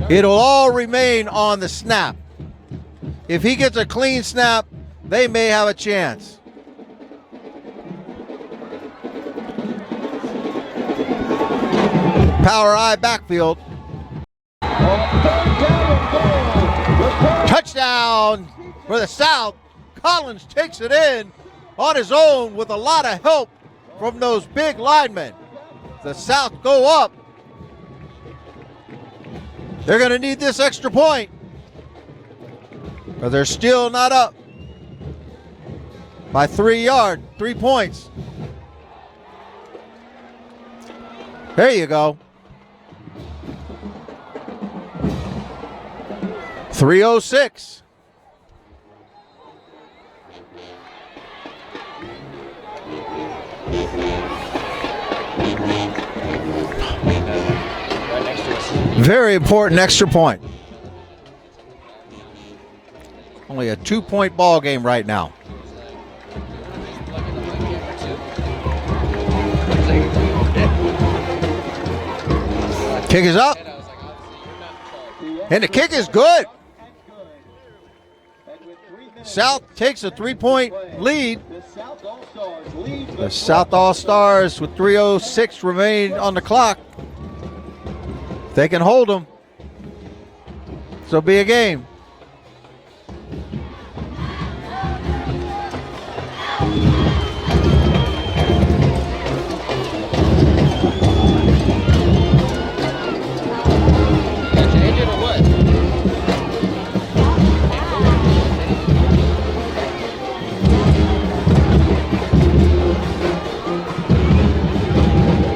It'll all remain on the snap. If he gets a clean snap, they may have a chance. Power I backfield. Touchdown for the South. Collins takes it in on his own with a lot of help from those big linemen. The South go up. They're going to need this extra point. but they're still not up by 3 points. There you go. 3:06. Very important extra point. Only a 2-point ball game right now. Kick is up. And the kick is good. South takes a 3-point lead. The South All-Stars with 3:06 remaining on the clock. They can hold them. So it'll be a game.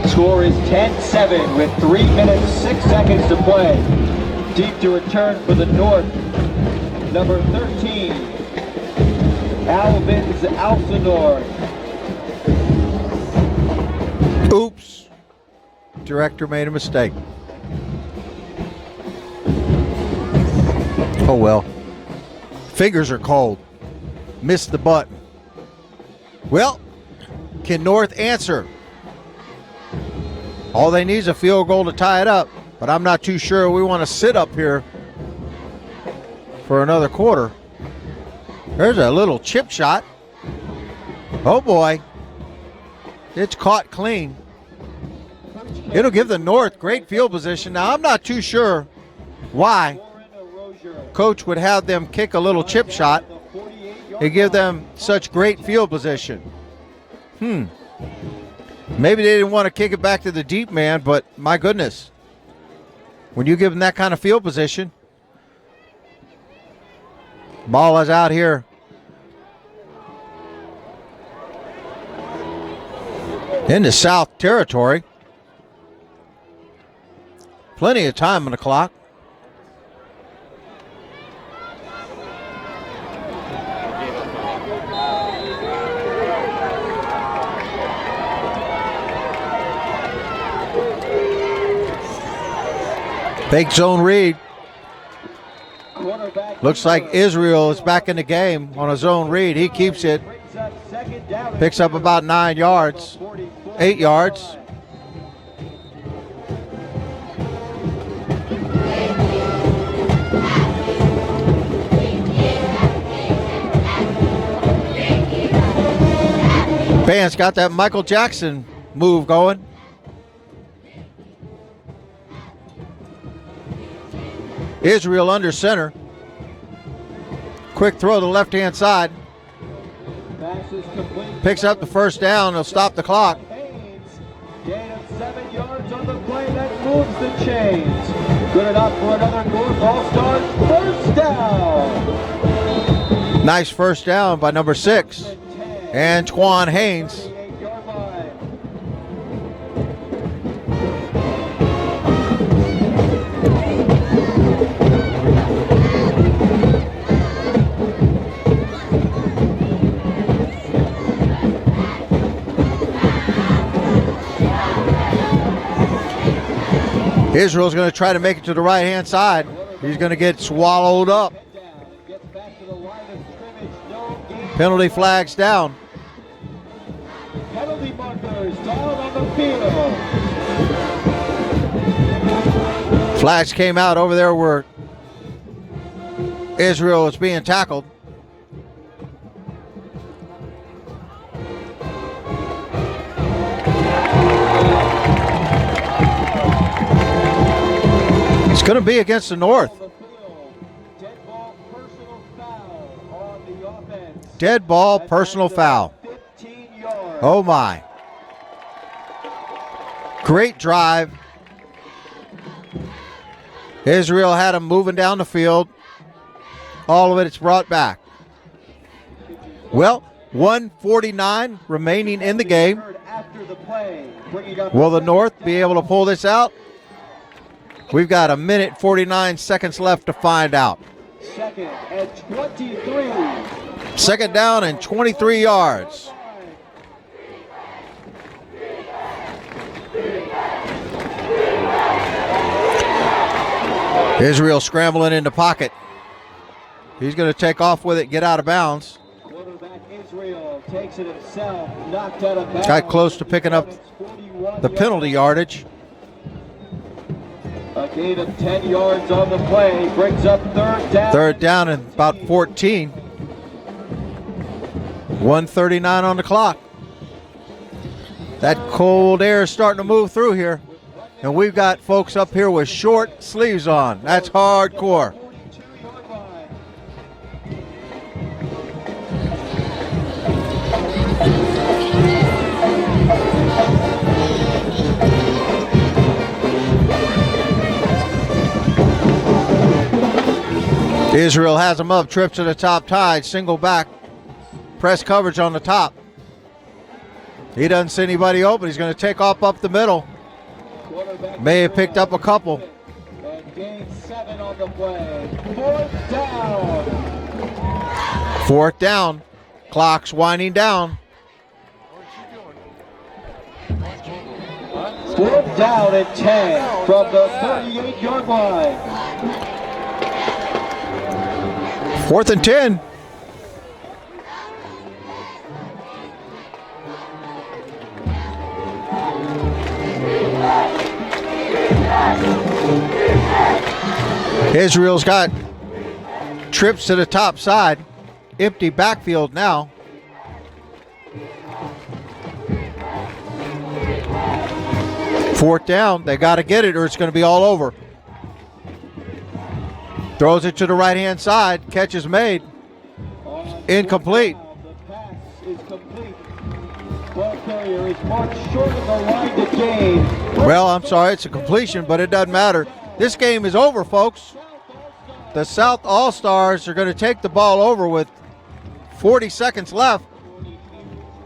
Score is 10-7 with 3 minutes, 6 seconds to play. Deep to return for the North. Number 13, Alvins Alcinor. Oops. Director made a mistake. Oh well. Fingers are cold. Missed the button. Well, can North answer? All they need is a field goal to tie it up, but I'm not too sure we want to sit up here for another quarter. There's a little chip shot. Oh boy. It's caught clean. It'll give the North great field position. Now, I'm not too sure why Coach would have them kick a little chip shot and give them such great field position. Maybe they didn't want to kick it back to the deep man, but my goodness, when you give them that kind of field position, ball is out here. Into South territory. Plenty of time on the clock. Fake zone read. Looks like Israel is back in the game on a zone read. He keeps it. Picks up about 9 yards. 8 yards. Band's got that Michael Jackson move going. Israel under center. Quick throw to the left-hand side. Picks up the first down. He'll stop the clock. Gain of 7 yards on the play that moves the chains. Good enough for another North All-Stars first down. Nice first down by number 6, Antoine Haynes. Israel's going to try to make it to the right-hand side. He's going to get swallowed up. Penalty flags down. Penalty markers down on the field. Flags came out over there where Israel is being tackled. It's going to be against the North. Dead ball, personal foul. Oh my. Great drive. Israel had him moving down the field. all of it is brought back. Well, 1:49 remaining in the game. Will the North be able to pull this out? We've got 1 minute 49 seconds left to find out. Second and 23. Second down and 23 yards. Israel scrambling in the pocket. He's going to take off with it, get out of bounds. Quarterback Israel takes it himself, knocked out of bounds. Got close to picking up the penalty yardage. A gain of 10 yards on the play, brings up third down. Third down and about 14. 1:39 on the clock. That cold air is starting to move through here. And we've got folks up here with short sleeves on. That's hardcore. Israel has him up, trip to the top, tied, single back, press coverage on the top. He doesn't see anybody open. He's going to take off up the middle. May have picked up a couple. And gain 7 on the play. Fourth down. Fourth down. Clock's winding down. Fourth down and 10 from the 38-yard line. 4th and 10. Israel's got trips to the top side. Empty backfield now. Fourth down. They got to get it or it's going to be all over. Throws it to the right-hand side. Catch is made. Incomplete. The pass is complete. Ball carrier is marched short of the line to gain. Well, I'm sorry, it's a completion, but it doesn't matter. This game is over, folks. The South All-Stars are going to take the ball over with 40 seconds left,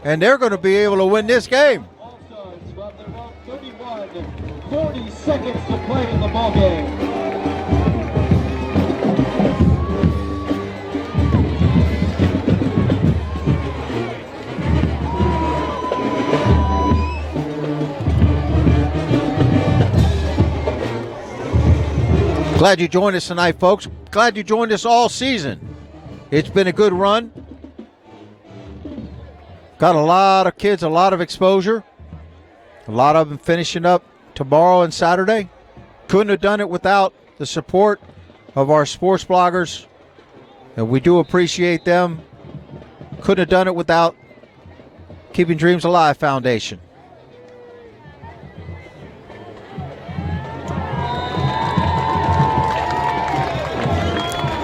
and they're going to be able to win this game. All-Stars from their own 31, 40 seconds to play in the ball game. Glad you joined us tonight, folks. Glad you joined us all season. It's been a good run. Got a lot of kids, a lot of exposure. A lot of them finishing up tomorrow and Saturday. Couldn't have done it without the support of our sports bloggers, and we do appreciate them. Couldn't have done it without Keeping Dreams Alive Foundation.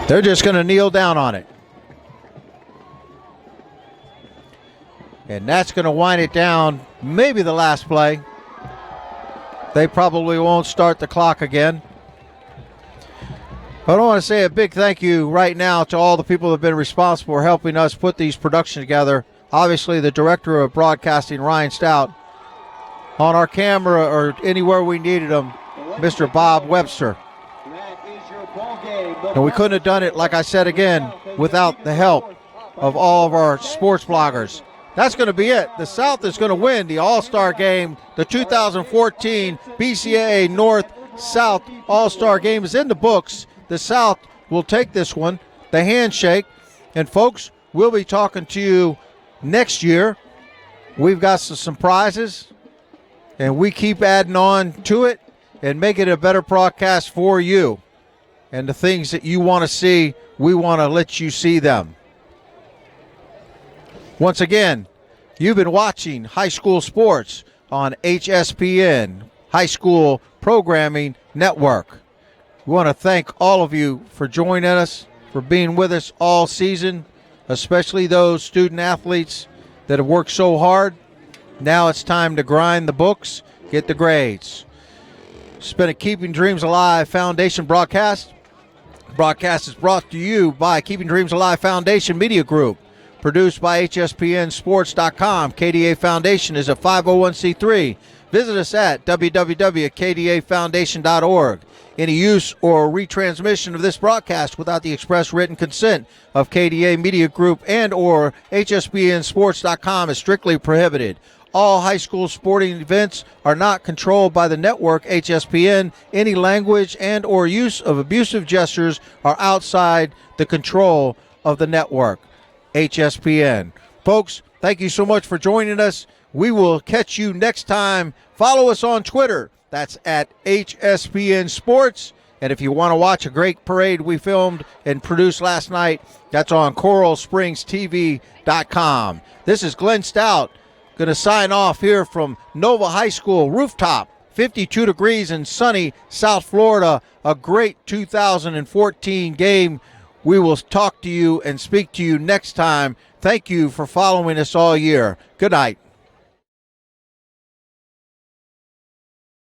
They're just going to kneel down on it. And that's going to wind it down. Maybe the last play. They probably won't start the clock again. But I want to say a big thank you right now to all the people that have been responsible for helping us put these productions together. Obviously, the director of broadcasting, Ryan Stout. On our camera or anywhere we needed him, Mr. Bob Webster. And we couldn't have done it, like I said again, without the help of all of our sports bloggers. That's going to be it. The South is going to win the All-Star Game. The 2014 Bcaa North-South All-Star Game is in the books. The South will take this one, the handshake. And, folks, we'll be talking to you next year. We've got some prizes, and we keep adding on to it and make it a better broadcast for you. And the things that you want to see, we want to let you see them. Once again, you've been watching High School Sports on HSPN, High School Programming Network. We want to thank all of you for joining us, for being with us all season, especially those student athletes that have worked so hard. Now it's time to grind the books, get the grades. It's been a Keeping Dreams Alive Foundation broadcast. Broadcast is brought to you by Keeping Dreams Alive Foundation Media Group. Produced by HSPNSports.com. KDA Foundation is a 501c3. Visit us at www.kdafoundation.org. Any use or retransmission of this broadcast without the express written consent of KDA Media Group and or HSPNSports.com is strictly prohibited. All high school sporting events are not controlled by the network HSPN. Any language and or use of abusive gestures are outside the control of the network HSPN. Folks, thank you so much for joining us. We will catch you next time. Follow us on Twitter. That's at HSPN Sports. And if you want to watch a great parade we filmed and produced last night, that's on CoralSpringsTV.com. This is Glenn Stout. Going to sign off here from Nova High School rooftop, 52 degrees in sunny South Florida. A great 2014 game. We will talk to you and speak to you next time. Thank you for following us all year. Good night.